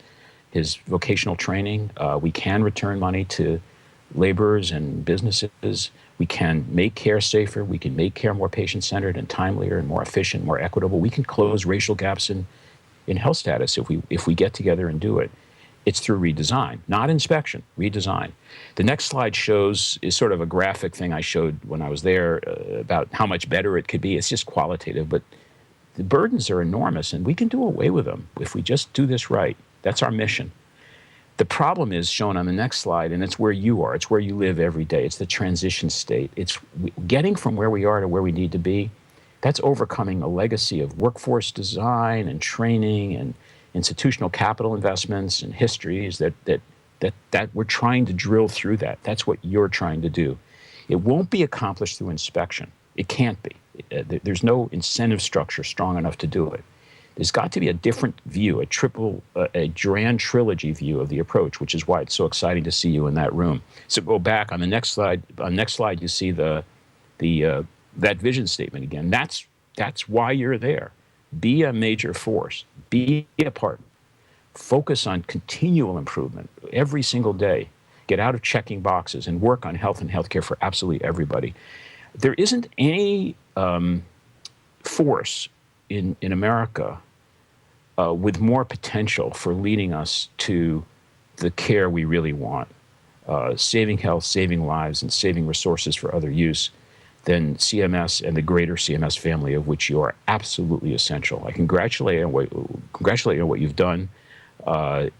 vocational training. We can return money to laborers and businesses. We can make care safer. We can make care more patient-centered and timelier and more efficient, more equitable. We can close racial gaps in health status if we get together and do it. It's through redesign, not inspection, redesign. The next slide is sort of a graphic thing I showed when I was there about how much better it could be. It's just qualitative, but the burdens are enormous, and we can do away with them if we just do this right. That's our mission. The problem is shown on the next slide, and it's where you are. It's where you live every day. It's the transition state. It's getting from where we are to where we need to be. That's overcoming a legacy of workforce design and training and institutional capital investments and histories that we're trying to drill through that. That's what you're trying to do. It won't be accomplished through inspection. It can't be. There's no incentive structure strong enough to do it. There's got to be a different view, a grand trilogy view of the approach, which is why it's so exciting to see you in that room. So go back on the next slide. On the next slide, you see that vision statement again. That's why you're there. Be a major force. Be a partner. Focus on continual improvement every single day. Get out of checking boxes and work on health and healthcare for absolutely everybody. There isn't any force in America with more potential for leading us to the care we really want, saving health, saving lives, and saving resources for other use than CMS and the greater CMS family, of which you are absolutely essential. I congratulate you on what you've done.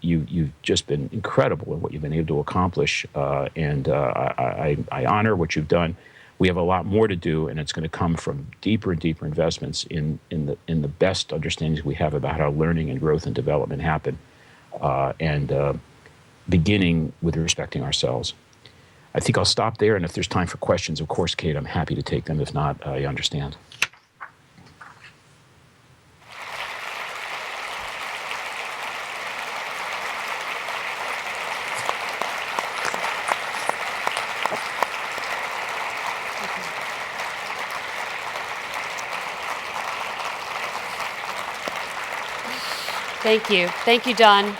You've just been incredible in what you've been able to accomplish, and I honor what you've done. We have a lot more to do, and it's going to come from deeper and deeper investments in the best understandings we have about how learning and growth and development happen, and beginning with respecting ourselves. I think I'll stop there, and if there's time for questions, of course, Kate, I'm happy to take them. If not, I understand. Thank you. Thank you, Don.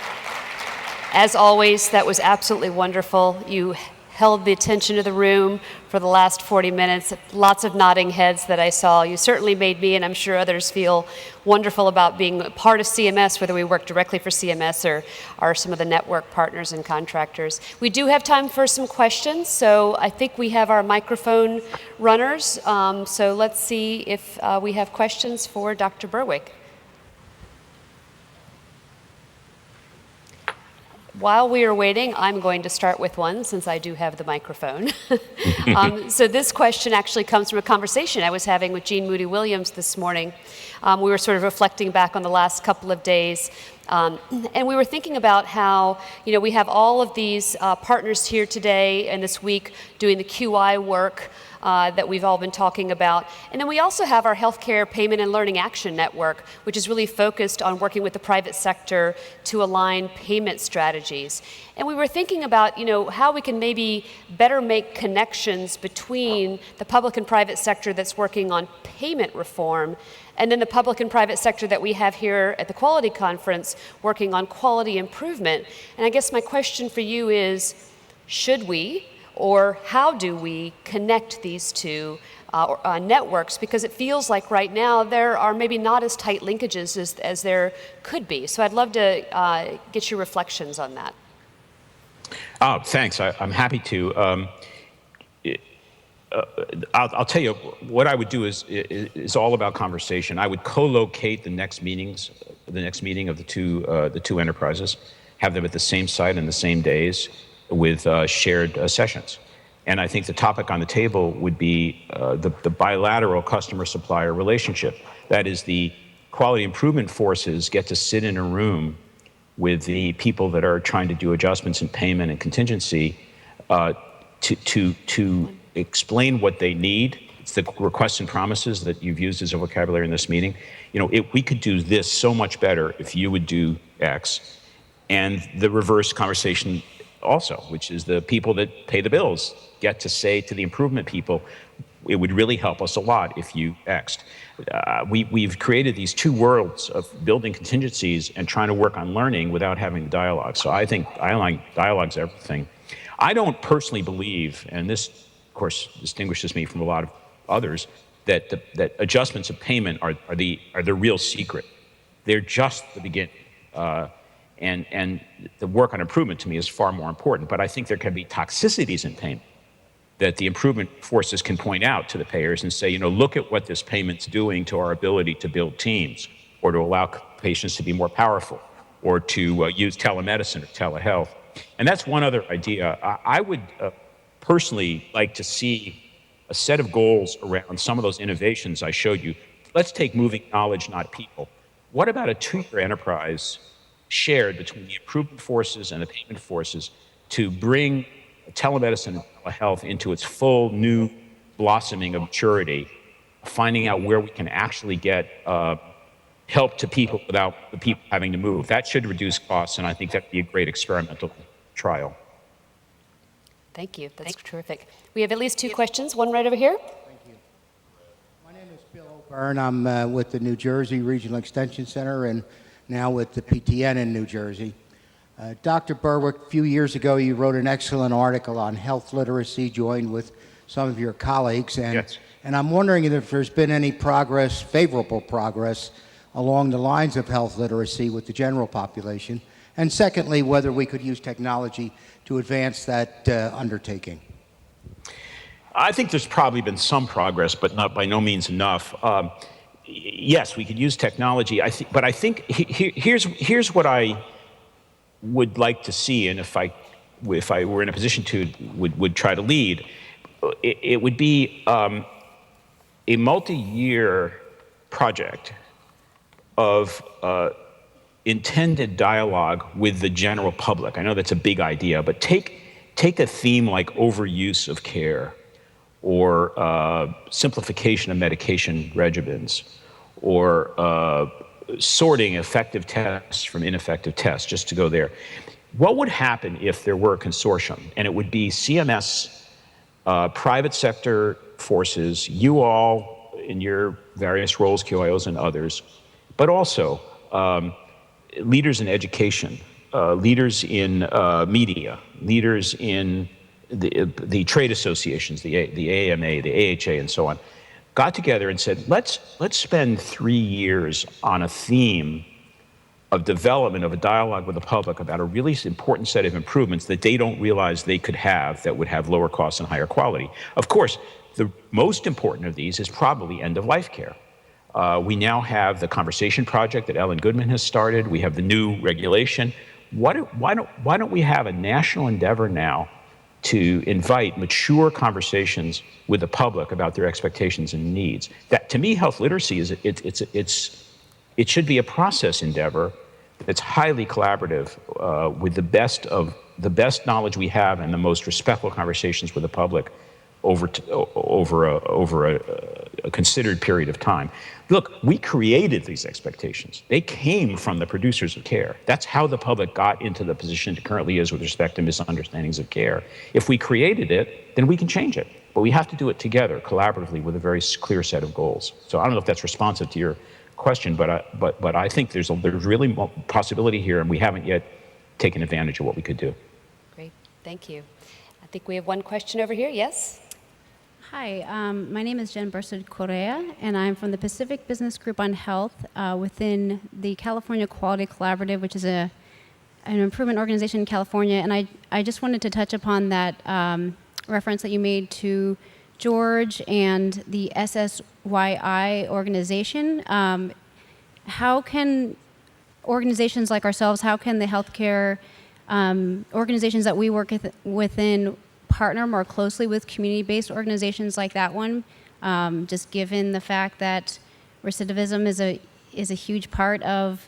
As always, that was absolutely wonderful. You held the attention of the room for the last 40 minutes. Lots of nodding heads that I saw. You certainly made me, and I'm sure others, feel wonderful about being a part of CMS, whether we work directly for CMS or are some of the network partners and contractors. We do have time for some questions, so I think we have our microphone runners. So let's see if we have questions for Dr. Berwick. While we are waiting, I'm going to start with one since I do have the microphone. So this question actually comes from a conversation I was having with Jean Moody Williams this morning. We were sort of reflecting back on the last couple of days. And we were thinking about how, we have all of these partners here today and this week doing the QI work that we've all been talking about. And then we also have our Healthcare Payment and Learning Action Network, which is really focused on working with the private sector to align payment strategies. And we were thinking about, how we can maybe better make connections between the public and private sector that's working on payment reform and then the public and private sector that we have here at the Quality Conference working on quality improvement. And I guess my question for you is, should we, or how do we connect these two networks? Because it feels like right now there are maybe not as tight linkages as there could be. So I'd love to get your reflections on that. Oh, thanks. I'm happy to. I'll tell you, what I would do is all about conversation. I would co-locate the next meeting of the two enterprises, have them at the same site and the same days, with shared sessions. And I think the topic on the table would be the bilateral customer-supplier relationship. That is, the quality improvement forces get to sit in a room with the people that are trying to do adjustments in payment and contingency to explain what they need. It's the requests and promises that you've used as a vocabulary in this meeting. We could do this so much better if you would do X. And the reverse conversation also, which is the people that pay the bills get to say to the improvement people, it would really help us a lot if you X'd. We've created these two worlds of building contingencies and trying to work on learning without having dialogue. So I think dialogue's everything. I don't personally believe, and this, of course, distinguishes me from a lot of others, that adjustments of payment are the real secret. They're just the beginning. And the work on improvement to me is far more important. But I think there can be toxicities in payment that the improvement forces can point out to the payers and say, look at what this payment's doing to our ability to build teams, or to allow patients to be more powerful, or to use telemedicine or telehealth. And that's one other idea. I would personally like to see a set of goals around some of those innovations I showed you. Let's take moving knowledge, not people. What about a two-year enterprise shared between the improvement forces and the payment forces to bring telemedicine and telehealth into its full new blossoming of maturity, finding out where we can actually get help to people without the people having to move? That should reduce costs, and I think that'd be a great experimental trial. Thank you. That's terrific. We have at least two questions. One right over here. Thank you. My name is Bill O'Byrne. I'm with the New Jersey Regional Extension Center and now with the PTN in New Jersey. Dr. Berwick, a few years ago, you wrote an excellent article on health literacy, joined with some of your colleagues. And, yes. And I'm wondering if there's been any progress, favorable progress, along the lines of health literacy with the general population. And secondly, whether we could use technology to advance that undertaking. I think there's probably been some progress, but by no means enough. Yes, we could use technology. But I think here's what I would like to see, and if I were in a position to, would try to lead, it would be a multi-year project of intended dialogue with the general public. I know that's a big idea, but take a theme like overuse of care, or simplification of medication regimens, or sorting effective tests from ineffective tests, just to go there. What would happen if there were a consortium, and it would be CMS, private sector forces, you all in your various roles, QIOs and others, but also leaders in education, leaders in media, leaders in the trade associations, the AMA, the AHA, and so on, got together and said, let's spend 3 years on a theme of development of a dialogue with the public about a really important set of improvements that they don't realize they could have that would have lower costs and higher quality. Of course, the most important of these is probably end-of-life care. We now have the Conversation Project that Ellen Goodman has started. We have the new regulation. Why don't we have a national endeavor now to invite mature conversations with the public about their expectations and needs? That, to me, health literacy is it should be a process endeavor that's highly collaborative with the best knowledge we have and the most respectful conversations with the public over a considered period of time. Look, we created these expectations. They came from the producers of care. That's how the public got into the position it currently is with respect to misunderstandings of care. If we created it, then we can change it. But we have to do it together, collaboratively, with a very clear set of goals. So I don't know if that's responsive to your question, but I think there's really possibility here, and we haven't yet taken advantage of what we could do. Great, thank you. I think we have one question over here. Yes? Hi, my name is Jen Bursard Correa, and I'm from the Pacific Business Group on Health within the California Quality Collaborative, which is an improvement organization in California. And I just wanted to touch upon that reference that you made to George and the SSYI organization. How can organizations like ourselves, how can the healthcare organizations that we work within partner more closely with community-based organizations like that one, just given the fact that recidivism is a huge part of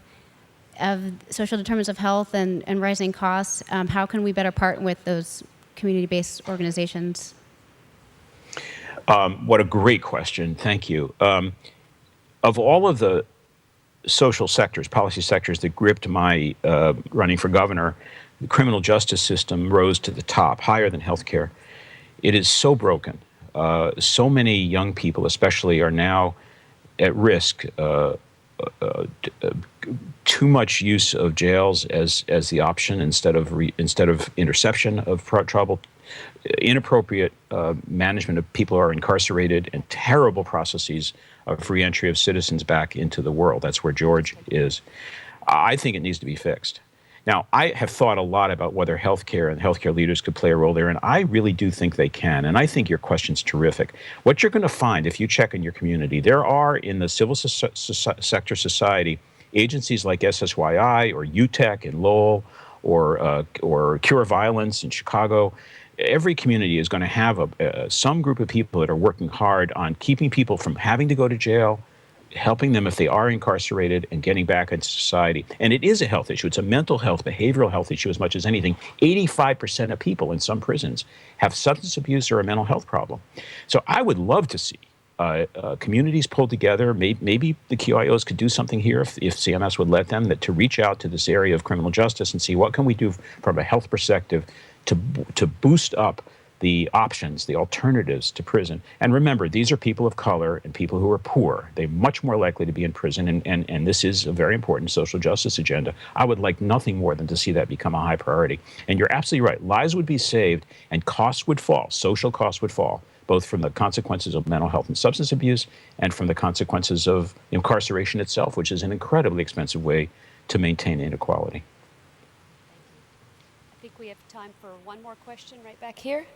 social determinants of health and rising costs? How can we better partner with those community-based organizations? What a great question. Thank you. Of all of the social sectors, policy sectors that gripped my running for governor, the criminal justice system rose to the top, higher than healthcare. It is so broken. So many young people, especially, are now at risk. Too much use of jails as the option instead of interception of trouble. Inappropriate management of people who are incarcerated, and terrible processes of reentry of citizens back into the world. That's where George is. I think it needs to be fixed. Now, I have thought a lot about whether healthcare and healthcare leaders could play a role there, and I really do think they can. And I think your question's terrific. What you're going to find if you check in your community, there are in the civil sector society agencies like SSYI or UTEC in Lowell or Cure Violence in Chicago. Every community is going to have some group of people that are working hard on keeping people from having to go to jail, helping them if they are incarcerated, and getting back into society. And it is a health issue. It's a mental health, behavioral health issue as much as anything. 85% of people in some prisons have substance abuse or a mental health problem. So I would love to see communities pulled together. Maybe the QIOs could do something here if CMS would let them, to reach out to this area of criminal justice and see what can we do from a health perspective to boost up the options, the alternatives to prison. And remember, these are people of color and people who are poor. They're much more likely to be in prison, and this is a very important social justice agenda. I would like nothing more than to see that become a high priority. And you're absolutely right. Lives would be saved and costs would fall, social costs would fall, both from the consequences of mental health and substance abuse and from the consequences of incarceration itself, which is an incredibly expensive way to maintain inequality. I think we have time for one more question right back here.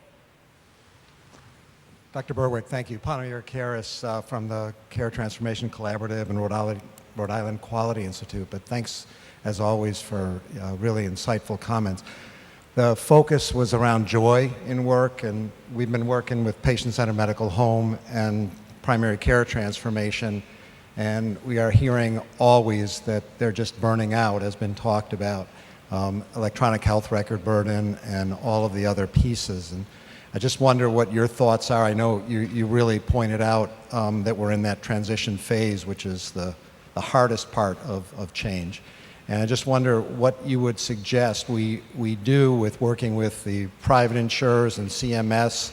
Dr. Berwick, thank you. Panayir Karis from the Care Transformation Collaborative and Rhode Island Quality Institute. But thanks as always, for really insightful comments. The focus was around joy in work, and we've been working with patient-centered medical home and primary care transformation, and we are hearing always that they're just burning out, as been talked about, electronic health record burden and all of the other pieces. And I just wonder what your thoughts are. I know you really pointed out that we're in that transition phase, which is the hardest part of change. And I just wonder what you would suggest we do with working with the private insurers and CMS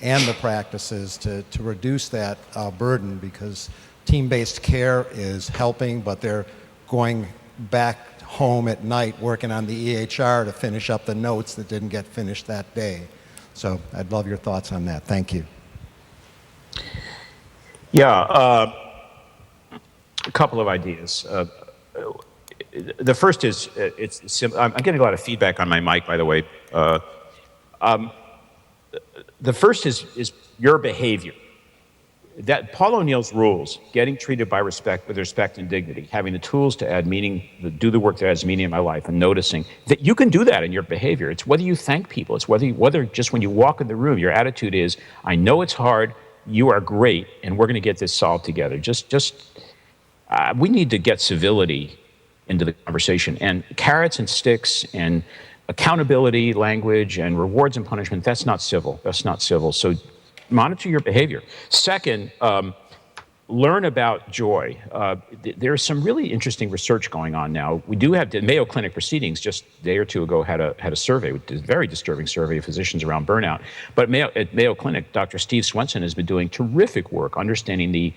and the practices to reduce that burden, because team-based care is helping, but they're going back home at night working on the EHR to finish up the notes that didn't get finished that day. So I'd love your thoughts on that. Thank you. Yeah, a couple of ideas. The first is, I'm getting a lot of feedback on my mic, by the way. The first is your behavior. That Paul O'Neill's rules, getting treated with respect and dignity, having the tools to add meaning, do the work that adds meaning in my life, and noticing that you can do that in your behavior. It's whether you thank people. It's whether just when you walk in the room, your attitude is, I know it's hard, you are great, and we're going to get this solved together. We need to get civility into the conversation, and carrots and sticks and accountability language and rewards and punishment, that's not civil. That's not civil. So monitor your behavior. Second, learn about joy. There's some really interesting research going on now. We do have the Mayo Clinic proceedings just a day or two ago had a survey, a very disturbing survey of physicians around burnout. But at Mayo Clinic, Dr. Steve Swenson has been doing terrific work understanding the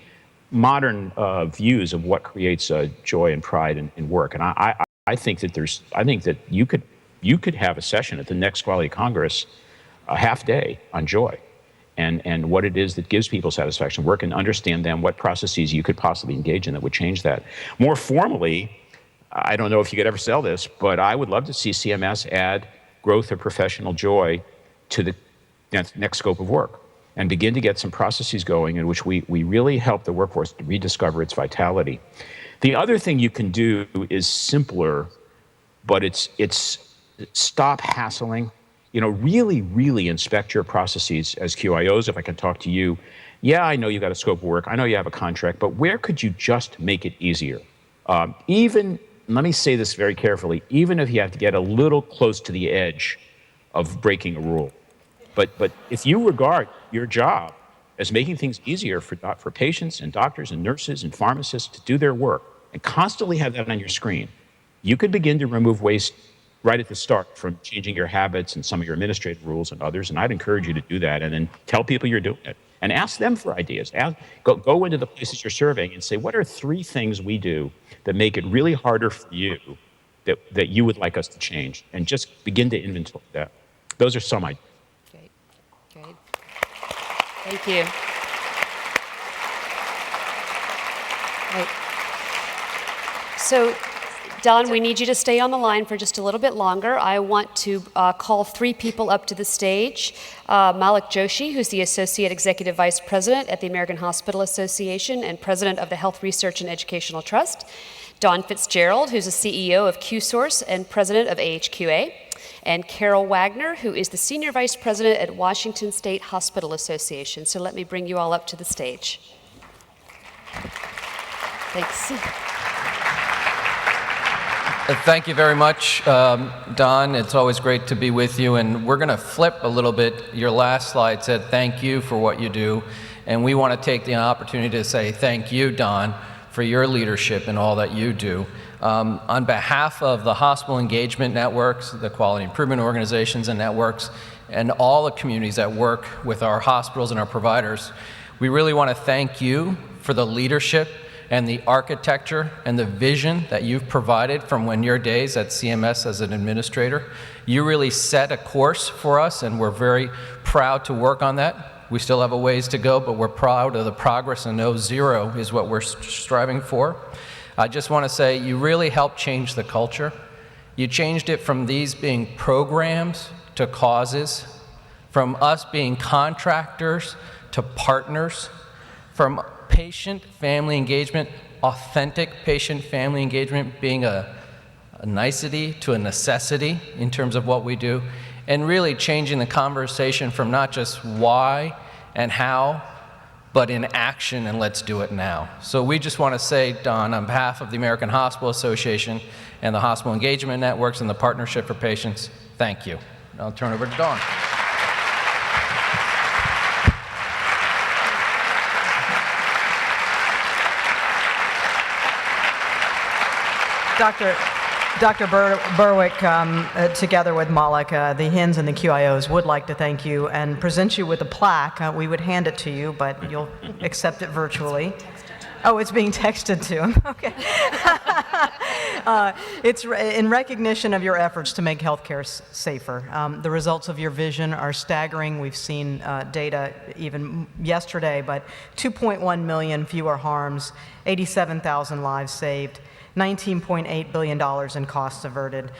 modern views of what creates joy and pride in work. And I think that you could have a session at the next Quality Congress, a half day on joy. And what it is that gives people satisfaction work, and understand them, what processes you could possibly engage in that would change that. More formally, I don't know if you could ever sell this, but I would love to see CMS add growth of professional joy to the next scope of work, and begin to get some processes going in which we really help the workforce to rediscover its vitality. The other thing you can do is simpler, but it's stop hassling. Really, really inspect your processes as QIOs. If I can talk to you, yeah, I know you got a scope of work. I know you have a contract, but where could you just make it easier? Even, let me say this very carefully, even if you have to get a little close to the edge of breaking a rule. But if you regard your job as making things easier for patients and doctors and nurses and pharmacists to do their work, and constantly have that on your screen, you could begin to remove waste right at the start from changing your habits and some of your administrative rules and others. And I'd encourage you to do that, and then tell people you're doing it. And ask them for ideas. Go into the places you're serving and say, what are 3 things we do that make it really harder for you that you would like us to change? And just begin to inventory that. Those are some ideas. Great. Thank you. Right. So, Don, we need you to stay on the line for just a little bit longer. I want to call 3 people up to the stage. Malik Joshi, who's the Associate Executive Vice President at the American Hospital Association and President of the Health Research and Educational Trust. Don Fitzgerald, who's the CEO of QSource and President of AHQA. And Carol Wagner, who is the Senior Vice President at Washington State Hospital Association. So let me bring you all up to the stage. Thanks. Thank you very much, Don. It's always great to be with you. And we're going to flip a little bit. Your last slide said thank you for what you do. And we want to take the opportunity to say thank you, Don, for your leadership and all that you do. On behalf of the hospital engagement networks, the quality improvement organizations and networks, and all the communities that work with our hospitals and our providers, we really want to thank you for the leadership and the architecture and the vision that you've provided from your days at CMS as an administrator. You really set a course for us, and we're very proud to work on that. We still have a ways to go, but we're proud of the progress, and no zero is what we're striving for. I just want to say you really helped change the culture. You changed it from these being programs to causes, from us being contractors to partners, from patient-family engagement, authentic patient-family engagement being a a nicety to a necessity in terms of what we do, and really changing the conversation from not just why and how, but in action, and let's do it now. So we just want to say, Don, on behalf of the American Hospital Association and the Hospital Engagement Networks and the Partnership for Patients, thank you. I'll turn over to Dawn. Dr. Berwick, together with Malik, the HINs and the QIOs would like to thank you and present you with a plaque. We would hand it to you, but you'll accept it virtually. Oh, it's being texted to him. Okay. It's in recognition of your efforts to make healthcare safer. The results of your vision are staggering. We've seen data even yesterday, but 2.1 million fewer harms, 87,000 lives saved, $19.8 billion in costs averted.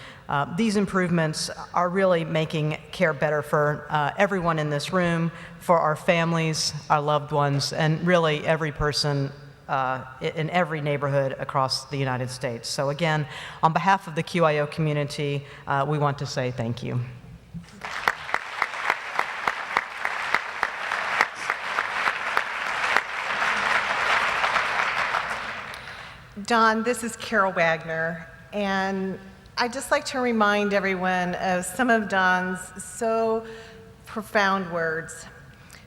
These improvements are really making care better for everyone in this room, for our families, our loved ones, and really every person in every neighborhood across the United States. So again, on behalf of the QIO community, we want to say thank you. Don, this is Carol Wagner, and I'd just like to remind everyone of some of Don's so profound words.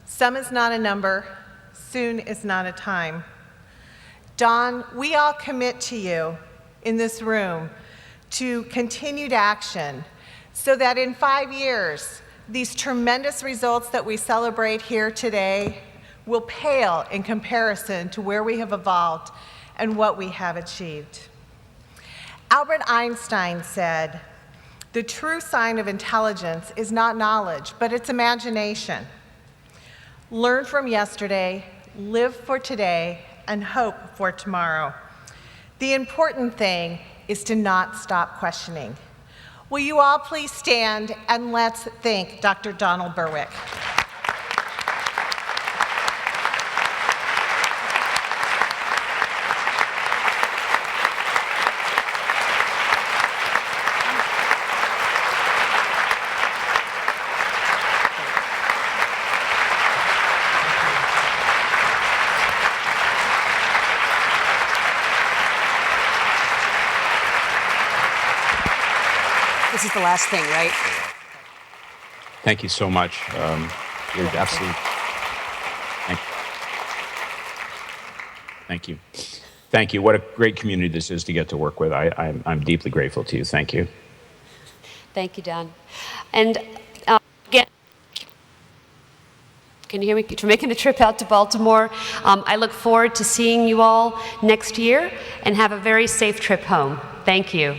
Some is not a number, soon is not a time. Don, we all commit to you in this room to continued action so that in 5 years, these tremendous results that we celebrate here today will pale in comparison to where we have evolved and what we have achieved. Albert Einstein said, "The true sign of intelligence is not knowledge, but it's imagination." Learn from yesterday, live for today, and hope for tomorrow. The important thing is to not stop questioning. Will you all please stand and let's thank Dr. Donald Berwick. This is the last thing, right? Thank you so much. You're absolutely. Thank you. Thank you. What a great community this is to get to work with. I'm deeply grateful to you. Thank you. Thank you, Don. And again, can you hear me? For making the trip out to Baltimore. I look forward to seeing you all next year, and have a very safe trip home. Thank you.